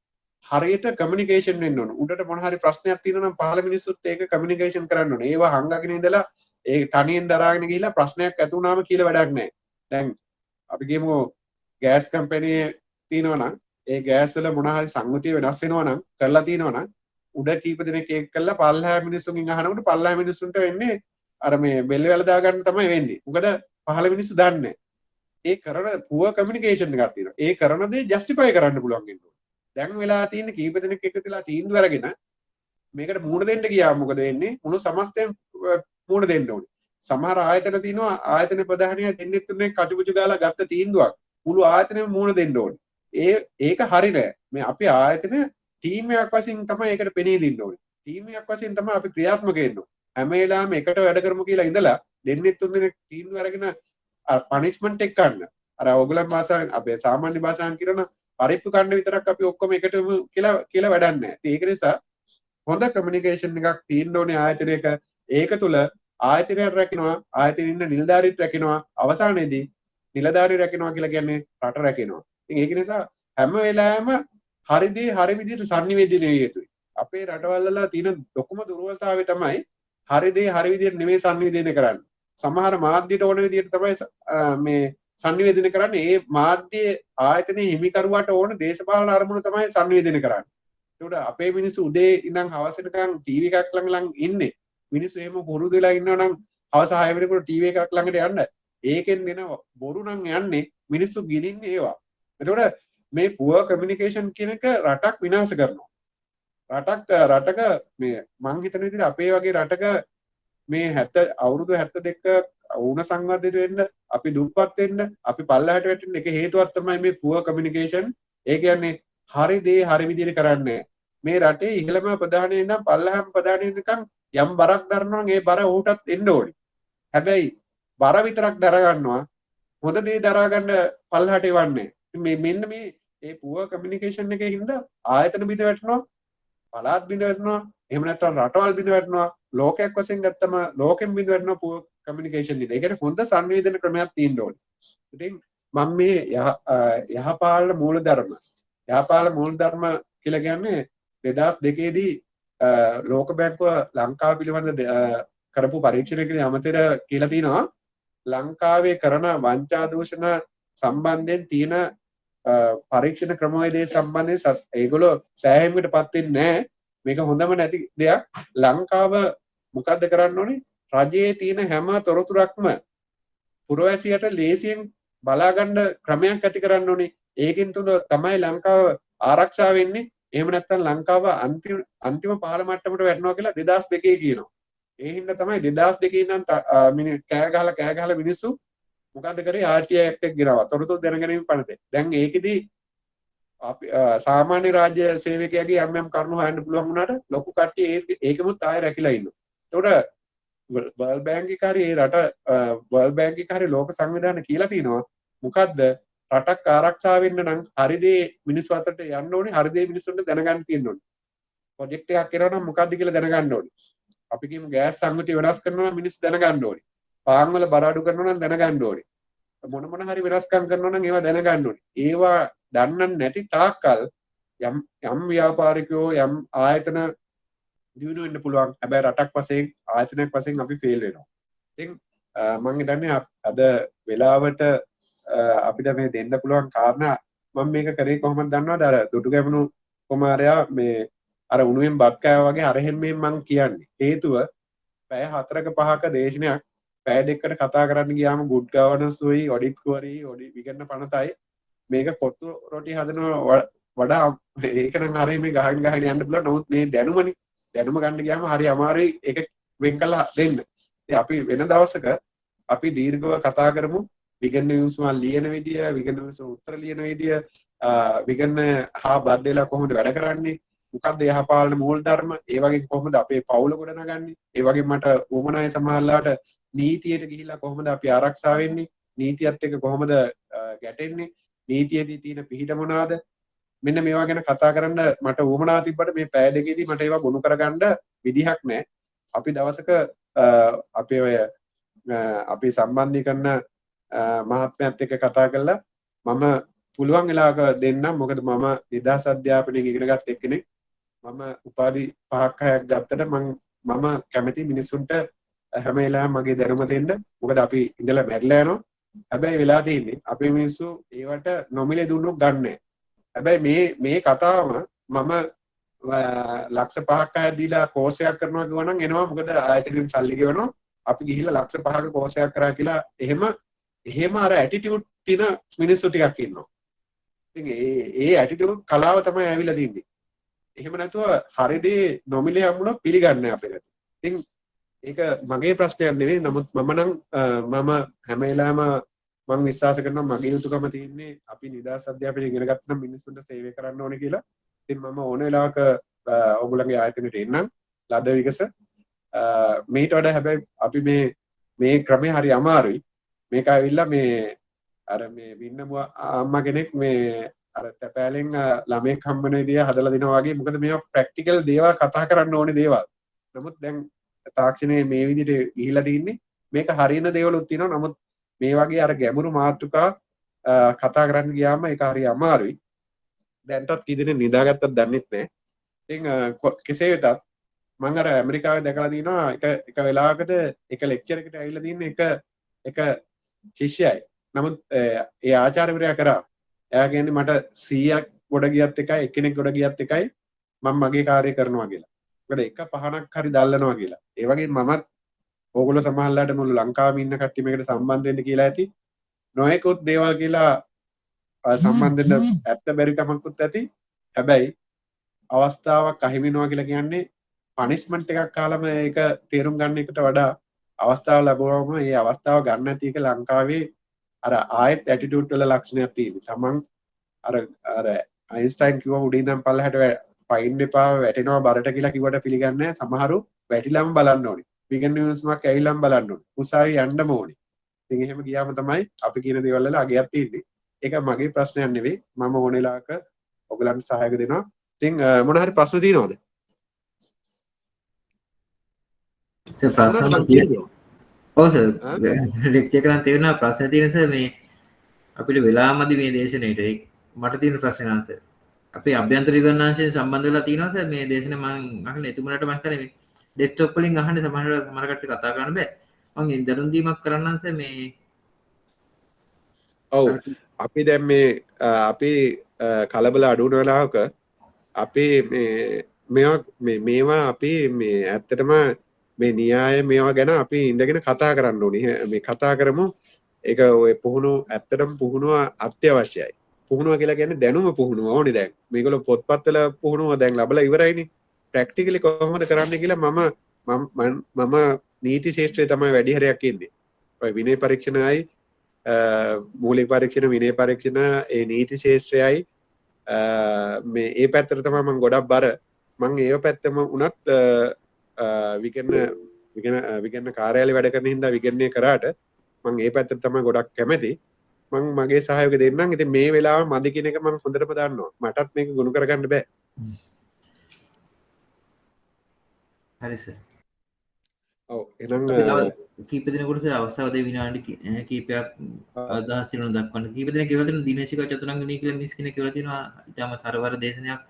හරියට කමියුනිකේෂන් වෙන්න ඕන. උඩට මොන හරි ප්‍රශ්නයක් තියෙනවා නම් පහළ මිනිස්සුත් ඒක කමියුනිකේෂන් කරන්න ඕනේ. ඒවා හංගගෙන ඉඳලා ඒ තනියෙන් දරාගෙන ගිහිල්ලා ප්‍රශ්නයක් ඇති වුණාම කියලා වැඩක් නැහැ. දැන් අපි කියමු ගෑස් කම්පැනියේ තියෙනවා නම් ඒ ගෑස් වල මොන හරි සංගතිය වෙනස් වෙනවා නම් කරලා තියෙනවා නම් උඩ කීප දෙනෙක් ඒක කළා පල්ලෙහා මිනිස්සුන්ගෙන් අහනකොට පල්ලෙහා මිනිස්සුන්ට වෙන්නේ අර මේ බෙල් වල දාගන්න තමයි වෙන්නේ. මොකද පහළ මිනිස්සු දන්නේ ඒ කරන පුවර් කමියුනිකේෂන් එකක් තියෙනවා. ඒ කරන දේ ජස්ටිෆයි කරන්න පුළුවන් වෙනවා. දැන් වෙලා තියෙන කීප දෙනෙක් එකතුලා තීන්දුව අරගෙන මේකට මූණ දෙන්න ගියා මොකද වෙන්නේ? මුළු සමස්තයෙන් මූණ දෙන්න ඕනේ. සමහර ආයතන තියෙනවා ආයතන ප්‍රධානියා දෙන්නෙක් තුනෙක් කටුකුචු ගාලා ගත්ත තීන්දුවක් මුළු ආයතනෙම මූණ දෙන්න ඕනේ. ඒක හරි නෑ. මේ අපි ආයතන ටීම් එකක් වශයෙන් තමයි ඒකට පෙනී දෙන්න ඕනේ. ටීම් එකක් වශයෙන් තමයි අපි ක්‍රියාත්මක වෙන්න ඕනේ. හැම වෙලාවෙම එකට වැඩ කරමු කියලා ඉඳලා දෙන්නෙක් තුනෙක් තීන්දුව අරගෙන පනිෂ්මන්ට් එක ගන්න. අර ඕගලන් භාෂාවෙන් අපේ සාමාන්‍ය භාෂාවෙන් කියනවා පරිප්පු කන්න විතරක් අපි ඔක්කොම එකටම කියලා වැඩක් නැහැ. ඒක නිසා හොඳ කමියුනිකේෂන් එකක් තියෙන්න ඕනේ ආයතනයක. ඒක තුල ආයතනයක් රැකිනවා, ආයතනයේ ඉන්න නිලධාරීත් රැකිනවා, අවසානයේදී නිලධාරී රැකිනවා කියලා කියන්නේ රට රැකිනවා. ඉතින් ඒක නිසා හැම වෙලාවෙම හරි දේ හරි විදිහට sannivedanaya විය යුතුයි. අපේ රටවල් වල තියෙන ලොකුම දුර්වලතාවය තමයි හරි දේ හරි විදිහට නෙමෙයි sannivedanaya කරන්නේ. සමහර මාධ්‍යට ඕන විදිහට තමයි මේ sannivedana කරන්නේ. ඒ මාධ්‍යයේ ආයතනයේ හිමිකරුවාට ඕන දේශපාලන අරමුණු තමයි sannivedana කරන්නේ. ඒකට අපේ මිනිස්සු උදේ ඉඳන් හවස වෙනකන් ටීවී එකක් ළඟ ඉන්නේ. මිනිස්සු එහෙම පුරුදු වෙලා ඉන්නවා නම් හවස 6 වෙනකොට ටීවී එකක් ළඟට යන්න. ඒකෙන් දෙන බොරු නම් යන්නේ මිනිස්සු ගිනින්නේ ඒවා. එතකොට මේ පුවර් කමියුනිකේෂන් කියන එක රටක් විනාශ කරනවා. රටක මේ මං හිතන විදිහට අපේ වගේ රටක මේ 70 අවුරුදු 72 වුණ සංවර්ධිත වෙන්න අපි දුප්පත් වෙන්න අපි පල්ලහැට වැටෙන්න එක හේතුවක් තමයි මේ පුවර් කමියුනිකේෂන්. ඒ කියන්නේ හරි දේ හරි විදිහට කරන්නේ. මේ රටේ ඉහළම ප්‍රධානී ඉඳන් පල්ලහැම ප්‍රධානී ඉඳන් යම් බරක් දරනවා නම් ඒ බර ඌටත් එන්න ඕනේ. හැබැයි බර විතරක් දර ගන්නවා හොඳ දේ දරා ගන්න පල්ලහැට එවන්නේ. මෙන්න මේ පුවර් කමියුනිකේෂන් එකේ හින්දා ආයතන බිඳ වැටෙනවා, පළාත් බිඳ වැටෙනවා, එහෙම නැත්නම් රටවල් බිඳ වැටෙනවා. ලෝකයක් වශයෙන් ගත්තම ලෝකෙන් බිඳ වැටෙනවා පුවර් කමියුනිකේෂන් එක. ඒකට හොඳ සංවේදන ක්‍රමයක් තියෙන්න ඕනේ. ඉතින් මම මේ යහපාලන මූලධර්ම කියලා කියන්නේ 2002 දී ලෝක බැංකුව ලංකාව පිළිබඳ කරපු පරීක්ෂණයකදී අමතර කියලා තිනවා ලංකාවේ කරන වංචා දූෂණ සම්බන්ධයෙන් තියෙන පරීක්ෂණ ක්‍රමවේදය සම්බන්ධයෙන් ඒගොල්ලෝ සෑහීමකටපත් වෙන්නේ නැහැ. මේක හොඳම නැති දෙයක්. ලංකාව මොකද්ද කරන්න ඕනේ? රජයේ තියෙන හැම තොරතුරක්ම පුරවැසියට ලේසියෙන් බලා ගන්න ක්‍රමයක් ඇති කරන්න ඕනේ. ඒකෙන් තුන තමයි ලංකාව ආරක්ෂා වෙන්නේ. එහෙම නැත්නම් ලංකාව අන්තිම පහළ මට්ටමට වැටෙනවා කියලා 2002 කියනවා. ඒ හින්දා තමයි 2002 ඉඳන් කෑ ගහලා මිනිස්සු මොකද්ද කරේ RTI ඇක්ට් එක ගෙනාවා. තොරතුරු දැනගැනීම පනතේ. දැන් ඒකෙදි අපි සාමාන්‍ය රාජ්‍ය සේවකයාගේ යම් කරුණු හොයන්න පුළුවන් වුණාට ලොකු කට්ටිය ඒකෙමුත් ආයෙ රැකිලා ඉන්නවා. ඒකට වර්ල්ඩ් බැංක් එක හරි රට වර්ල්ඩ් බැංක් එක හරි ලෝක සංවිධානය කියලා තිනවා මොකද්ද රටක් ආරක්ෂා වෙන්න නම් හරි දේ මිනිස්සු අතරට යන්න ඕනේ, හරි දේ මිනිස්සුන්ට දැනගන්න තියෙන්න ඕනේ. ප්‍රොජෙක්ට් එකක් කරනවා නම් මොකද්ද කියලා දැනගන්න ඕනේ. අපි කියමු ගෑස් සංගතිය වෙනස් කරනවා නම් මිනිස්සු දැනගන්න ඕනේ. පාන් වල බර අඩු කරනවා නම් දැනගන්න ඕනේ. මොන හරි වෙනස්කම් කරනවා නම් ඒවා දැනගන්න ඕනේ. ඒවා දන්නන් නැති තාක්කල් යම් ව්‍යාපාරිකයෝ යම් ආයතන දියුණු වෙන්න පුළුවන්. හැබැයි රටක් වශයෙන් ආයතනයක් වශයෙන් අපි ෆේල් වෙනවා. ඉතින් මම හිතන්නේ අද වෙලාවට අපිට මේ දෙන්න පුළුවන් කාරණා මම මේක කරේ කොහොමද දන්නවද? අර දුටු ගැමුණු කුමාරයා මේ අර උණුවෙන් බත් කෑවා වගේ අරහෙන් මෙහෙන් මම කියන්නේ. හේතුව පැය 4ක 5ක දේශනයක් පැය දෙකකට කතා කරන්න ගියාම good governance උයි ඔඩිට් කුවරි විගන්න පනතයි මේක කොත්තු රොටි හදනවා වඩා ඒක නම් හරිය මේ ගහගෙන ගහගෙන යන්න පුළුවන්. නමුත් මේ දැනුම ගන්න ගියාම හරි අමාරුයි ඒක වෙන් කළා දෙන්න. ඉතින් අපි වෙන දවසක අපි දීර්ඝව කතා කරමු විගන්න විමසුම් ලියන විදිය, විගන්න විමසුම් උත්තර ලියන විදිය, විගන්න හා බද්දේලා කොහොමද වැඩ කරන්නේ, මොකක්ද යහපාලන මූල ධර්ම, ඒ වගේ කොහොමද අපේ පවුල ගොඩනගන්නේ, ඒ වගේ මට උමනායි සමහරලාට නීතියට ගිහිල්ලා කොහොමද අපි ආරක්ෂා වෙන්නේ, නීතියත් එක්ක කොහොමද ගැටෙන්නේ, නීතියේදී තියෙන පිහිට මොනවාද, මෙන්න මේවා ගැන කතා කරන්න මට උවමනා තිබ්බට මේ පැය දෙකේදී මට ඒවා ගොනු කරගන්න විදිහක් නැහැ. අපි දවසක අපේ ඔය අපි සම්බන්ධීකරන මහත්මයාත් එක්ක කතා කරලා මම පුළුවන් වෙලාවක දෙන්නම්. මොකද මම නිදහස් අධ්‍යාපනයෙන් ඉගෙන ගත්ත එක්කෙනෙක්. මම උපාධි 5ක් 6ක් ගත්තට මම කැමති මිනිස්සුන්ට හැම වෙලාවෙම මගේ දැනුම දෙන්න. මොකද අපි ඉඳලා මැරිලා යනවා. හැබැයි වෙලා තියෙන්නේ අපේ මිනිස්සු ඒවට නොමිලේ දුන්නොත් ගන්නෑ. හැබැයි මේ කතාවම මම ලක්ෂ 5ක් අය දීලා කෝස් එකක් කරනවා කිව්වනම් එනවා. මොකද ආයතනෙන් සල්ලි ගෙවනවා. අපි ගිහිල්ලා ලක්ෂ 5ක කෝස් එකක් කරා කියලා එහෙම අර ඇටිටියුඩ් තියෙන මිනිස්සු ටිකක් ඉන්නවා. ඉතින් ඒ ඇටිටියුඩ් කලාව තමයි ඇවිල්ලා තින්නේ. එහෙම නැතුව හරිදී නොමිලේ හම්බුනොත් පිළිගන්නේ අපේ රට. ඉතින් ඒක මගේ ප්‍රශ්නයක් නෙවෙයි. නමුත් මම හැම වෙලාවෙම මම විශ්වාස කරනවා මගේ යුතුයකම තියෙන්නේ අපි නිදහස් අධ්‍යාපනය ඉගෙන ගන්න මිනිස්සුන්ට සේවය කරන්න ඕනේ කියලා. ඉතින් මම ඕන වෙලාවක ඔයගොල්ලන්ගේ ආයතනෙට එන්නම් ලද විගස. මේට වඩා හැබැයි අපි මේ ක්‍රමය හරි අමාරුයි. මේක ඇවිල්ලා මේ අර මේ වින්නම අම්මා කෙනෙක් මේ අර තැපෑලෙන් ළමෙක් හම්බෙන විදිය හදලා දෙනවා වගේ. මොකද මේවා ප්‍රැක්ටිකල් දේවල් කතා කරන්න ඕනේ දේවල්. නමුත් දැන් තාක්ෂණයේ මේ විදිහට ගිහිලා තින්නේ මේක හරියන දේවලුත් තියෙනවා. නමුත් මේ වගේ අර ගැඹුරු මාතෘකා කතා කරන්න ගියාම ඒක හරි අමාරුයි. දැන්ටත් කී දෙනෙක් නිදාගත්තද දන්නෙත් නැහැ. ඉතින් කෙසේ වෙතත් මම අර ඇමරිකාවේ දැකලා තියෙනවා එක වෙලාවකට එක ලෙක්චර් එකට ඇවිල්ලා තින්නේ එක ශිෂ්‍යයයි. නමුත් ඒ ආචාර්යවරයා කරා එයා කියන්නේ මට 100ක් ගොඩ ගියත් එකයි එක්කෙනෙක් ගොඩ ගියත් එකයි මම මගේ කාර්යය කරනවා කියලා. මොකද එක පහනක් හරි දැල්ලනවා කියලා. ඒ වගේ මමත් ඕගොල්ලෝ සමහරලාට මුළු ලංකාවෙම ඉන්න කට්ටිය මේකට සම්බන්ධ වෙන්න කියලා ඇති. නොයෙකුත් දේවල් කියලා සම්බන්ධ වෙන්න ඇත්ත බැරි කමකුත් ඇති. හැබැයි අවස්ථාවක් අහිමි වෙනවා කියලා කියන්නේ පනිෂ්මන්ට් එකක් කාලම ඒක තේරුම් ගන්න එකට වඩා අවස්ථාව ලැබුවම මේ අවස්ථාව ගන්න නැති එක ලංකාවේ අර ආයෙත් ඇටිටියුඩ් වල ලක්ෂණයක් තියෙනවා. තමන් අර අයින්ස්ටයින් කිව්ව උඩින් ඉඳන් පල්ලහැට පයින් එපා වැටෙනවා බරට කියලා කිව්වට පිළිගන්නේ නැහැ. සමහරු වැටිලාම බලන්න ඕනේ. විගන් නිවුස්මක් ඇවිල්ලාම බලන්න ඕනේ. උසාවි යන්නම ඕනේ. ඉතින් එහෙම ගියාම තමයි අපි කියන දේවල් වල අගයක් තියෙන්නේ. ඒක මගේ ප්‍රශ්නයක් නෙවෙයි. මම ඕන වෙලාවක ඔයගලන්ට සහායක දෙනවා. ඉතින් මොන හරි ප්‍රශ්න තියෙනවද? සර් ප්‍රශ්න තියෙනවා. ඔව් සර් ලෙක්චර් කරන් තියෙනවා ප්‍රශ්න තියෙන සර් මේ අපිට වෙලාමදි මේ දේශනෙට මට තියෙන ප්‍රශ්න ආන්සර්. අපේ අභ්‍යන්තර විගණනාංශයෙන් සම්බන්ධ වෙලා තියෙනවා සර් මේ දේශනේ මම අහන්නේ එතුමලට මම හිතන්නේ මේ ඩෙස්ක්ටොප් වලින් අහන්නේ සමහර කට්ටිය කතා කරන්න බෑ. මම දැනුම් දීමක් කරන්නම් සර් මේ ඔව් අපි දැන් මේ අපි කලබල අඩු වුණ වෙලාවක අපි මේවා අපි මේ ඇත්තටම මේ න්‍යාය මේවා ගැන අපි ඉඳගෙන කතා කරන්න ඕනේ. මේ කතා කරමු. ඒක ඔය පුහුණු ඇත්තටම පුහුණුව අත්‍යවශ්‍යයි. පුහුණුව කියලා කියන්නේ දැනුම පුහුණුව ඕනේ දැන්. මේගොල්ලෝ පොත්පත්වල පුහුණුව දැන් ලැබලා ඉවරයිනේ. ප්‍රැක්ටිකලි කොහොමද කරන්න කියලා මම නීති ශාස්ත්‍රයේ තමයි වැඩි හරියක් ඉන්නේ. ඔය විනය පරීක්ෂණයයි මූලික පරීක්ෂණ විනය පරීක්ෂණ ඒ නීති ශාස්ත්‍රයයි මේ ඒ පැත්තට තමයි මම ගොඩක් බර. මම ඒ පැත්තම උනත් විගන්න කාර්යාලේ වැඩ කරන හින්දා විගන්නේ කරාට මම ඒ පැත්තට තමයි ගොඩක් කැමති. මම මගේ සහයෝගය දෙන්නම්. ඉතින් මේ වෙලාව මදි කියන එක මම හොඳටම දන්නවා. මටත් මේක ගුණ කරගන්න බෑ. හරි සර්. ඔව් එහෙනම් අපි තව කීප දෙනෙකුට අවස්ථාව දෙයි විනාඩි කීපයක් අදහස් තියෙනවා දක්වන්න. කීප දෙනෙක් කියලා තියෙනවා දිනේශික චතුරංගනී කියලා මිස් කෙනෙක් කියලා තියෙනවා. ඊටම තරවර දේශනයක්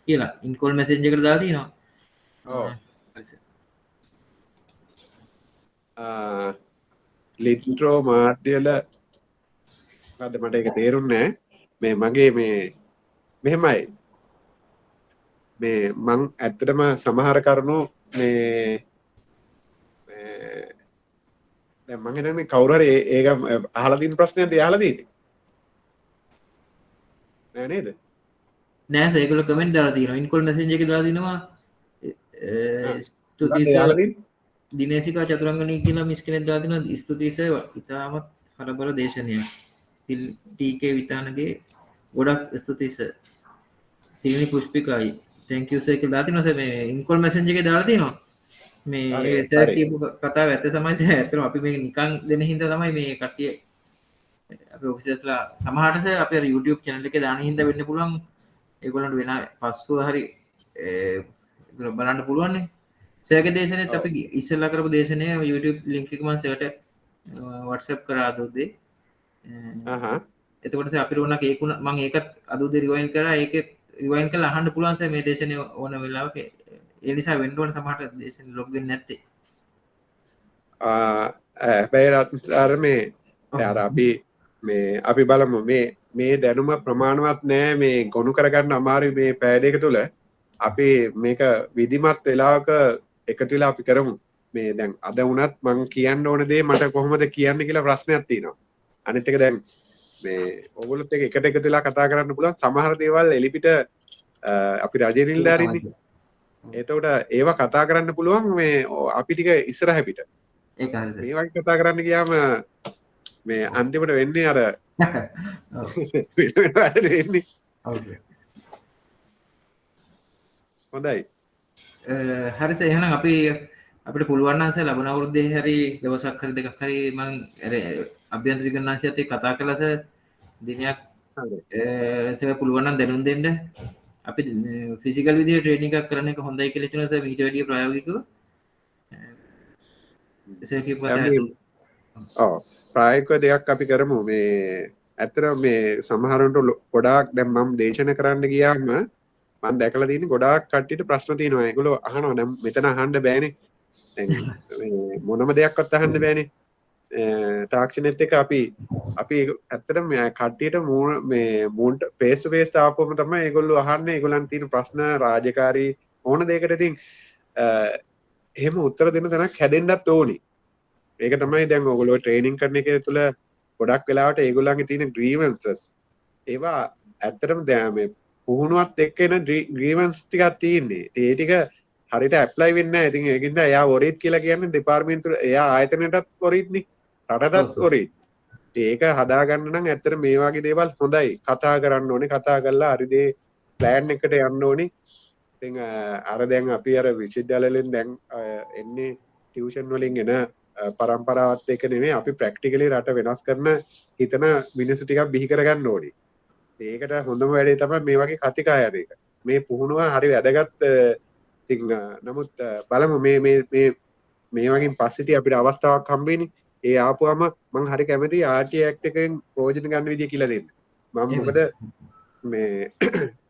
කියලා. ඉන්කෝල් මැසේජ් එකට දාලා තියෙනවා. ඔව් ලින්ට්‍රෝ මාධ්‍යල මොකද්ද මට ඒක තේරුන්නේ නැහැ. මේ මගේ මේ මෙහෙමයි මේ මං ඇත්තටම සමහර කරුණු මේ දැන් මං හිතන්නේ කවුරු හරි ඒක අහලා තියෙන ප්‍රශ්නයක්ද අහලා තියෙන්නේ නෑ නේද? නෑ සර් ඒගොල්ලෝ කමෙන්ට් දාලා තියෙනවා. ඉන්කෝල් මැසේජ් එකේ දාලා තිනවා ස්තුතියි මොකක්ද සර් අහලා තියෙන්නේ? දිනේශිකා චතුරංගනී කියලා මිස් කෙනෙක් දාලා තිනවා ස්තුතියි සර් ඉතාමත් හරබර දේශනයක්. ටීකේ විතානගේ ගොඩක් ස්තුතියි සර්. තිරිනි පුෂ්පිකායි thank you sir කියලා දාලා තිනවා සර් මේ ඉන්කෝල් මැසේජ් එකේ දාලා තියෙනවා. මේ සර් කියපු කතාව ඇත්ත තමයි සර්. ඇත්තටම අපි මේක නිකන් දෙන හින්දා තමයි මේ කට්ටිය අපේ ඔෆිසර්ස්ලා සමහරට සර් අපේ YouTube channel එකේ දාන හින්දා වෙන්න පුළුවන්. ඒගොල්ලන්ට වෙන පස්සුව හරි බලන්න පුළුවන් නේ. සර්ගේ දේශනෙත් අපි ඉස්සෙල්ලා කරපු දේශනය YouTube link එක මම සර්ට WhatsApp කරා දුද්දී. එතකොට සර් අපිට උනක ඒක මම ඒකත් අදුද්දී රිවයින්ඩ් කරා. ඒකේ රිවයින්ඩ් කරලා අහන්න පුළුවන් සර් මේ දේශනය ඕන වෙලාවක. ඒ නිසා වෙන්න ඕන සමහරට දේශන ලොග් වෙන්නේ නැත්තේ. හැබැයි අර මේ අර අපි බලමු මේ දැනුම ප්‍රමාණවත් නෑ මේ ගොනු කරගන්න අමාරුයි මේ පැය දෙක තුල. අපි මේක විධිමත් වෙලාවක එකතු වෙලා අපි කරමු. මේ දැන් අද වුණත් මං කියන්න ඕන දේ මට කොහොමද කියන්න කියලා ප්‍රශ්නයක් තියෙනවා. අනිත් එක දැන් මේ ඕගොල්ලොත් එකට එකතු වෙලා කතා කරන්න පුළුවන්. සමහර දේවල් එලිපිට අපි රජේ නිලධාරීන්නේ. එතකොට ඒවා කතා කරන්න පුළුවන් මේ අපි ටික ඉස්සරහ පිට. ඒක හරිද? මේ වගේ කතා කරන්න ගියාම මේ අන්තිමට වෙන්නේ අර වෙන වැඩ වෙන්නේ. හොඳයි. හරි සර් එහෙනම් අපි අපිට පුළුවන් නම් සර් ලබන අවුරුද්දේ හරි දවසක් හරි දෙකක් හරි මම අභ්‍යන්තරික නාශයත් එක්ක කතා කළා සර් දිනයක් සර් පුළුවන් නම් දැනුම් දෙන්න. අපි ෆිසිකල් විදිහට ට්‍රේනින් එකක් කරන එක හොඳයි කියලා හිතනවා සර්. මීට වැඩිය ප්‍රායෝගිකව සර් කියපු ප්‍රායෝගික දෙයක් අපි කරමු. මේ ඇත්තටම මේ සමහරවිට ගොඩාක් දැන් මම දේශන කරන්න ගියාම මම දැකලා තියෙන්නේ ගොඩාක් කට්ටියට ප්‍රශ්න තියෙනවා. ඒගොල්ලෝ අහනවා දැන් මෙතන අහන්න බෑනේ. දැන් මොනම දෙයක්වත් අහන්න බෑනේ. තාක්ෂණෙත් එක අපි ඇත්තටම කට්ටියට මේ මූන්ට ෆේස් ටු ෆේස් තාපුවම තමයි ඒගොල්ලෝ අහන්නේ. ඒගොල්ලන් තියෙන ප්‍රශ්න රාජකාරී ඕන දෙයකට ඉතින් එහෙම උත්තර දෙන්න තැනක් හැදෙන්නත් ඕනි. ඒක තමයි දැන් ඔයගොල්ලෝ ට්‍රේනින් කරන එක තුළ ගොඩක් වෙලාවට ඒගොල්ලන්ගේ තියෙන ග්‍රීවන්සස් ඒවා ඇත්තටම දැන් මේ පුහුණුවත් එක්ක එන ග්‍රීවන්ස් ටිකක් තියෙන්නේ. ඒ ටික හරියට ඇප්ලයි වෙන්නේ නැහැ. ඉතින් ඒකින්ද එයා වොරිට් කියලා කියන්නේ දෙපාර්තමේන්තුව එයා ආයතනයටත් වොරිට්නේ. රටටත් වොරිට්. ඒක හදාගන්න නම් ඇත්තට මේ වගේ දේවල් හොඳයි. කතා කරන්න ඕනේ. කතා කරලා හරි දේ ප්ලෑන් එකට යන්න ඕනේ. ඉතින් අර දැන් අපි අර විශ්වවිද්‍යාලවලින් දැන් එන්නේ ටියුෂන් වලින් එන පරම්පරාවත් එක නෙමෙයි අපි ප්‍රැක්ටිකලි රට වෙනස් කරන හිතන මිනිස්සු ටිකක් බිහි කරගන්න ඕනේ. ඒකට හොඳම වැඩේ තමයි මේ වගේ කතිකායන එක. මේ පුහුණුව හරි වැදගත්. ඉතින් නමුත් බලමු මේ වගේ පස්සිට අපිට අවස්ථාවක් හම්බෙන්නේ. ඒ ආපුවම මම හරි කැමතියි RT Act එකෙන් ප්‍රයෝජන ගන්න විදිය කියලා දෙන්න. මම මොකද මේ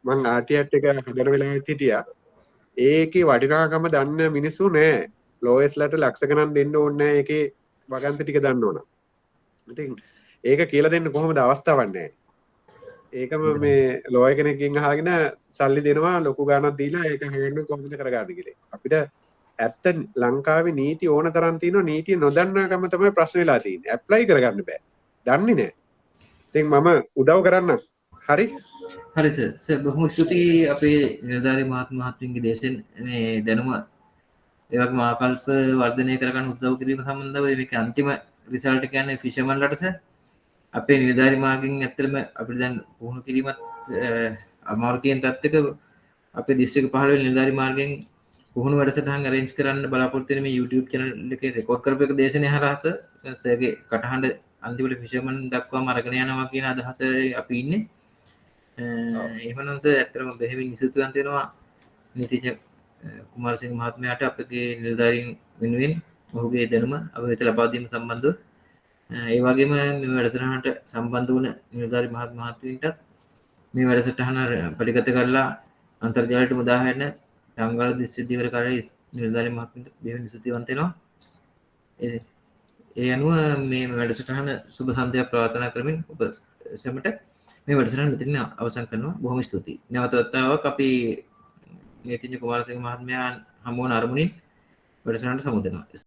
මං RT Act එක හදන වෙලාවෙත් හිටියා. ඒකේ වටිනාකම දන්න මිනිස්සු නෑ. ලෝයස්ලට ලක්ෂ ගණන් දෙන්න ඕනේ නෑ. ඒකේ වගන්ති ටික දන්න ඕන. ඉතින් ඒක කියලා දෙන්න කොහොමද අවස්ථාවක් නැහැ. ඒකම මේ ලෝය කෙනෙක්ගෙන් අහගෙන සල්ලි දෙනවා ලොකු ගාණක් දීලා ඒක හොයන්න කොහොමද කරගන්නේ කියලා. අපිට ඇත්ත ලංකාවේ නීති ඕන තරම් තියෙනවා. නීතිය නොදන්නාකම තමයි ප්‍රශ්න වෙලා තියෙන්නේ. ඇප්ලයි කරගන්න බෑ. දන්නේ නැහැ. ඉතින් මම උදව් කරන්නම්. හරි? හරි සර්. සර් බොහොම ස්තුතියි අපේ නිලධාරී මහත්මයාගේ දේශෙන් මේ දැනුම ඒ වගේම ආකල්ප වර්ධනය කරගන්න උදව් කිරීම සම්බන්ධව මේක අන්තිම රිසල්ට් කියන්නේ ෆිෂර්මන්ලට සර්. අපේ නිලධාරී මාර්ගෙන් ඇත්තටම අපිට දැන් පුහුණු කිරීමත් අමාරු තියෙන තත්ත්වයක අපේ දිස්ත්‍රික්ක 15 නිලධාරී මාර්ගෙන් පුහුණු වැඩසටහන් arrange කරන්න බලාපොරොත්තු වෙන මේ YouTube channel එකේ රෙකෝඩ් කරපු එක දේශනය හරහා සර්ගේ කටහඬ අන්තිමට ෆිෂර්මන් දක්වාම අරගෙන යනවා කියන අදහස අපි ඉන්නේ. එහෙමනම් සර් ඇත්තටම බෙහෙවින් ස්තුතිවන්ත වෙනවා නීතිඥ කුමාරසිංහ මහත්මයාට අපගේ නිලධාරීන් වෙනුවෙන් ඔහුගේ දැනුම අප වෙත ලබා දීම සම්බන්ධව ඒ වගේම මේ වැඩසටහනට සම්බන්ධ වුණ නිලධාරි මහත් මහත්මීන්ට මේ වැඩසටහන පරිගත කරලා අන්තර්ජාලයට මුදා හැරෙන සංගාල දිස්ත්‍රික්ක කාර්යාලයේ නිලධාරි මහත්මීන්ට දෙවෙනි ස්තුතිවන්ත වෙනවා. ඒ අනුව මේ වැඩසටහන සුබ සන්ධ්‍යාවක් ප්‍රාර්ථනා කරමින් ඔබ සැමට මේ වැඩසටහන මෙතනින් අවසන් කරනවා. බොහොම ස්තුතියි. නැවත වතාවක් අපි නීතිඥ කුමාරසිංහ මහත්මයා හමු වන අරමුණින් වැඩසටහනට සමුදෙනවා.